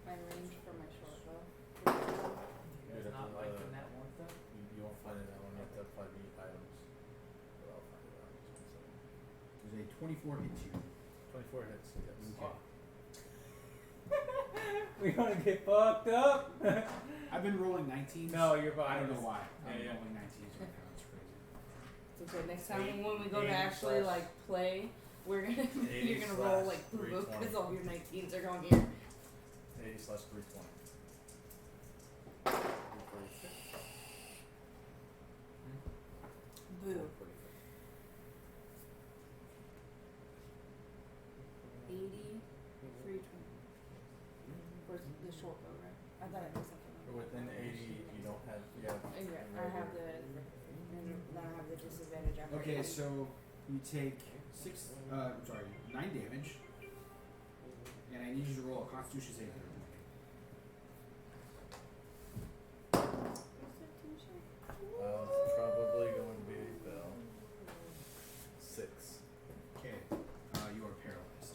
Speaker 7: my range for my short bow?
Speaker 5: You guys
Speaker 6: You'd have
Speaker 5: not
Speaker 6: to,
Speaker 5: liking that one stuff?
Speaker 6: You won't find it that one. You have to apply the items. But I'll find it out.
Speaker 1: There's a 24 hit you.
Speaker 6: 24 hits. Yes.
Speaker 1: Okay.
Speaker 5: We're gonna get fucked up.
Speaker 1: I've been rolling 19s.
Speaker 5: No, you're fine.
Speaker 1: I don't know why. I've been
Speaker 5: Yeah, yeah.
Speaker 1: rolling 19s right now. It's crazy.
Speaker 7: It's okay. Next time
Speaker 6: Eight-
Speaker 7: when we go to
Speaker 6: 80
Speaker 7: actually
Speaker 6: slash-
Speaker 7: like play, we're gonna
Speaker 6: 80
Speaker 7: you're gonna roll
Speaker 6: slash
Speaker 7: like boo boo
Speaker 6: 320.
Speaker 7: because all your 19s are going here.
Speaker 6: 80/320.
Speaker 7: Boo. 80, 320. For the short bow, right? I thought I missed something.
Speaker 6: Within 80, you don't have. Yeah.
Speaker 7: Yeah, I have the. And then I have the disadvantage after.
Speaker 1: Okay,
Speaker 7: 80.
Speaker 1: so you take 9 damage, and I need you to roll a Constitution saving throw.
Speaker 6: It's probably going to be Bell. 6.
Speaker 1: Okay, you are paralyzed.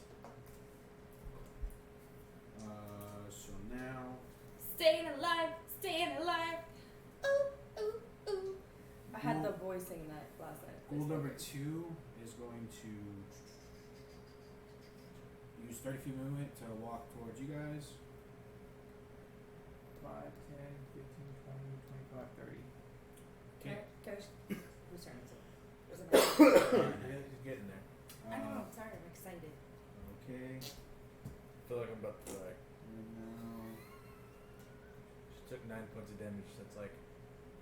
Speaker 1: So now
Speaker 7: Staying alive, staying alive. Ooh, ooh, ooh. I had the boy sing that last night.
Speaker 1: ghoul number 2 is going to use 30 feet movement to walk towards you guys.
Speaker 5: 5, 10, 15, 20, 25, 30.
Speaker 7: Can I whose turn is it? Was it
Speaker 6: Yeah, he's getting there.
Speaker 7: I know, I'm sorry, I'm excited.
Speaker 1: Okay,
Speaker 6: I feel like I'm about to die.
Speaker 1: and now
Speaker 6: She took 9 points of damage. That's like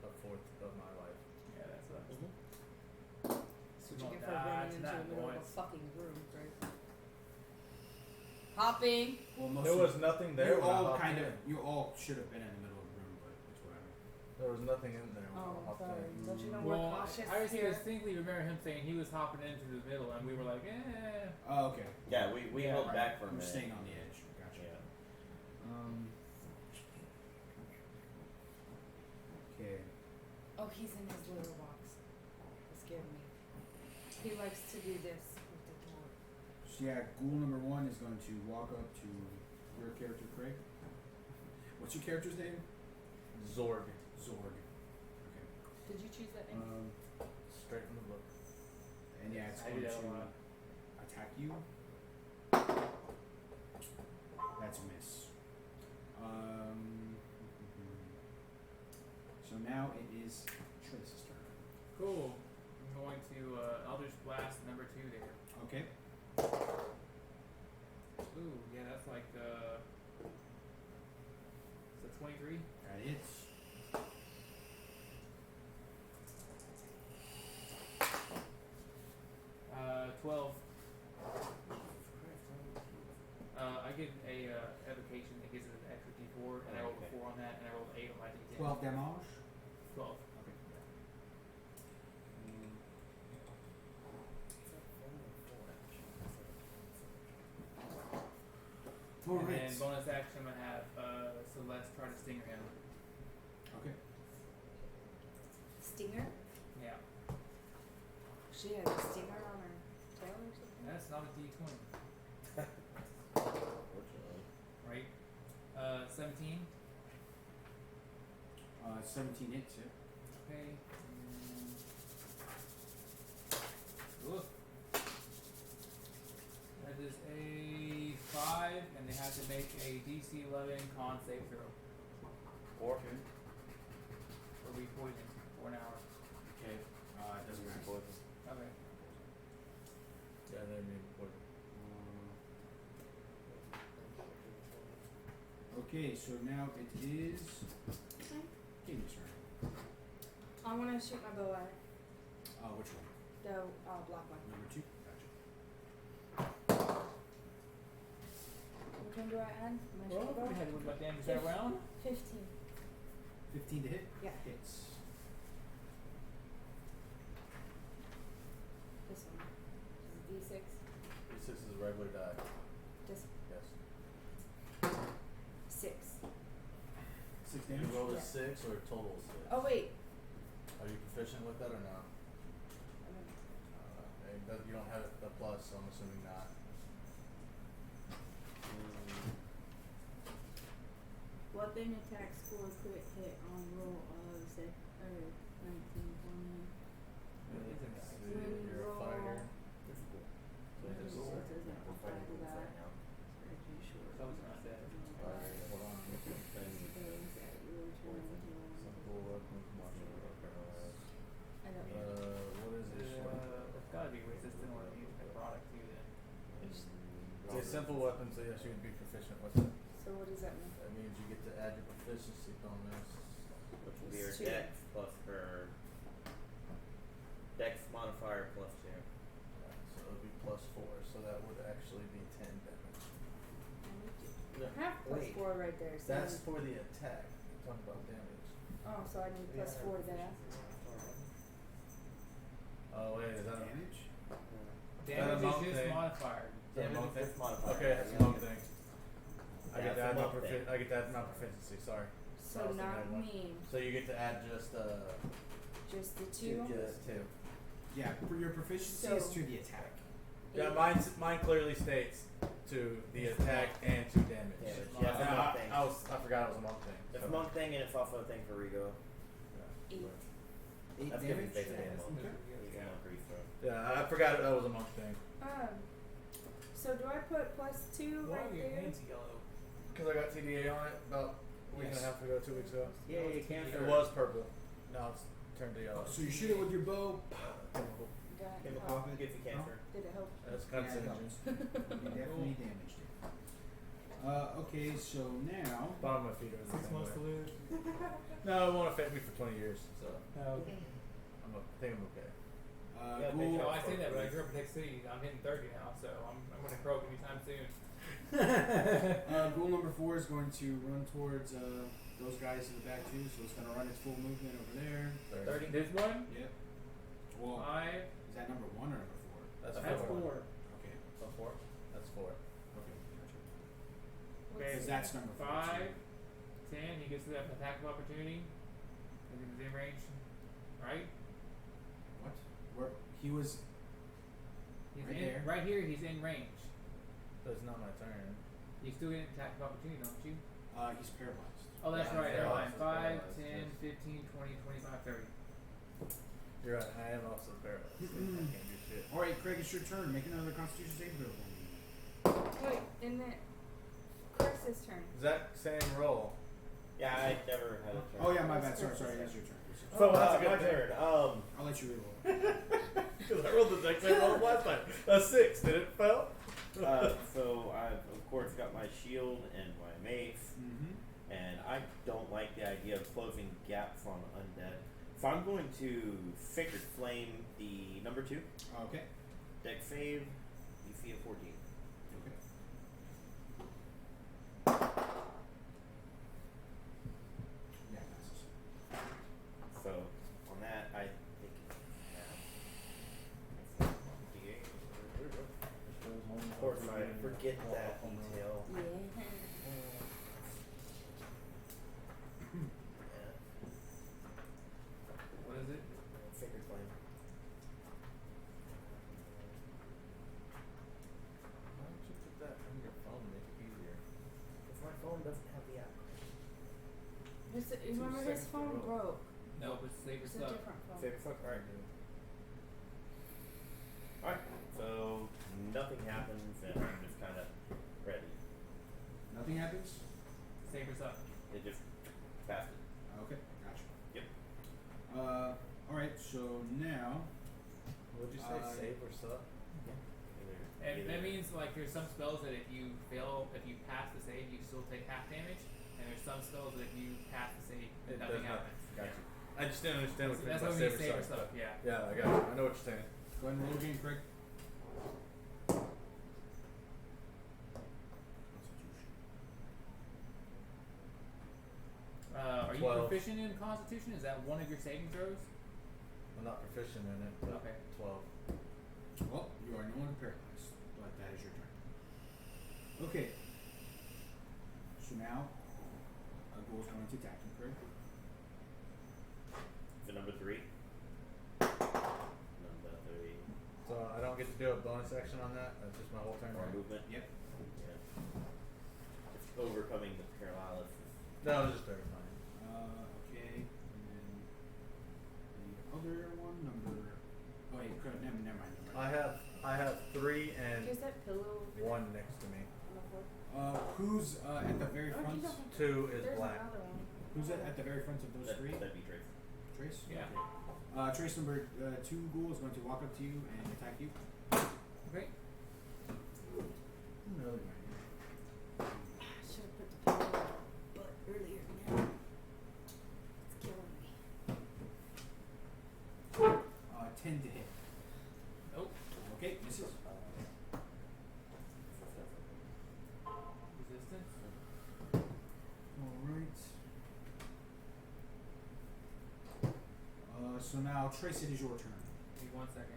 Speaker 6: a fourth of my life.
Speaker 5: Yeah, that's what.
Speaker 7: That's what you get for running into the middle of a fucking room, right? hopping.
Speaker 1: Well, most
Speaker 6: There
Speaker 1: of-
Speaker 6: was nothing there.
Speaker 1: You
Speaker 6: when I
Speaker 1: all
Speaker 6: hopped
Speaker 1: kind
Speaker 6: in.
Speaker 1: of, you all should have been in the middle of the room, but it's whatever.
Speaker 6: There was nothing in there. When I
Speaker 7: Oh,
Speaker 6: hopped
Speaker 7: sorry.
Speaker 6: in.
Speaker 7: Don't you know
Speaker 5: Well,
Speaker 7: we're cautious
Speaker 5: I just
Speaker 7: here?
Speaker 5: distinctly remember him saying he was hopping into the middle, and we were like, eh.
Speaker 1: Oh, okay.
Speaker 3: Yeah, we
Speaker 5: Yeah,
Speaker 3: held
Speaker 1: Right.
Speaker 3: back for a
Speaker 1: You're
Speaker 3: minute.
Speaker 1: staying on the edge. Gotcha.
Speaker 3: Yeah.
Speaker 1: Okay.
Speaker 7: Oh, he's in his little box. It scared me. He likes to do this with the door.
Speaker 1: So yeah, ghoul number 1 is going to walk up to your character, Craig. What's your character's name?
Speaker 6: Zorg.
Speaker 1: Zorg. Okay.
Speaker 7: Did you choose that name?
Speaker 6: Straight from the book.
Speaker 1: And yeah, it's
Speaker 5: I
Speaker 1: going
Speaker 5: do
Speaker 1: to
Speaker 5: that a lot.
Speaker 1: attack you. That's a miss. So now it is Trace's turn.
Speaker 5: Cool. I'm going to Eldritch Blast number 2 there.
Speaker 1: Okay.
Speaker 5: Ooh, yeah, that's like so 23.
Speaker 1: That hits.
Speaker 5: Uh, 12. I get a evocation that gives it an extra d4, and I rolled a
Speaker 3: Okay.
Speaker 5: 4 on that, and I rolled an 8 on my d10.
Speaker 1: 12 damage.
Speaker 5: 12.
Speaker 1: Okay.
Speaker 5: And
Speaker 1: Alright.
Speaker 5: then bonus action, I'm gonna have Celeste try to stinger him.
Speaker 1: Okay.
Speaker 7: Stinger?
Speaker 5: Yeah,
Speaker 7: She has a stinger on her tail or something?
Speaker 5: that's not a d20,
Speaker 3: Unfortunately.
Speaker 5: right? 17.
Speaker 1: 17 hits, yeah.
Speaker 5: Okay. Oof. That is a 5, and they have to make a DC 11 con save throw.
Speaker 3: Or
Speaker 1: Okay.
Speaker 5: Or be poisoned for an hour.
Speaker 1: Okay. It doesn't matter.
Speaker 3: poison.
Speaker 5: Okay.
Speaker 6: Yeah, they made poison.
Speaker 1: Okay, so now it is Katie's turn.
Speaker 7: I want to shoot my bow at it.
Speaker 1: Which one?
Speaker 7: The black one.
Speaker 1: Number 2? Gotcha.
Speaker 7: Which one do I add? My
Speaker 5: Well,
Speaker 7: short bow?
Speaker 5: we had to look about damage that round.
Speaker 7: 15.
Speaker 1: 15 to hit?
Speaker 7: Yeah.
Speaker 1: Hits.
Speaker 7: This one. This is D6.
Speaker 6: This is a regular die.
Speaker 7: Just
Speaker 6: Yes.
Speaker 7: 6.
Speaker 1: 6
Speaker 6: You
Speaker 1: damage?
Speaker 6: rolled a
Speaker 7: Yeah.
Speaker 6: 6 or a total of 6?
Speaker 7: Oh, wait.
Speaker 6: Are you proficient with that or not? You don't have the plus, so I'm assuming not.
Speaker 8: Weapon attack score crit hit on roll of 19 20.
Speaker 5: It is a die.
Speaker 6: See, you're a fighter.
Speaker 3: So
Speaker 8: It
Speaker 3: this is
Speaker 8: doesn't
Speaker 3: we're
Speaker 8: apply
Speaker 3: fighting
Speaker 8: to
Speaker 3: things
Speaker 8: that.
Speaker 3: right now.
Speaker 5: So it's not dead.
Speaker 6: Hold on.
Speaker 8: Things at your turn until
Speaker 6: Simple weapon, martial or paralyzed.
Speaker 7: I don't
Speaker 6: What is it?
Speaker 5: It's gotta be resistant or immune to necrotic too then.
Speaker 6: It's a simple weapon, so yes, you would be proficient with it.
Speaker 7: So what does that mean?
Speaker 6: That means you get to add your proficiency bonus.
Speaker 3: Which will be her
Speaker 7: It's 2.
Speaker 3: dex plus her dex modifier plus 2.
Speaker 6: So it would be plus 4, so that would actually be 10 damage.
Speaker 3: No,
Speaker 7: I have plus
Speaker 3: wait.
Speaker 7: 4 right there. So
Speaker 6: That's for the attack. I'm talking about damage.
Speaker 7: oh, so I need plus 4 there.
Speaker 6: Oh wait, is that a
Speaker 1: Damage?
Speaker 5: Damage
Speaker 6: a monk
Speaker 5: is just
Speaker 6: thing?
Speaker 5: modifier.
Speaker 6: that a monk
Speaker 3: Damage is
Speaker 6: thing?
Speaker 3: just modifier.
Speaker 6: Okay, that's a
Speaker 3: Yeah.
Speaker 6: monk thing. I
Speaker 3: Yeah,
Speaker 6: get
Speaker 3: it's
Speaker 6: to
Speaker 3: a
Speaker 6: add my
Speaker 3: monk thing.
Speaker 6: I get to add my proficiency. Sorry.
Speaker 7: So
Speaker 6: I was thinking
Speaker 7: not
Speaker 6: of one.
Speaker 7: me.
Speaker 6: So you get to add just
Speaker 7: Just the 2.
Speaker 6: just 2.
Speaker 1: Yeah, your proficiency
Speaker 7: So-
Speaker 1: is to the attack.
Speaker 6: Yeah, mine clearly states to the attack and to damage.
Speaker 3: Damage,
Speaker 6: Yeah,
Speaker 3: yeah, it's a monk thing.
Speaker 6: I forgot it was a monk thing.
Speaker 3: It's
Speaker 6: so.
Speaker 3: a monk thing and it's also a thing for Rigo.
Speaker 7: 8.
Speaker 1: 8
Speaker 3: That's
Speaker 1: damage?
Speaker 3: gonna be basically a
Speaker 1: Okay.
Speaker 3: monk. He's a monk priest, so.
Speaker 6: Yeah, I forgot that was a monk thing.
Speaker 7: So do I put plus 2
Speaker 5: Why
Speaker 7: right
Speaker 5: are your
Speaker 7: there?
Speaker 5: hands yellow?
Speaker 6: Because I got TDA on it about a week and
Speaker 1: Yes.
Speaker 6: a half ago, 2 weeks ago.
Speaker 3: Yay, cancer.
Speaker 6: It was purple. Now it's turned to yellow.
Speaker 1: So you shoot it with your bow.
Speaker 6: Chemical.
Speaker 7: Did it
Speaker 3: Chemical
Speaker 7: help?
Speaker 3: gives you cancer.
Speaker 7: Did it help?
Speaker 6: That's kind of
Speaker 1: Yeah, it
Speaker 6: synergy.
Speaker 1: You definitely damaged it. Okay, so now.
Speaker 6: Bottom of my feet are the
Speaker 5: 6
Speaker 6: same
Speaker 5: months to
Speaker 6: way.
Speaker 5: live.
Speaker 6: No, it won't affect me for 20 years, so
Speaker 5: Okay.
Speaker 6: I think I'm okay.
Speaker 3: Yeah,
Speaker 1: Ghoul,
Speaker 5: No, I say that, but I grew up in Texas City. I'm hitting 30 now, so I'm gonna croak anytime soon.
Speaker 1: Ghoul number 4 is going to run towards those guys in the back too, so it's going to run its full movement over there.
Speaker 3: 30.
Speaker 5: There's one.
Speaker 1: Yep. Well,
Speaker 5: 5.
Speaker 1: is that number 1 or number 4?
Speaker 6: That's
Speaker 5: That's
Speaker 6: 4.
Speaker 5: 4.
Speaker 1: Okay.
Speaker 6: So 4? That's 4.
Speaker 1: Okay. Gotcha.
Speaker 5: Okay.
Speaker 1: Because that's number 4.
Speaker 5: 5, 10. He gets to have an attack of opportunity. If he's in range, right?
Speaker 1: What? Where he was?
Speaker 5: He's
Speaker 1: Right
Speaker 5: in
Speaker 1: there.
Speaker 5: right here. He's in range.
Speaker 6: So it's not my turn.
Speaker 5: You still get an attack of opportunity, don't you?
Speaker 1: He's paralyzed.
Speaker 5: Oh, that's
Speaker 6: Yeah,
Speaker 5: right.
Speaker 6: I'm
Speaker 5: Never mind.
Speaker 6: paralyzed,
Speaker 5: 5, 10,
Speaker 6: yes.
Speaker 5: 15, 20, 25, 30.
Speaker 6: You're right, I am also paralyzed. I can't do shit.
Speaker 1: All right, Craig, it's your turn. Make another Constitution save throw for me.
Speaker 8: Wait, and then Chris's turn.
Speaker 6: Is that same roll?
Speaker 3: Yeah, I never had a turn.
Speaker 1: Oh yeah, my bad. Sorry, that's your turn.
Speaker 3: So
Speaker 6: that's a good
Speaker 3: my
Speaker 6: thing.
Speaker 3: turn.
Speaker 1: I'll let you reroll.
Speaker 6: Because I rolled the exact same roll last time. A 6. Did it fail?
Speaker 3: So I've of course got my shield and my mace,
Speaker 1: Mm-hmm.
Speaker 3: and I don't like the idea of closing gaps on undead. So I'm going to Sacred Flame the number 2.
Speaker 1: Okay.
Speaker 3: Deck save, DC of 14.
Speaker 1: Okay. Yeah, passes.
Speaker 3: So on that, I think of course I forget that detail.
Speaker 8: Yeah.
Speaker 5: What is it?
Speaker 3: Sacred Flame.
Speaker 6: Why don't you put that on your phone to make it easier?
Speaker 3: If my phone doesn't have the app.
Speaker 8: Remember his
Speaker 6: seconds to
Speaker 8: phone
Speaker 6: roll.
Speaker 8: broke.
Speaker 5: No, it's saber
Speaker 8: It's a
Speaker 5: stuff.
Speaker 8: different phone.
Speaker 3: Sacred Flame. Alright. Alright, so nothing happens and I'm just kind of ready.
Speaker 1: Nothing happens.
Speaker 5: Saber stuff.
Speaker 3: It just passed it.
Speaker 1: Okay, gotcha.
Speaker 3: Yep.
Speaker 1: All right. So now.
Speaker 6: Would you say
Speaker 1: Uh,
Speaker 6: save or suck?
Speaker 5: And that means like there's some spells that if you pass the save, you still take half damage, and there's some spells that if you pass the save,
Speaker 6: It
Speaker 5: nothing
Speaker 6: does not.
Speaker 5: happens.
Speaker 6: Gotcha. I just didn't understand what you meant
Speaker 5: That's
Speaker 6: by
Speaker 5: what we mean
Speaker 6: save or
Speaker 5: saber
Speaker 6: suck.
Speaker 5: stuff. Yeah.
Speaker 6: Yeah, I got you. I know what you're saying.
Speaker 1: Go ahead and roll again, Craig.
Speaker 5: Are you
Speaker 6: 12.
Speaker 5: proficient in Constitution? Is that one of your saving throws?
Speaker 6: I'm not proficient in it, but
Speaker 5: Okay.
Speaker 6: 12.
Speaker 1: Well, you are no longer paralyzed, but that is your turn. Okay. So now, Ghoul is going to attack you, Craig.
Speaker 3: The number 3. Number 3.
Speaker 6: So I don't get to do a bonus action on that? That's just my whole turn,
Speaker 3: Or
Speaker 6: right?
Speaker 3: movement.
Speaker 1: Yep.
Speaker 3: Yeah. Just overcoming the paralysis.
Speaker 6: No, it was just very fine.
Speaker 1: Okay. And then the other one, number. Oh, wait, never mind.
Speaker 6: I have 3 and
Speaker 8: There's that pillow over there
Speaker 6: 1 next to me.
Speaker 8: on the floor.
Speaker 1: Who's at the very
Speaker 8: Oh,
Speaker 1: front?
Speaker 8: you don't-
Speaker 6: 2 is
Speaker 8: There's
Speaker 6: black.
Speaker 8: another one.
Speaker 1: Who's at the very front of those three?
Speaker 3: That'd be Trace.
Speaker 1: Trace?
Speaker 5: Yeah.
Speaker 1: Okay. Trace number 2 Ghoul is going to walk up to you and attack you.
Speaker 5: Okay.
Speaker 1: Really?
Speaker 8: I should have put the pillow on my butt earlier. Now it's killing me.
Speaker 1: 10 to hit.
Speaker 5: Nope.
Speaker 1: Okay, misses.
Speaker 5: Resistance.
Speaker 1: Alright. So now, Trace, it is your turn.
Speaker 5: Give me 1 second.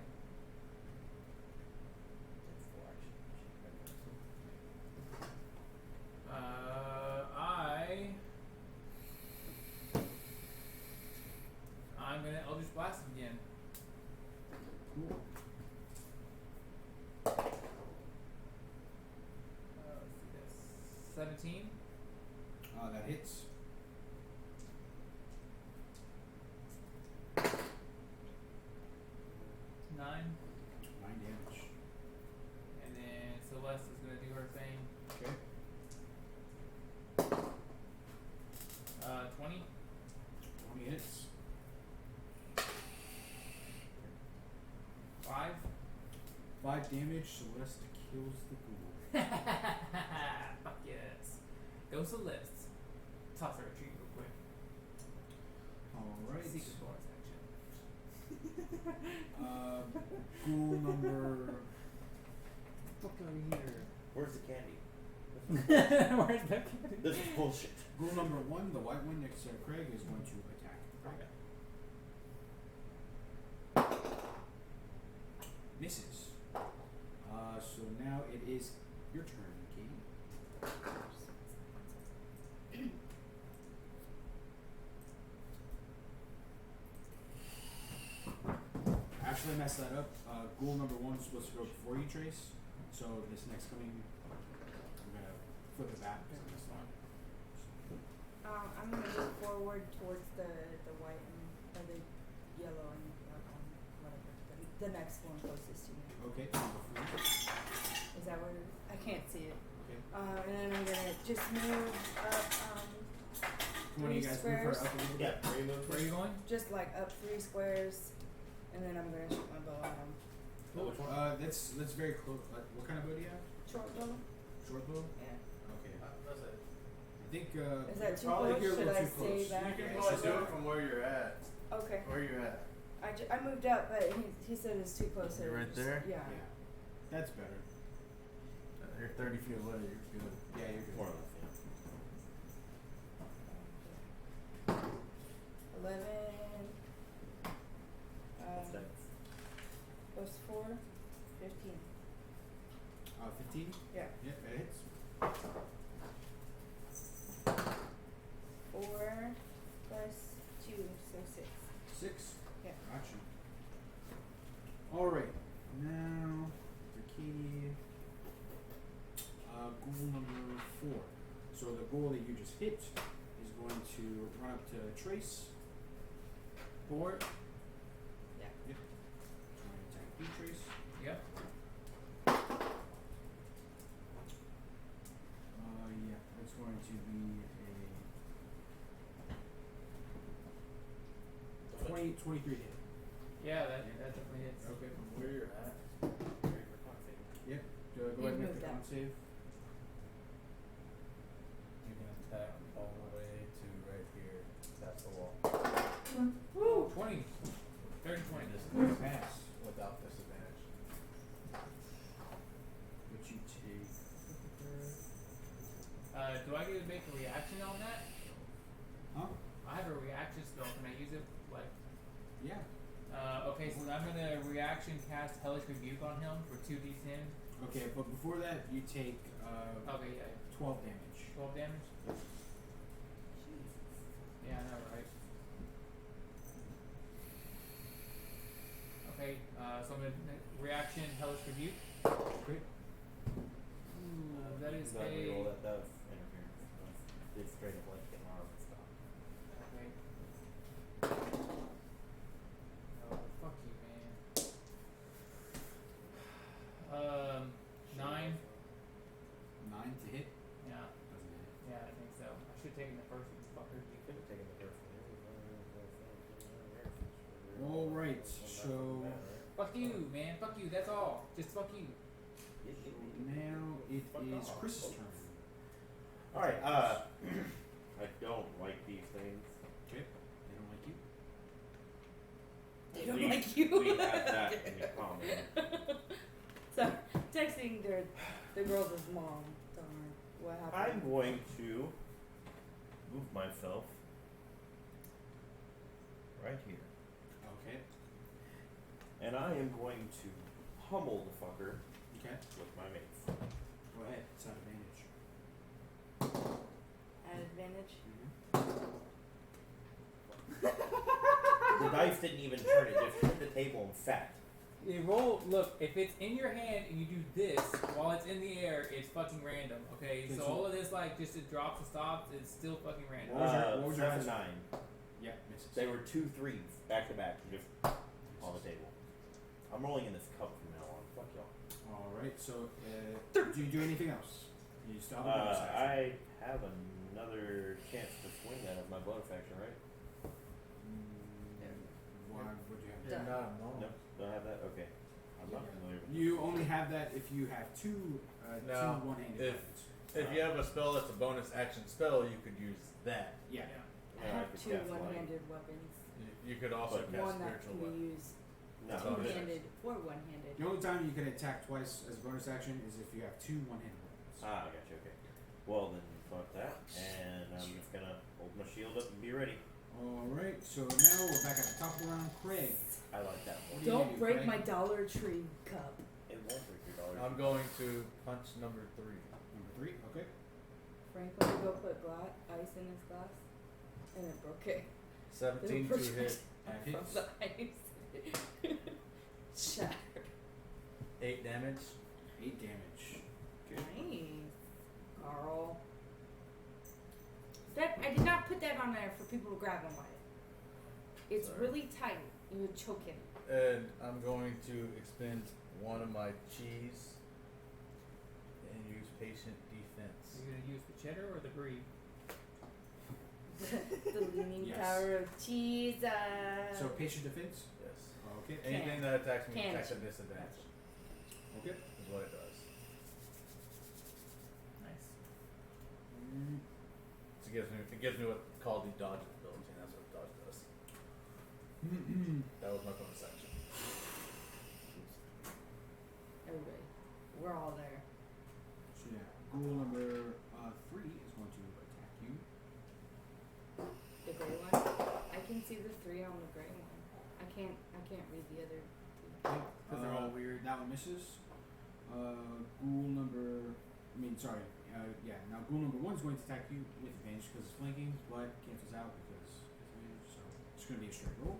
Speaker 5: I'm gonna Eldritch Blast him again.
Speaker 1: Cool.
Speaker 5: Let's see this. 17.
Speaker 1: That hits.
Speaker 5: Nine.
Speaker 1: 9 damage.
Speaker 5: And then Celeste is gonna do her thing.
Speaker 1: Okay.
Speaker 5: 20.
Speaker 1: 20 hits.
Speaker 5: 5.
Speaker 1: 5 damage. Celeste kills the ghoul.
Speaker 5: Fuck yes. Go Celeste. Toss her a treat real quick.
Speaker 1: Alright.
Speaker 5: Secret bonus action.
Speaker 1: Ghoul number.
Speaker 5: Fuck out of here.
Speaker 3: Where's the candy?
Speaker 5: Where's Becky?
Speaker 3: This is bullshit.
Speaker 1: Ghoul number 1, the white one next to Craig, is going to attack Craig. Misses. So now it is your turn, Katie. Actually, I messed that up. Ghoul number 1 is supposed to go before you, Trace. So this next coming, I'm gonna flip it back because I messed it up.
Speaker 2: I'm gonna move forward towards the white and or the yellow and whatever. The next one closest to me.
Speaker 1: Okay, number 4.
Speaker 2: Is that where? I can't see it.
Speaker 1: Okay.
Speaker 2: And then I'm gonna just move up.
Speaker 1: One of you guys move her
Speaker 2: squares.
Speaker 1: up a little
Speaker 3: Yeah,
Speaker 1: bit.
Speaker 3: where you moving?
Speaker 5: Where are you going?
Speaker 2: Just like up 3 squares, and then I'm gonna shoot my bow at him.
Speaker 3: Which one?
Speaker 1: That's very close. What kind of bow do you have?
Speaker 2: Short bow?
Speaker 1: Short bow?
Speaker 2: Yeah.
Speaker 1: Okay.
Speaker 6: That's it.
Speaker 1: I think,
Speaker 2: Is that too
Speaker 6: probably
Speaker 2: close?
Speaker 1: you're a
Speaker 2: Should
Speaker 1: little
Speaker 2: I
Speaker 1: too
Speaker 2: stay
Speaker 1: close.
Speaker 2: back?
Speaker 6: You can
Speaker 1: Yeah,
Speaker 6: probably
Speaker 1: she's
Speaker 6: do
Speaker 1: not-
Speaker 6: it from where you're at.
Speaker 2: Okay.
Speaker 6: Where you're at.
Speaker 2: I moved up, but he said it's too close. so
Speaker 6: You're right
Speaker 2: just-
Speaker 6: there?
Speaker 2: Yeah.
Speaker 1: Yeah. That's better.
Speaker 6: You're 30 feet away. You're good.
Speaker 1: Yeah, you're good.
Speaker 3: More or less, yeah.
Speaker 2: 11.
Speaker 3: What's that?
Speaker 2: Plus 4, 15.
Speaker 1: 15?
Speaker 2: Yeah.
Speaker 1: Yeah, that hits.
Speaker 2: 4 plus 2, so 6.
Speaker 1: 6?
Speaker 2: Yeah.
Speaker 1: Gotcha. Alright. Now, for Katie, ghoul number 4. So the ghoul that you just hit is going to run up to Trace.
Speaker 5: 4.
Speaker 2: Yeah.
Speaker 1: Yep. Try and attack you, Trace.
Speaker 5: Yep.
Speaker 1: Yeah, that's going to be a 23 hit.
Speaker 5: Yeah, that definitely hits.
Speaker 6: Okay, from where you're at.
Speaker 1: Yep. Go ahead and make
Speaker 2: moved
Speaker 1: the
Speaker 2: up.
Speaker 1: con save.
Speaker 6: You can attack all the way to right here. That's the wall.
Speaker 5: Woo! 20. 30, 20.
Speaker 1: Pass.
Speaker 6: Without disadvantage.
Speaker 1: But you take.
Speaker 5: Do I get to make a reaction on that?
Speaker 1: Huh?
Speaker 5: I have a reaction spell. Can I use it? Like,
Speaker 1: Yeah.
Speaker 5: okay, so I'm gonna reaction cast Hellish Rebuke on him for 2d10.
Speaker 1: Okay, but before that, you take
Speaker 5: Okay, yeah.
Speaker 1: 12 damage.
Speaker 5: 12 damage? Yeah, I know, right? Okay, so I'm gonna reaction Hellish Rebuke.
Speaker 1: Okay.
Speaker 5: That is
Speaker 3: Not
Speaker 5: a.
Speaker 3: roll that was interference. It's straight up like getting arm and stuff.
Speaker 5: Okay. Oh, fuck you, man. 9.
Speaker 1: 9 to hit.
Speaker 5: Yeah,
Speaker 1: Doesn't hit.
Speaker 5: yeah, I think so. I should have taken the first one, fucker.
Speaker 3: You could have taken the first one.
Speaker 1: Alright, so
Speaker 5: Fuck you, man. Fuck you. That's all. Just fuck you.
Speaker 1: now it is Chris's turn.
Speaker 3: Alright, I don't like these things.
Speaker 1: Okay. They don't like you.
Speaker 2: They don't
Speaker 3: We-
Speaker 2: like you.
Speaker 3: We have that in common.
Speaker 2: So, texting the girl's mom. Darn. What
Speaker 3: I'm
Speaker 2: happened?
Speaker 3: going to move myself right here.
Speaker 1: Okay.
Speaker 3: And I am going to pummel the fucker
Speaker 1: Okay.
Speaker 3: with my mace.
Speaker 1: Go ahead. It's at advantage.
Speaker 2: At advantage?
Speaker 3: The dice didn't even turn it, just hit the table and sat.
Speaker 5: You roll. Look, if it's in your hand and you do this while it's in the air, it's fucking random. Okay,
Speaker 1: Okay,
Speaker 5: so
Speaker 1: so-
Speaker 5: all of this, like, just it drops and stops. It's still fucking random.
Speaker 1: What was your
Speaker 3: 7,
Speaker 1: answer?
Speaker 3: 9.
Speaker 1: Yeah, misses.
Speaker 3: They were 2 3s back to back, just on the table. I'm rolling in this cup from now on. Fuck y'all.
Speaker 1: Alright, so do you do anything else? You still have a bonus action.
Speaker 3: I have another chance to swing that as my bonus action, right?
Speaker 1: Why would you have
Speaker 6: You're
Speaker 1: that?
Speaker 6: not a
Speaker 3: Nope, don't have that? Okay. I'm not familiar with
Speaker 1: You only have that if you have two
Speaker 6: No,
Speaker 1: one-handed
Speaker 6: if-
Speaker 1: weapons.
Speaker 6: If you have a spell that's a bonus action spell, you could use that.
Speaker 1: Yeah.
Speaker 2: I
Speaker 3: Yeah, I
Speaker 2: have
Speaker 3: could
Speaker 2: 2
Speaker 3: cast light.
Speaker 2: one-handed weapons.
Speaker 6: You could also
Speaker 3: But
Speaker 6: cast
Speaker 2: One that
Speaker 6: spiritual
Speaker 2: can be
Speaker 6: weapon.
Speaker 2: used
Speaker 3: No,
Speaker 6: Bonus action.
Speaker 2: two-handed or one-handed.
Speaker 1: The only time you can attack twice as a bonus action is if you have 2 one-handed weapons.
Speaker 3: Ah, I got you, okay. Well then, fuck that, and I'm just gonna hold my shield up and be ready.
Speaker 1: Alright, so now we're back at the top of the round. Craig.
Speaker 3: I like that more.
Speaker 1: What do you
Speaker 2: Don't
Speaker 1: do,
Speaker 2: break
Speaker 1: Craig?
Speaker 2: my Dollar Tree cup.
Speaker 3: It won't break your dollar.
Speaker 6: I'm going to punch number 3.
Speaker 1: Number 3, okay.
Speaker 2: Frank went to go put ice in his glass, and it broke it.
Speaker 6: 17 to hit.
Speaker 1: That hits.
Speaker 2: The ice shattered.
Speaker 6: 8 damage.
Speaker 1: 8 damage.
Speaker 2: Nice, Carl. That I did not put that on there for people to grab and buy it. It's
Speaker 6: Sorry.
Speaker 2: really tight. You would choke him.
Speaker 6: And I'm going to expend one of my cheese and use patient defense.
Speaker 5: Are you gonna use the cheddar or the brie?
Speaker 2: The leaning
Speaker 1: Yes.
Speaker 2: tower of cheese.
Speaker 1: So patient defense?
Speaker 6: Yes.
Speaker 1: Okay.
Speaker 6: Anything that attacks me
Speaker 2: Can.
Speaker 6: attacks at disadvantage.
Speaker 1: Okay.
Speaker 6: Is what it does.
Speaker 5: Nice.
Speaker 1: Mm,
Speaker 6: So it gives me what's called the dodge ability, and that's what dodge does. That was my bonus action.
Speaker 2: Everybody, we're all there.
Speaker 1: So yeah, ghoul number 3 is going to attack you.
Speaker 2: The gray one. I can see the 3 on the gray one. I can't read the other 2.
Speaker 1: Okay.
Speaker 5: Because they're all weird.
Speaker 1: That one misses. Ghoul number. Yeah. Now ghoul number 1 is going to attack you with advantage because it's flanking, but cancels out because it's advantage. So it's going to be a straight roll.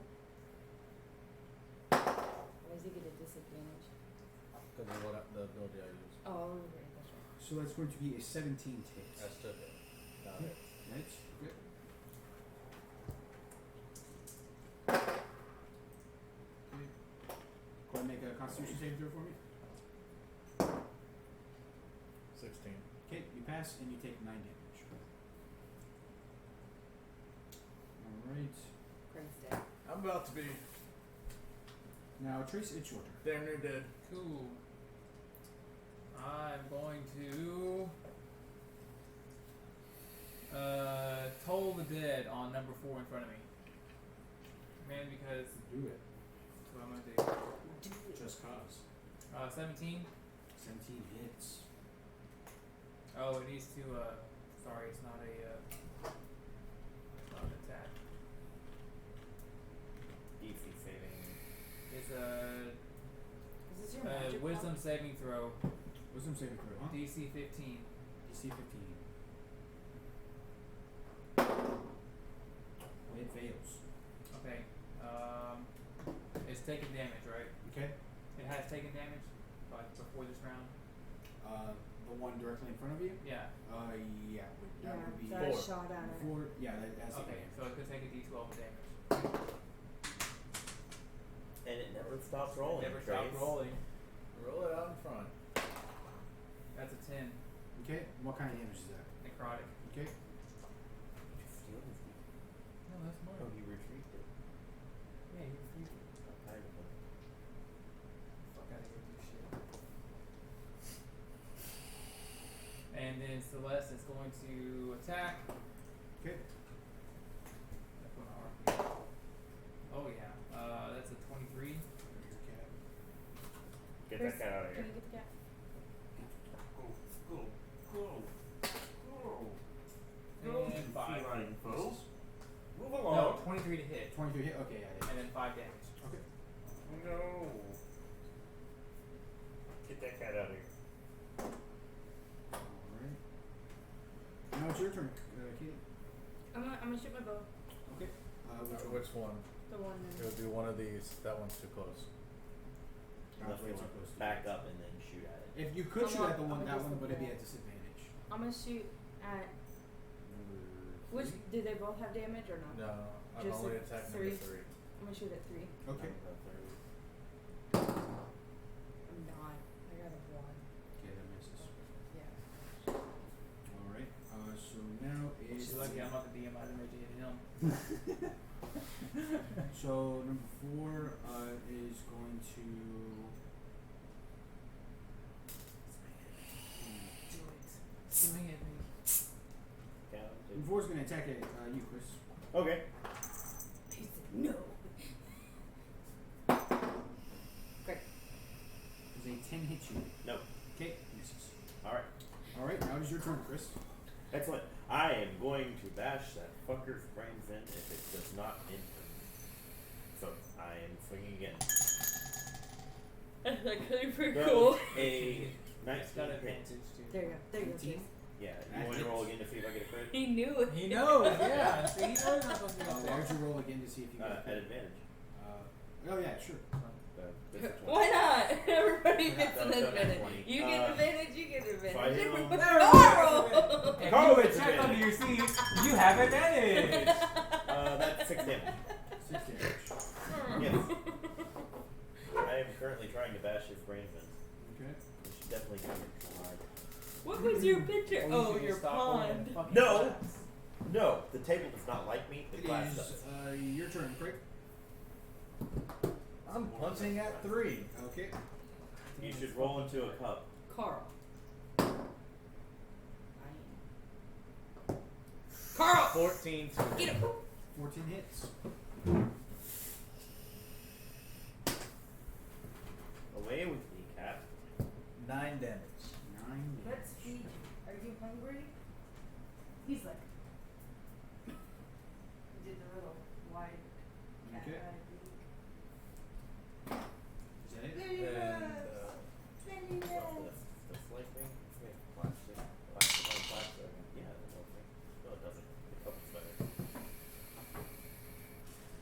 Speaker 2: Why does he get a disadvantage?
Speaker 6: Because of what the ability I use.
Speaker 2: Oh, right, that's right.
Speaker 1: So that's going to be a 17 to hit.
Speaker 6: That's still hit. Not
Speaker 1: Okay.
Speaker 6: it.
Speaker 1: Right. Okay. Okay. Go ahead and make a Constitution saving throw for me.
Speaker 6: 16.
Speaker 1: Okay, you pass and you take 9 damage. Alright.
Speaker 2: Craig's dead.
Speaker 6: I'm about to be
Speaker 1: Now, Trace, it's your turn.
Speaker 6: damn near dead.
Speaker 5: Cool. I'm going to toll the dead on number 4 in front of me. Man, because
Speaker 1: Do it.
Speaker 5: that's what I'm gonna do.
Speaker 1: Just cause.
Speaker 5: 17.
Speaker 1: 17 hits.
Speaker 5: Oh, it needs to. Sorry, it's not a. Not an attack.
Speaker 3: DC saving.
Speaker 5: It's a
Speaker 2: Is this your magic
Speaker 5: wisdom saving throw.
Speaker 1: Wisdom saving throw, huh?
Speaker 5: DC 15.
Speaker 1: DC 15. It fails.
Speaker 5: Okay. It's taking damage, right?
Speaker 1: Okay.
Speaker 5: It has taken damage, but before this round.
Speaker 1: The one directly in front of you?
Speaker 5: Yeah.
Speaker 1: Yeah. That would be
Speaker 2: that
Speaker 6: 4.
Speaker 2: shot at it.
Speaker 1: 4. Yeah, that's
Speaker 5: Okay,
Speaker 1: the
Speaker 5: so it could take a D12 of damage.
Speaker 3: And it never stops rolling.
Speaker 5: Never stop
Speaker 3: Trace.
Speaker 5: rolling.
Speaker 6: Roll it out in front.
Speaker 5: That's a 10.
Speaker 1: Okay. What kind of damage is that?
Speaker 5: Necrotic.
Speaker 1: Okay.
Speaker 3: You steal his D.
Speaker 5: No, that's more.
Speaker 3: Oh, you retrieved it.
Speaker 5: Yeah, you refused it.
Speaker 3: I remember.
Speaker 5: Fuck out of here, do shit. And then Celeste is going to attack.
Speaker 1: Okay.
Speaker 5: That's one RP. Oh yeah. That's a 23.
Speaker 1: Your cat.
Speaker 3: Get
Speaker 2: Chris,
Speaker 3: that cat out of
Speaker 2: Can
Speaker 3: here.
Speaker 2: you get the cat?
Speaker 3: Go.
Speaker 5: And 5.
Speaker 3: Feline foe.
Speaker 1: Misses.
Speaker 3: Move along.
Speaker 5: No, 23 to hit.
Speaker 1: 23 hit. Okay, yeah.
Speaker 5: And then 5 damage.
Speaker 1: Okay.
Speaker 3: No. Get that cat out of here.
Speaker 1: Alright. Now it's your turn, Katie.
Speaker 2: I'm gonna shoot my bow.
Speaker 1: Okay. Which one?
Speaker 6: Which one?
Speaker 2: The one
Speaker 6: It
Speaker 2: there.
Speaker 6: would be one of these. That one's too close.
Speaker 3: Unless
Speaker 1: Way
Speaker 3: we
Speaker 1: too
Speaker 3: want
Speaker 1: close
Speaker 3: to
Speaker 1: to
Speaker 3: back
Speaker 1: you.
Speaker 3: up and then shoot at it.
Speaker 1: If you could shoot at the one,
Speaker 2: I'm
Speaker 1: that
Speaker 2: just
Speaker 1: one, but it'd be
Speaker 2: looking
Speaker 1: at disadvantage.
Speaker 2: I'm gonna shoot at
Speaker 1: Number
Speaker 2: which?
Speaker 1: 3.
Speaker 2: Do they both have damage or not?
Speaker 6: No, I'm
Speaker 2: Just
Speaker 6: only
Speaker 2: at
Speaker 6: attacking
Speaker 2: 3.
Speaker 6: number 3.
Speaker 2: I'm gonna shoot at 3.
Speaker 1: Okay.
Speaker 2: I'm not. I got a 1.
Speaker 1: Okay, that misses.
Speaker 2: Yeah.
Speaker 1: Alright. So now is.
Speaker 5: She's lucky I'm not the DM. I didn't know you hit him.
Speaker 1: So number 4 is going to.
Speaker 5: Swing at me.
Speaker 1: Number 4 is going to attack at you, Chris.
Speaker 3: Okay.
Speaker 2: He said no. Great.
Speaker 1: Does a 10 hit you?
Speaker 3: No.
Speaker 1: Okay, misses.
Speaker 3: Alright.
Speaker 1: Alright, now it is your turn, Chris. Chris.
Speaker 3: Excellent. I am going to bash that fucker's brains in if it does not hit him. So I am swinging again.
Speaker 7: That could be pretty
Speaker 3: Does
Speaker 7: cool.
Speaker 3: a
Speaker 5: It's
Speaker 3: 19
Speaker 5: got
Speaker 3: hit.
Speaker 5: advantage too.
Speaker 2: There you go. There you go.
Speaker 1: 19?
Speaker 2: Chase.
Speaker 3: Yeah,
Speaker 1: That
Speaker 3: you want to
Speaker 1: hits.
Speaker 3: roll again to see if I get a crit?
Speaker 7: He knew it.
Speaker 5: He knows, yeah. See, he knows he's not supposed to be up
Speaker 1: Why
Speaker 5: there.
Speaker 1: don't you roll again to see if you get
Speaker 3: At advantage.
Speaker 1: oh yeah, sure.
Speaker 3: That's a 20.
Speaker 7: Why not? Everybody gets
Speaker 3: Don't
Speaker 7: an
Speaker 3: have
Speaker 7: advantage.
Speaker 3: 20.
Speaker 7: You get advantage, you get advantage.
Speaker 3: I hit
Speaker 7: Different
Speaker 3: him.
Speaker 7: with
Speaker 5: There
Speaker 7: Carl.
Speaker 5: If
Speaker 3: Carl
Speaker 5: you
Speaker 3: gets
Speaker 5: check
Speaker 3: advantage.
Speaker 5: under your seat, you have advantage.
Speaker 3: That's 6 damage.
Speaker 1: 6 damage.
Speaker 3: Yes. I am currently trying to bash his brains in.
Speaker 1: Okay.
Speaker 3: We should definitely come and try.
Speaker 7: What was your picture?
Speaker 5: Or you
Speaker 7: Oh,
Speaker 5: should
Speaker 7: your
Speaker 5: just stop rolling
Speaker 7: pond.
Speaker 5: the fucking
Speaker 3: No.
Speaker 5: class.
Speaker 3: No, the table does not like me. The
Speaker 1: It
Speaker 3: class
Speaker 1: is
Speaker 3: does.
Speaker 1: your turn, Craig.
Speaker 6: I'm punching at 3.
Speaker 1: Okay.
Speaker 3: You should roll into a cup.
Speaker 7: Carl. Carl!
Speaker 6: 14 to
Speaker 7: Get him!
Speaker 1: 14 hits.
Speaker 3: Away with me, cat.
Speaker 6: 9 damage.
Speaker 1: 9
Speaker 2: Let's
Speaker 1: damage.
Speaker 2: see. Are you hungry? He's like. He did the little wide cat
Speaker 1: Okay.
Speaker 2: eye beak.
Speaker 1: Is that it?
Speaker 2: There you
Speaker 6: And,
Speaker 2: go. There you go.
Speaker 3: That's like me. Yeah, plastic. Plastic on plastic. Yeah, that's okay. No, it doesn't. The cup is better.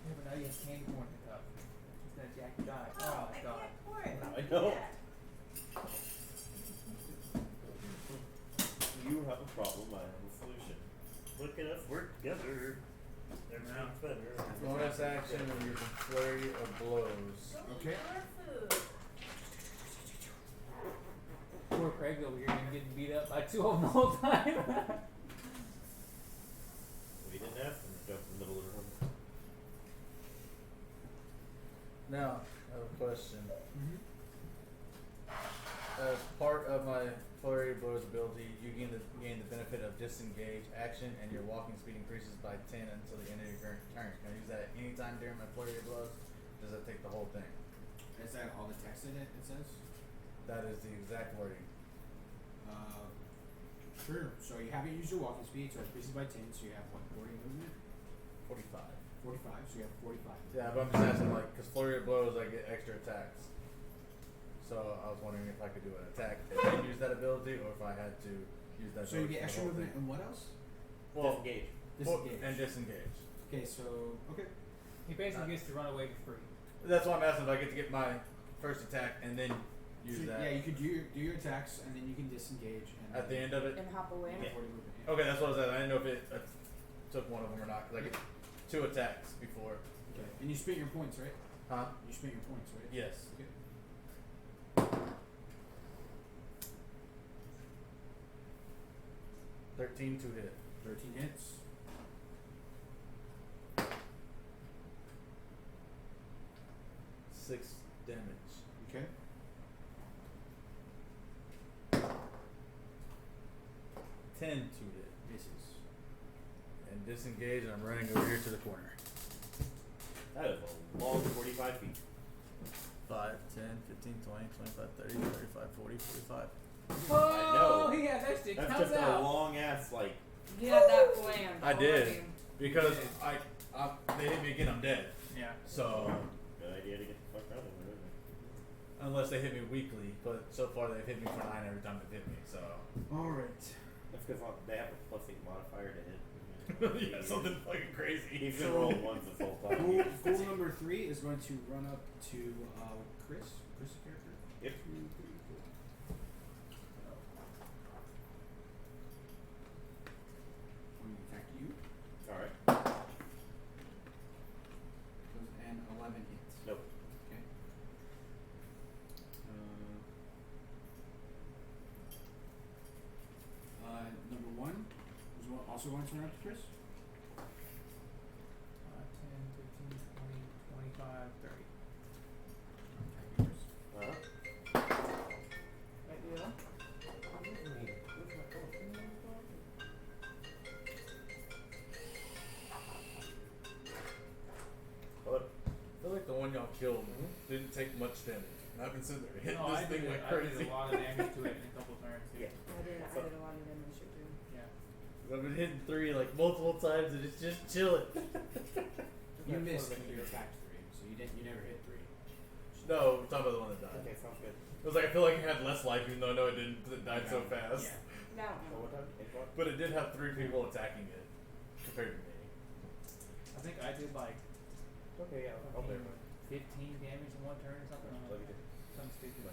Speaker 5: Yeah, but now you have candy corn in the cup. It's gonna jack your die.
Speaker 2: Oh,
Speaker 5: Oh,
Speaker 2: I
Speaker 5: God.
Speaker 2: can't pour it.
Speaker 3: I know. You have a problem, I have a solution. Look at us work together. Everything's better.
Speaker 6: bonus action when you can flurry of blows.
Speaker 1: Okay.
Speaker 2: Your food.
Speaker 5: Poor Craig over here been getting beat up by 2 of them the whole time.
Speaker 3: We didn't ask him to jump in the middle of the room.
Speaker 6: Now, I have a question.
Speaker 1: Mm-hmm.
Speaker 6: As part of my flurry of blows ability, you gain the benefit of disengage action, and your walking speed increases by 10 until the end of your current turn. Can I use that anytime during my flurry of blows? Does that take the whole thing?
Speaker 1: Is that all the text in it says?
Speaker 6: That is the exact wording.
Speaker 1: Sure. So you haven't used your walking speed, so it increases by 10, so you have what, 40 movement?
Speaker 6: 45.
Speaker 1: 45, so you have 45.
Speaker 6: Yeah, but I'm just asking, like, because flurry of blows, I get extra attacks. So I was wondering if I could do an attack and then use that ability, or if I had to use that.
Speaker 1: So you
Speaker 6: ability
Speaker 1: get
Speaker 6: for the
Speaker 1: extra
Speaker 6: whole
Speaker 1: movement
Speaker 6: thing.
Speaker 1: and what else?
Speaker 6: Well,
Speaker 3: Disengage.
Speaker 1: Disengage.
Speaker 6: and disengage.
Speaker 1: Okay, so okay.
Speaker 5: He basically gets to run away for free.
Speaker 6: That's why I'm asking if I get to get my first attack and then use
Speaker 1: So,
Speaker 6: that
Speaker 1: yeah, you could do your attacks and then you can disengage. And
Speaker 6: at the end of it.
Speaker 2: And hop away.
Speaker 3: Yeah.
Speaker 1: 40 movement. Yeah.
Speaker 6: Okay, that's what I was asking. I didn't know if it took one of them or not. Because I get 2 attacks before.
Speaker 1: Okay. And you spent your points, right?
Speaker 6: Huh?
Speaker 1: You spent your points, right?
Speaker 6: Yes.
Speaker 1: Okay.
Speaker 6: 13 to hit.
Speaker 1: 13 hits.
Speaker 6: Six damage.
Speaker 1: Okay.
Speaker 6: 10 to hit.
Speaker 1: Misses.
Speaker 6: And disengage, and I'm running over here to the corner.
Speaker 3: That is a long 45 feet.
Speaker 6: 5, 10, 15, 20, 25, 30, 35, 40, 45.
Speaker 3: I know.
Speaker 5: Oh, he had that shit.
Speaker 3: That's
Speaker 5: Counts
Speaker 3: just a
Speaker 5: out.
Speaker 3: long ass, like,
Speaker 2: You had that plan.
Speaker 6: I did.
Speaker 2: already.
Speaker 6: Because they hit me again, I'm dead.
Speaker 5: Yeah.
Speaker 6: So,
Speaker 3: good idea to get the fuck out of there, isn't it?
Speaker 6: unless they hit me weekly, but so far they've hit me for 9 every time they've hit me, so.
Speaker 1: Alright.
Speaker 3: That's because they have a +8 modifier to hit.
Speaker 6: Yeah, something fucking crazy.
Speaker 3: He's been rolling ones this whole time.
Speaker 1: Goal number 3 is going to run up to Chris. Chris' character.
Speaker 3: Yep.
Speaker 1: 2, 3, 4. Going to attack you.
Speaker 3: Alright.
Speaker 1: And 11 hits.
Speaker 3: Nope.
Speaker 1: Okay. Number 1 is also going to run up to Chris.
Speaker 5: 10, 15, 20, 25, 30.
Speaker 1: Attack you, Chris.
Speaker 2: Right, you?
Speaker 3: Hello?
Speaker 6: I feel like the one y'all killed didn't take much damage. And I've been sitting there hitting
Speaker 5: No,
Speaker 6: this
Speaker 5: I
Speaker 6: thing
Speaker 5: did,
Speaker 6: like
Speaker 5: I did
Speaker 6: crazy.
Speaker 5: a lot of damage to it in a couple turns.
Speaker 3: Yeah.
Speaker 2: I did a lot of damage too.
Speaker 6: I've been hitting 3 like multiple times and it's just chilling.
Speaker 1: You missed when you attacked 3, so you never hit 3.
Speaker 6: No, I'm talking about the one that died.
Speaker 3: Okay, sounds good.
Speaker 6: It was like I feel like it had less life, even though I know it didn't because it died so fast.
Speaker 1: Yeah.
Speaker 2: That
Speaker 3: So
Speaker 2: one.
Speaker 3: what time? 8 o'clock?
Speaker 6: But it did have 3 people attacking it compared to me.
Speaker 5: I think I did like
Speaker 3: Okay, yeah. I'll bear mine.
Speaker 5: 15 damage in one turn or something.
Speaker 3: Look at it.
Speaker 5: Something stupid.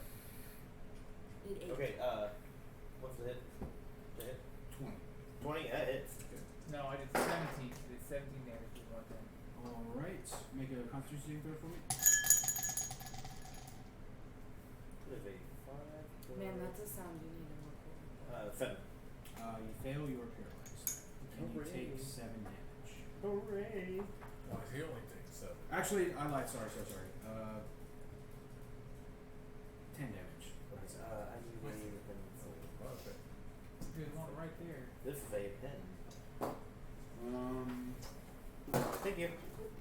Speaker 2: Did 8.
Speaker 3: Okay, what's the hit? The hit?
Speaker 1: 20.
Speaker 3: 20, hits.
Speaker 5: No, I did 17. I did 17 damage in one turn.
Speaker 1: Alright, make a constitution saving throw for me.
Speaker 3: What is a 5?
Speaker 2: Man, that's a sound you need to record.
Speaker 3: 7.
Speaker 1: You fail, you are paralyzed. And you take
Speaker 3: Hooray.
Speaker 1: 7 damage.
Speaker 3: Hooray!
Speaker 6: Why he only takes 7?
Speaker 1: Actually, I lied, sorry. 10 damage.
Speaker 3: I need a weapon.
Speaker 6: Okay.
Speaker 5: There's one right there.
Speaker 3: This is a pen.
Speaker 1: Um,
Speaker 3: Thank you.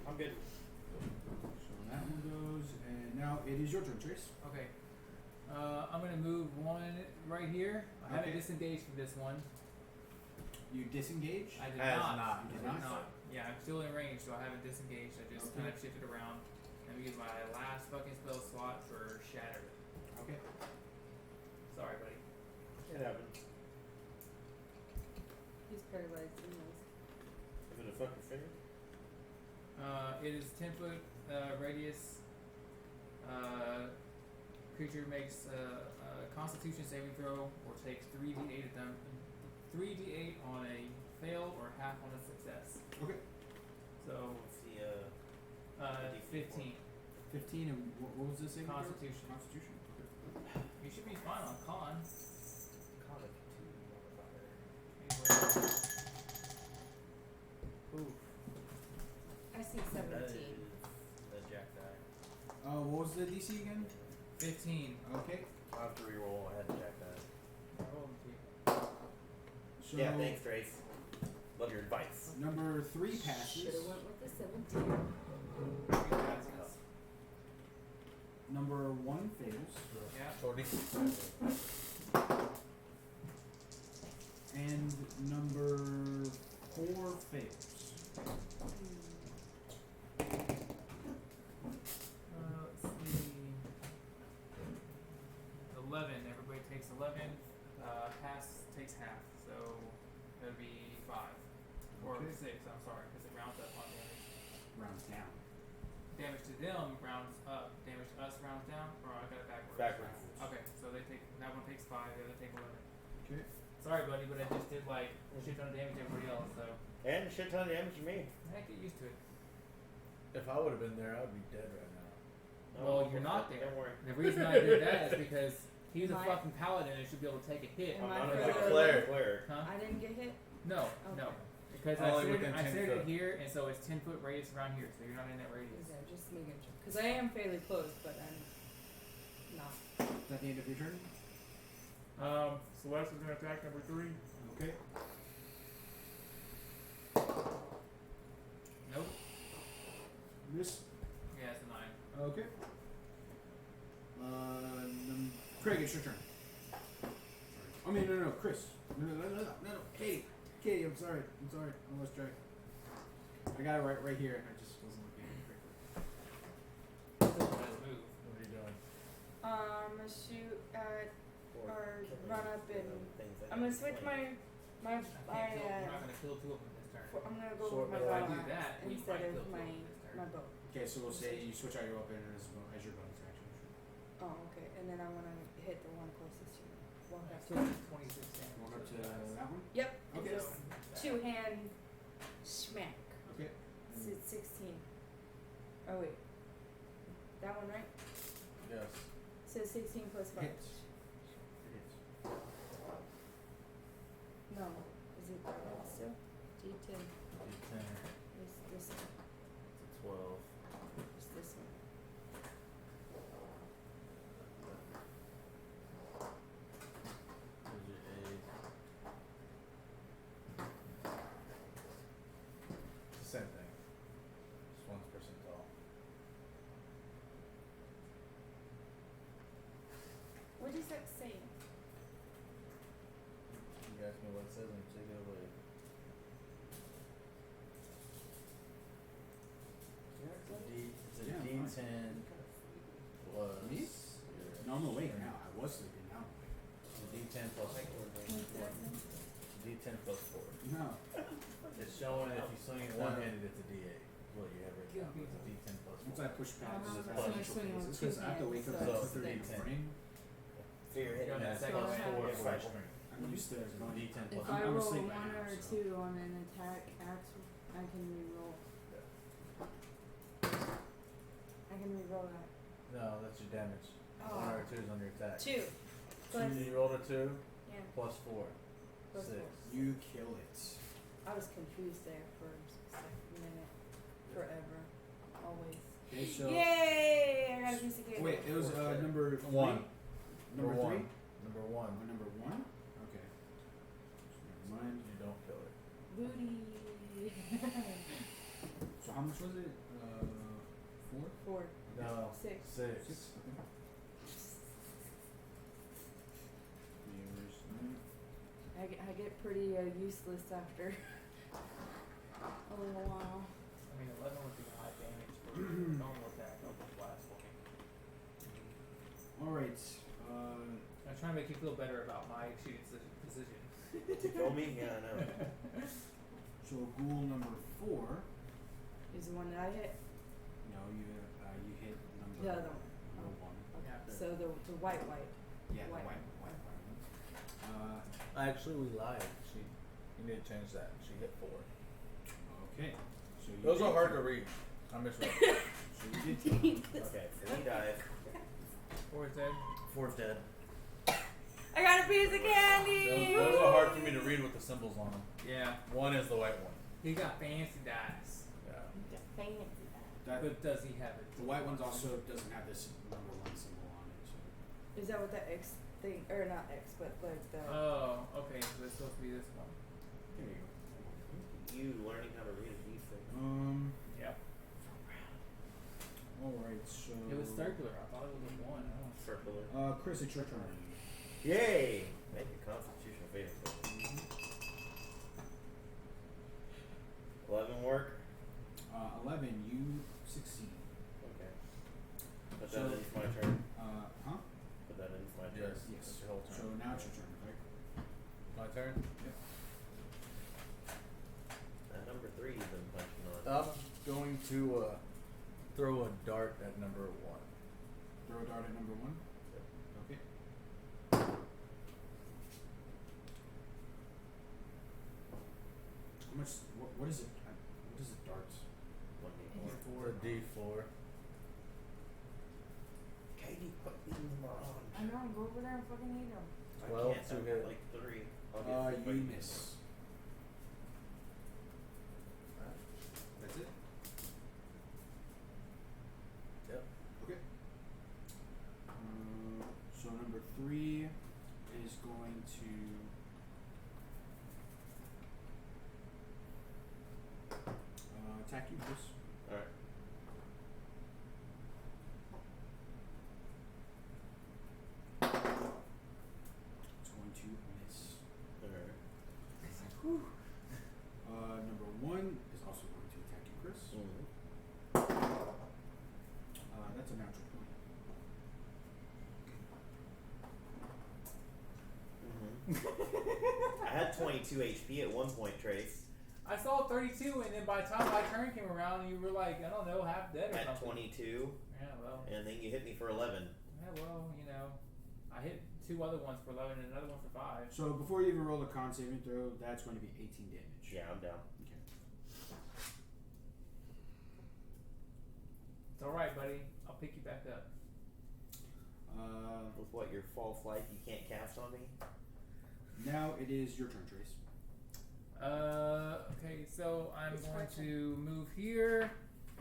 Speaker 3: I'm good.
Speaker 1: so that one goes, and now it is your turn, Trace.
Speaker 5: Okay. I'm gonna move one right here. I haven't
Speaker 1: Okay.
Speaker 5: disengaged from this one.
Speaker 1: You disengage.
Speaker 5: I did
Speaker 6: Has
Speaker 5: not.
Speaker 6: not.
Speaker 1: You
Speaker 5: I
Speaker 1: did
Speaker 5: did
Speaker 1: not?
Speaker 5: not. Yeah, I'm still in range, so I haven't disengaged. I just
Speaker 1: Okay.
Speaker 5: kind of shifted around. Let me use my last fucking spell slot for Shatter.
Speaker 1: Okay.
Speaker 5: Sorry, buddy.
Speaker 3: It happened.
Speaker 2: He's paralyzed anyways.
Speaker 3: Is it a fucking finger?
Speaker 5: It is 10-foot radius. Creature makes a Constitution saving throw or takes 3d8 of them, 3d8 on a fail or half on a success.
Speaker 1: Okay.
Speaker 5: So
Speaker 3: What's the
Speaker 5: 15.
Speaker 1: 15, and what was this saving throw?
Speaker 5: Constitution.
Speaker 1: Constitution. Okay.
Speaker 5: You should be fine on con.
Speaker 3: comic 2 motherfucker?
Speaker 5: Anyway. Oof.
Speaker 2: I see
Speaker 3: That
Speaker 2: 17.
Speaker 3: is the jack die.
Speaker 1: What was the DC again?
Speaker 5: 15.
Speaker 1: Okay.
Speaker 3: I have to reroll. I had the jack die.
Speaker 5: Roll them to
Speaker 1: So
Speaker 3: Yeah, thanks, Trace. Love your advice.
Speaker 1: number 3 passes.
Speaker 2: Should've went with the 17.
Speaker 5: you. Three passes.
Speaker 1: Number 1 fails.
Speaker 5: Yeah.
Speaker 6: Shorty.
Speaker 1: And number 4 fails.
Speaker 5: Let's see. 11. Everybody takes 11. Pass takes half, so that'll be 5. Or
Speaker 1: Okay.
Speaker 5: 6, I'm sorry, because it rounds up on damage.
Speaker 1: Rounds down.
Speaker 5: Damage to them rounds up. Damage to us rounds down, or I got it backwards.
Speaker 3: Backwards.
Speaker 5: Okay, so they take that one takes 5, the other take 11.
Speaker 1: Okay.
Speaker 5: Sorry, buddy, but I just did like a shit ton of damage to everybody else, so
Speaker 3: And a shit ton of damage to me.
Speaker 5: I get used to it.
Speaker 6: If I would have been there, I would be dead right now.
Speaker 5: Well, you're not there.
Speaker 3: Don't worry.
Speaker 5: The reason I did that is because he's a
Speaker 2: My-
Speaker 5: fucking paladin and should be able to take a hit.
Speaker 2: Am
Speaker 3: I'm
Speaker 2: I
Speaker 3: not
Speaker 2: further
Speaker 3: a
Speaker 2: away?
Speaker 3: cleric.
Speaker 5: Huh?
Speaker 2: I didn't get hit.
Speaker 5: No, no.
Speaker 2: Okay.
Speaker 5: Because
Speaker 6: Only
Speaker 5: I
Speaker 6: within
Speaker 5: centered
Speaker 6: 10
Speaker 5: it
Speaker 6: foot.
Speaker 5: here, and so it's 10-foot radius around here, so you're not in that radius.
Speaker 2: Okay, just making sure. Because I am fairly close, but I'm not.
Speaker 1: Is that the end of your turn?
Speaker 5: Celeste is gonna attack number 3.
Speaker 1: Okay.
Speaker 5: Nope.
Speaker 1: Miss.
Speaker 5: Yeah, it's a 9.
Speaker 1: Okay. Craig, it's your turn. I mean, no, Chris. No. Katie, I'm sorry. I lost track. I got it right here, and I just wasn't looking at it correctly.
Speaker 5: Let's move.
Speaker 6: What are you doing?
Speaker 2: I'm gonna shoot at. Or
Speaker 3: killing
Speaker 2: run up
Speaker 3: the
Speaker 2: and-
Speaker 3: things that
Speaker 2: I'm gonna
Speaker 3: are
Speaker 2: switch
Speaker 3: flamed.
Speaker 2: my
Speaker 5: I can't kill, we're not gonna kill 2 of them this turn.
Speaker 2: I'm gonna go
Speaker 6: Sword
Speaker 2: with my
Speaker 6: bow.
Speaker 5: If I
Speaker 2: bow
Speaker 5: do
Speaker 2: axe
Speaker 5: that, we
Speaker 2: instead
Speaker 5: might
Speaker 2: of
Speaker 5: kill 2
Speaker 2: my
Speaker 5: of them this turn.
Speaker 2: my bow.
Speaker 1: Okay, so we'll say you switch out your weapon as your bonus action.
Speaker 2: Oh, okay. And then I wanna hit the one closest to me. Walk up
Speaker 5: So
Speaker 2: to it.
Speaker 5: it's 26 damage.
Speaker 1: Walk up to
Speaker 5: so it's
Speaker 1: that one.
Speaker 2: Yep.
Speaker 1: Okay.
Speaker 2: Just
Speaker 5: nice.
Speaker 2: 2-hand smack.
Speaker 1: Okay.
Speaker 2: So it's 16. Oh wait. That one, right?
Speaker 6: Yes.
Speaker 2: So 16 plus 5.
Speaker 1: Hits.
Speaker 2: No. Is it still? D10.
Speaker 6: D10.
Speaker 2: It's this one.
Speaker 3: It's a 12.
Speaker 2: It's this one.
Speaker 6: Is it It's the same thing. Just one's percentile.
Speaker 2: What does that say?
Speaker 6: You ask me what it says and take it away. D10 plus 4. D10 plus 4.
Speaker 1: No.
Speaker 6: It's showing if you swing it one-handed, it's a D8. Well, you have it down. It's a D10 plus 4.
Speaker 1: Once I push past
Speaker 8: Uh-huh.
Speaker 1: the
Speaker 6: So
Speaker 1: financial
Speaker 8: you're swinging with
Speaker 1: phases, because I have to
Speaker 8: two
Speaker 1: wake up
Speaker 8: hands,
Speaker 1: at
Speaker 8: so
Speaker 1: 4:30 in
Speaker 6: it's
Speaker 1: the morning.
Speaker 3: So you're hitting
Speaker 5: You're on
Speaker 3: that
Speaker 5: that
Speaker 6: That's
Speaker 5: second
Speaker 6: plus
Speaker 8: So I
Speaker 6: 4
Speaker 8: have-
Speaker 6: for strength.
Speaker 1: I'm used to going
Speaker 6: D10
Speaker 8: If
Speaker 6: plus
Speaker 8: I
Speaker 1: I'm
Speaker 8: roll
Speaker 1: asleep
Speaker 8: 1
Speaker 1: right now,
Speaker 8: or
Speaker 1: so.
Speaker 8: 2 on an attack action, I can re-roll.
Speaker 2: I can re-roll that.
Speaker 6: No, that's your damage.
Speaker 2: Oh.
Speaker 6: 1 or 2 is on your attack.
Speaker 2: 2.
Speaker 6: So you rolled a 2
Speaker 2: Yeah.
Speaker 6: plus 4.
Speaker 2: Plus
Speaker 6: 6.
Speaker 2: 4.
Speaker 1: You kill it.
Speaker 2: I was confused there for a minute. Forever. Always.
Speaker 1: Okay, so
Speaker 2: Yay! I got a piece of cake.
Speaker 1: wait, it was number 3?
Speaker 6: 1.
Speaker 1: Number 3?
Speaker 6: 1. Number 1.
Speaker 1: Oh, number 1? Okay. Never mind.
Speaker 6: You don't kill it.
Speaker 2: Booty.
Speaker 1: So how much was it? 4?
Speaker 2: 4.
Speaker 6: No.
Speaker 2: 6.
Speaker 6: 6.
Speaker 1: 6? Okay. Viewers,
Speaker 2: I get pretty useless after a little while.
Speaker 5: I mean, 11 would be high damage for normal attack. Don't just blast for me.
Speaker 1: Alright.
Speaker 5: I'm trying to make you feel better about my shooting decision.
Speaker 3: To kill me? Yeah, I know.
Speaker 1: So ghoul number 4.
Speaker 2: Is the one that I hit?
Speaker 1: No, you hit number
Speaker 2: The other one.
Speaker 1: number 1.
Speaker 2: Okay.
Speaker 3: Yeah.
Speaker 2: So the white.
Speaker 1: Yeah, the
Speaker 2: White.
Speaker 1: white one.
Speaker 6: Actually, we lied. You need to change that. She hit 4.
Speaker 1: Okay. So you
Speaker 6: Those
Speaker 1: did
Speaker 6: are hard to
Speaker 1: kill-
Speaker 6: read. I misread.
Speaker 1: So you did kill him.
Speaker 3: Okay, free dive.
Speaker 5: 4 is dead.
Speaker 3: 4's dead.
Speaker 2: I got a piece of candy!
Speaker 6: Those are hard for me to read with the symbols on them.
Speaker 5: Yeah.
Speaker 6: 1 is the white one.
Speaker 5: He got fancy dice.
Speaker 6: Yeah.
Speaker 2: Fancy.
Speaker 1: That,
Speaker 5: But does he have it?
Speaker 1: the white one's also doesn't have this number 1 symbol on it. So.
Speaker 2: Is that what the X thing, or not X, but like the...
Speaker 5: Oh, okay. So it's supposed to be this one.
Speaker 1: There you go.
Speaker 3: You learning how to read a D6.
Speaker 5: Yep.
Speaker 1: Alright, so.
Speaker 5: It was circular. I thought it was a 1. Oh.
Speaker 3: Circular.
Speaker 1: Chris, it's your turn.
Speaker 3: Yay! Make a constitutional saving throw. 11 work?
Speaker 1: 11, you succeed.
Speaker 3: Okay. Put
Speaker 1: So-
Speaker 3: that in for my turn.
Speaker 1: Huh?
Speaker 3: Put that in for my turn.
Speaker 6: Yes.
Speaker 1: Yes.
Speaker 6: That's your whole turn.
Speaker 1: So now it's your turn, right?
Speaker 6: My turn?
Speaker 3: Number 3 you've been punching on.
Speaker 6: I'm going to throw a dart at number 1.
Speaker 1: Throw a dart at number 1.
Speaker 3: Yep.
Speaker 1: Okay. How much? What is it? What is it? Darts.
Speaker 3: 1d4.
Speaker 6: A D4.
Speaker 3: Katie, quit beating them on.
Speaker 2: I know, go over there and fucking eat them.
Speaker 3: I
Speaker 6: 12
Speaker 3: can't,
Speaker 6: to
Speaker 3: I've
Speaker 6: hit.
Speaker 3: got like 3. I'll get
Speaker 1: You
Speaker 3: three.
Speaker 1: miss. That's it.
Speaker 6: Yep.
Speaker 1: Okay. So number 3 is going to. Attack you, Chris.
Speaker 3: Alright.
Speaker 1: It's going to miss.
Speaker 3: Alright.
Speaker 1: Number 1 is also going to attack you, Chris.
Speaker 3: Mm-hmm.
Speaker 1: That's a natural 20.
Speaker 3: I had 22 HP at one point, Trace.
Speaker 5: I saw 32, and then by the time my turn came around, you were like, I don't know, half dead or
Speaker 3: At
Speaker 5: something.
Speaker 3: 22,
Speaker 5: Yeah, well.
Speaker 3: and then you hit me for 11.
Speaker 5: Yeah, well, you know. I hit 2 other ones for 11 and another one for 5.
Speaker 1: So before you even roll a con saving throw, that's going to be 18 damage.
Speaker 3: Yeah, I'm down.
Speaker 1: Okay.
Speaker 5: It's alright, buddy. I'll pick you back up.
Speaker 3: With what, your false life you can't cast on me?
Speaker 1: Now it is your turn, Trace.
Speaker 5: Okay, so I'm
Speaker 2: It's
Speaker 5: going
Speaker 2: Gretchen.
Speaker 5: to move here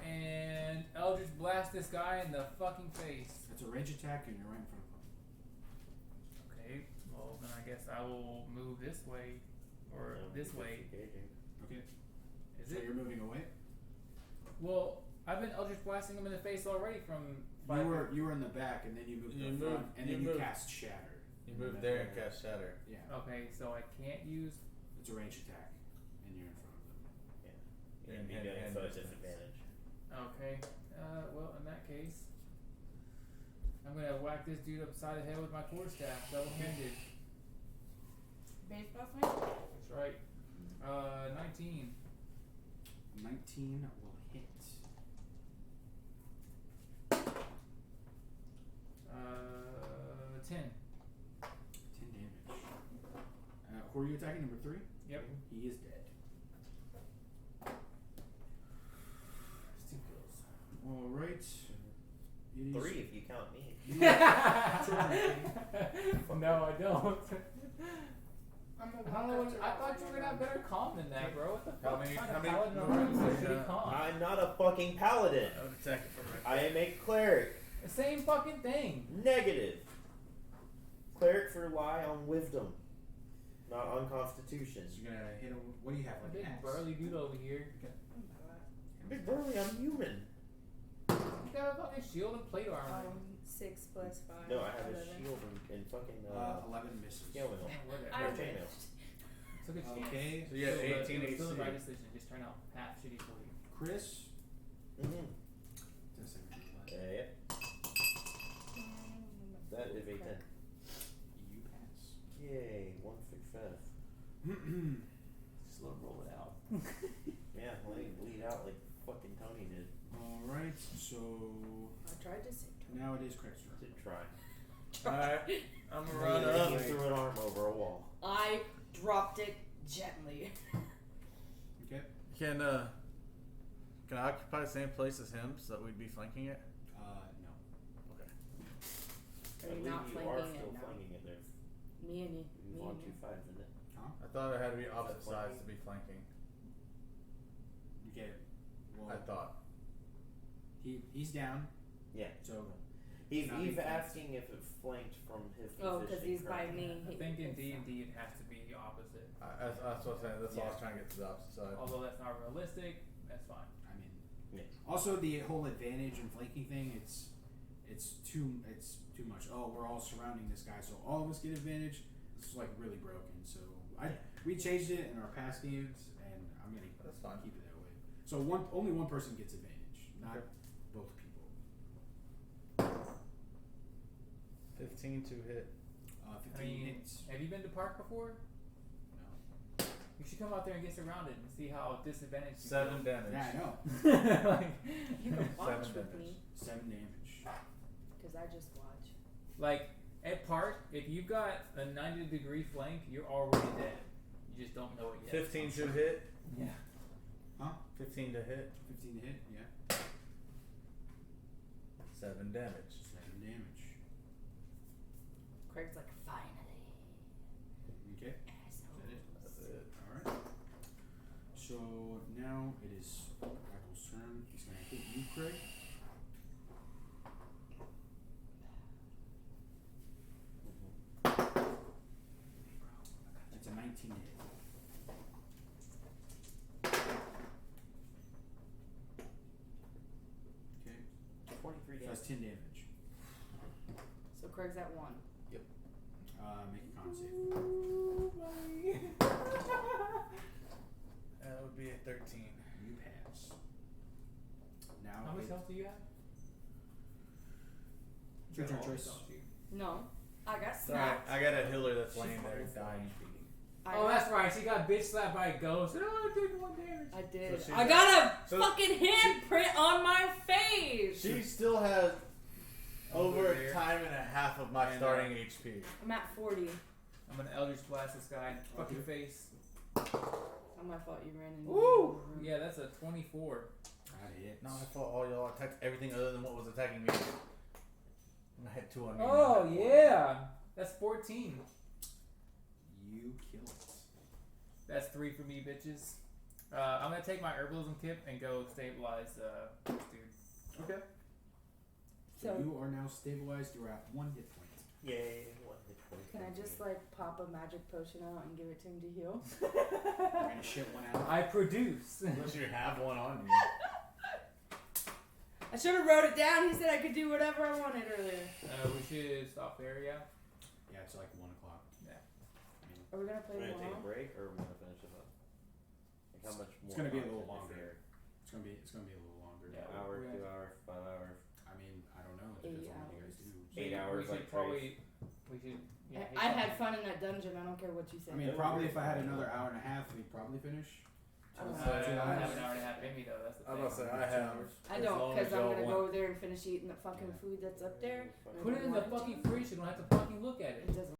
Speaker 5: and Eldritch blast this guy in the fucking face.
Speaker 1: It's a range attack, and you're right in front of him.
Speaker 5: Okay, well then I guess I will move this way or this way.
Speaker 3: Engaging.
Speaker 1: Okay.
Speaker 5: Is
Speaker 1: So
Speaker 5: it?
Speaker 1: you're moving away.
Speaker 5: Well, I've been Eldritch blasting him in the face already from
Speaker 1: You were in the back, and then you moved to
Speaker 6: You
Speaker 1: the front,
Speaker 6: moved-
Speaker 1: and
Speaker 6: you
Speaker 1: then you
Speaker 6: moved-
Speaker 1: cast Shatter.
Speaker 6: You move there and cast Shatter.
Speaker 1: Yeah.
Speaker 5: Okay, so I can't use.
Speaker 1: It's a range attack, and you're in front of them.
Speaker 3: Yeah,
Speaker 6: And-
Speaker 3: be
Speaker 6: and-
Speaker 3: doing
Speaker 6: and
Speaker 3: so at
Speaker 6: distance.
Speaker 3: disadvantage.
Speaker 5: Okay, well in that case, I'm gonna whack this dude upside the head with my quarterstaff, double-handed.
Speaker 7: Baseball swing?
Speaker 5: That's right. 19.
Speaker 1: 19 will hit.
Speaker 5: 10.
Speaker 1: 10 damage. Who are you attacking? Number 3?
Speaker 5: Yep.
Speaker 1: He is dead.
Speaker 3: It's 2 kills.
Speaker 1: Alright.
Speaker 3: 3 if you count me.
Speaker 5: No, I don't.
Speaker 2: I'm gonna
Speaker 5: I
Speaker 2: walk
Speaker 5: don't know.
Speaker 2: up to
Speaker 5: I
Speaker 2: that
Speaker 5: thought
Speaker 2: one
Speaker 5: you were
Speaker 2: and
Speaker 5: gonna have better calm than that, bro. What the
Speaker 6: How
Speaker 5: fuck?
Speaker 6: many-
Speaker 5: Kind
Speaker 6: how
Speaker 5: of
Speaker 6: many
Speaker 5: paladin
Speaker 6: movements
Speaker 5: already
Speaker 6: is
Speaker 5: with shitty
Speaker 6: that?
Speaker 5: calm.
Speaker 3: I'm not a fucking paladin.
Speaker 6: I would attack it from right
Speaker 3: I am a cleric.
Speaker 5: The same fucking thing.
Speaker 3: Negative. Clerics rely on wisdom, not on constitution.
Speaker 1: So you're gonna hit him. What do you have? Like
Speaker 5: Big
Speaker 1: an axe?
Speaker 5: burly dude over here.
Speaker 3: Big burly, I'm human.
Speaker 5: You got a fucking shield and plate armor.
Speaker 2: 6 plus 5.
Speaker 3: No, I have
Speaker 2: 11.
Speaker 3: a shield and fucking
Speaker 1: 11 misses.
Speaker 3: scale mail.
Speaker 5: Whatever.
Speaker 7: I
Speaker 3: Or
Speaker 7: wish.
Speaker 3: chainmail.
Speaker 5: It's a good chance.
Speaker 1: Okay.
Speaker 6: So you have
Speaker 5: Still the-
Speaker 6: 18
Speaker 5: Still the
Speaker 6: AC.
Speaker 5: right decision. Just turn out half shitty for you.
Speaker 1: Chris.
Speaker 3: Mm-hmm.
Speaker 1: Just a second.
Speaker 3: Yep. That is a 10.
Speaker 1: You pass.
Speaker 3: Yay, 1 success.
Speaker 5: Just let him roll it out.
Speaker 3: Yeah, let me bleed out like fucking Tony did.
Speaker 1: Alright, so
Speaker 2: I tried to say
Speaker 1: now it is Craig's turn.
Speaker 3: Did try.
Speaker 6: Alright, I'm gonna
Speaker 1: Run
Speaker 6: run
Speaker 1: up.
Speaker 6: up.
Speaker 3: He threw an arm over a wall.
Speaker 7: I dropped it gently.
Speaker 1: Okay.
Speaker 6: Can I occupy the same place as him so that we'd be flanking it?
Speaker 1: No.
Speaker 6: Okay.
Speaker 7: Are you
Speaker 3: I
Speaker 7: not
Speaker 3: believe you are
Speaker 7: flanking
Speaker 3: still
Speaker 7: it now?
Speaker 3: flanking it. There's
Speaker 7: Me and you.
Speaker 3: you
Speaker 7: Me
Speaker 3: want
Speaker 7: and you.
Speaker 3: 2 5s in it.
Speaker 1: Huh?
Speaker 6: I thought it had to be opposite
Speaker 3: Is that
Speaker 6: sides to be flanking.
Speaker 1: Okay. Well,
Speaker 6: I thought.
Speaker 1: he's down.
Speaker 3: Yeah.
Speaker 1: So
Speaker 3: He's
Speaker 1: Not being flanked.
Speaker 3: asking if it's flanked from his position.
Speaker 7: Oh, because he's by
Speaker 3: currently.
Speaker 7: me.
Speaker 5: I think in D&D it has to be the opposite.
Speaker 6: That's what I'm saying. That's all I was
Speaker 5: Yeah.
Speaker 6: trying to get to the opposite side.
Speaker 5: Although that's not realistic, that's fine.
Speaker 1: I mean,
Speaker 3: Yeah.
Speaker 1: also the whole advantage and flanking thing. It's too much. Oh, we're all surrounding this guy, so all of us get advantage. It's like really broken. So we changed it in our past games, and I'm gonna
Speaker 6: That's fine.
Speaker 1: keep it that way. So only one person gets advantage, not
Speaker 6: Okay.
Speaker 1: both people.
Speaker 6: 15 to hit.
Speaker 1: 15
Speaker 5: I mean,
Speaker 1: hits.
Speaker 5: have you been to Park before?
Speaker 1: No.
Speaker 5: You should come out there and get surrounded and see how disadvantaged you
Speaker 6: 7
Speaker 5: feel.
Speaker 6: damage.
Speaker 1: Yeah, I know.
Speaker 5: like,
Speaker 7: You can watch
Speaker 6: 7
Speaker 7: with
Speaker 6: damage.
Speaker 7: me.
Speaker 1: 7 damage.
Speaker 7: Because I just watch.
Speaker 5: like, at Park, if you've got a 90-degree flank, you're already dead. You just don't know it yet.
Speaker 6: 15 to hit.
Speaker 5: Yeah.
Speaker 1: Huh?
Speaker 6: 15 to hit.
Speaker 1: 15 to hit. Yeah.
Speaker 6: 7 damage.
Speaker 1: 7 damage.
Speaker 7: Craig's like, finally.
Speaker 1: Okay.
Speaker 7: Asshole.
Speaker 1: Is that it?
Speaker 6: That's it.
Speaker 1: Alright. So now it is Crackle's turn. He's gonna hit you, Craig. That's a 19 hit. Okay.
Speaker 3: 23
Speaker 1: So
Speaker 3: damage.
Speaker 1: that's 10 damage.
Speaker 7: So Craig's at 1.
Speaker 1: Make a con save.
Speaker 6: That would be a 13.
Speaker 1: You pass. Now
Speaker 5: How much
Speaker 1: it-
Speaker 5: health do you have?
Speaker 1: It's your turn,
Speaker 5: All the
Speaker 1: Trace.
Speaker 5: health, you.
Speaker 7: No. I got
Speaker 6: Sorry,
Speaker 7: snapped.
Speaker 6: I got a healer that's
Speaker 3: She's
Speaker 6: laying there
Speaker 3: fucking
Speaker 6: dying.
Speaker 5: Oh, that's right. She got bitch slapped by a ghost. Oh, I did 1 damage.
Speaker 7: I did.
Speaker 6: So
Speaker 7: I got a
Speaker 6: so-
Speaker 7: fucking handprint on my face.
Speaker 6: She still has over
Speaker 5: there.
Speaker 6: a time and a half of my
Speaker 5: And,
Speaker 6: starting HP.
Speaker 7: I'm at 40.
Speaker 5: I'm gonna Eldritch Blast this guy in the fucking face.
Speaker 7: Not my fault you ran into
Speaker 5: Woo!
Speaker 7: the room.
Speaker 5: Yeah, that's a 24.
Speaker 1: That hits.
Speaker 6: No, I thought all y'all attacked everything other than what was attacking me. And I had 2 on me.
Speaker 5: Oh, yeah. That's 14.
Speaker 1: You kill it.
Speaker 5: That's 3 for me, bitches. I'm gonna take my herbalism kit and go stabilize this dude.
Speaker 1: Okay. So
Speaker 7: So-
Speaker 1: you are now stabilized. You're at 1 hit point.
Speaker 3: Yay, 1 hit point.
Speaker 7: Can I just like pop a magic potion out and give it to him to heal?
Speaker 1: You're gonna shit one out.
Speaker 5: I produce.
Speaker 6: Unless you have one on you.
Speaker 7: I should have wrote it down. He said I could do whatever I wanted earlier.
Speaker 5: We should stop there, yeah?
Speaker 1: Yeah, it's like 1 o'clock.
Speaker 5: Yeah.
Speaker 1: I mean,
Speaker 7: Are we gonna
Speaker 3: We're
Speaker 7: play
Speaker 3: gonna take a
Speaker 7: tomorrow?
Speaker 3: break or we're gonna finish it up? Like how much more?
Speaker 1: It's gonna be a little
Speaker 3: content is
Speaker 1: longer.
Speaker 3: there?
Speaker 1: it's gonna be a little longer.
Speaker 5: Yeah.
Speaker 3: An hour,
Speaker 5: we're
Speaker 3: 2
Speaker 5: gonna-
Speaker 3: hours, 5 hours.
Speaker 1: I mean, I don't know. It
Speaker 7: 8
Speaker 1: depends on what you guys
Speaker 7: hours.
Speaker 1: do.
Speaker 3: 8
Speaker 5: We
Speaker 3: hours
Speaker 5: should
Speaker 3: like
Speaker 5: probably, we we should. You know,
Speaker 2: I had fun in that dungeon. I don't care what you say.
Speaker 1: I mean, probably if I had another hour and a half, we'd probably finish.
Speaker 2: I don't
Speaker 5: I
Speaker 2: know.
Speaker 5: don't
Speaker 1: Two
Speaker 5: have
Speaker 1: hours.
Speaker 5: an hour and a half in me though. That's the
Speaker 6: I'm
Speaker 5: thing.
Speaker 6: about to say I have.
Speaker 2: I
Speaker 6: as
Speaker 2: don't,
Speaker 6: long
Speaker 2: because
Speaker 6: as
Speaker 2: I'm
Speaker 6: y'all
Speaker 2: gonna
Speaker 6: want-
Speaker 2: go over there and finish eating the fucking food that's up there.
Speaker 5: Put it in the fucking fridge. You don't have to fucking look at it.
Speaker 2: It doesn't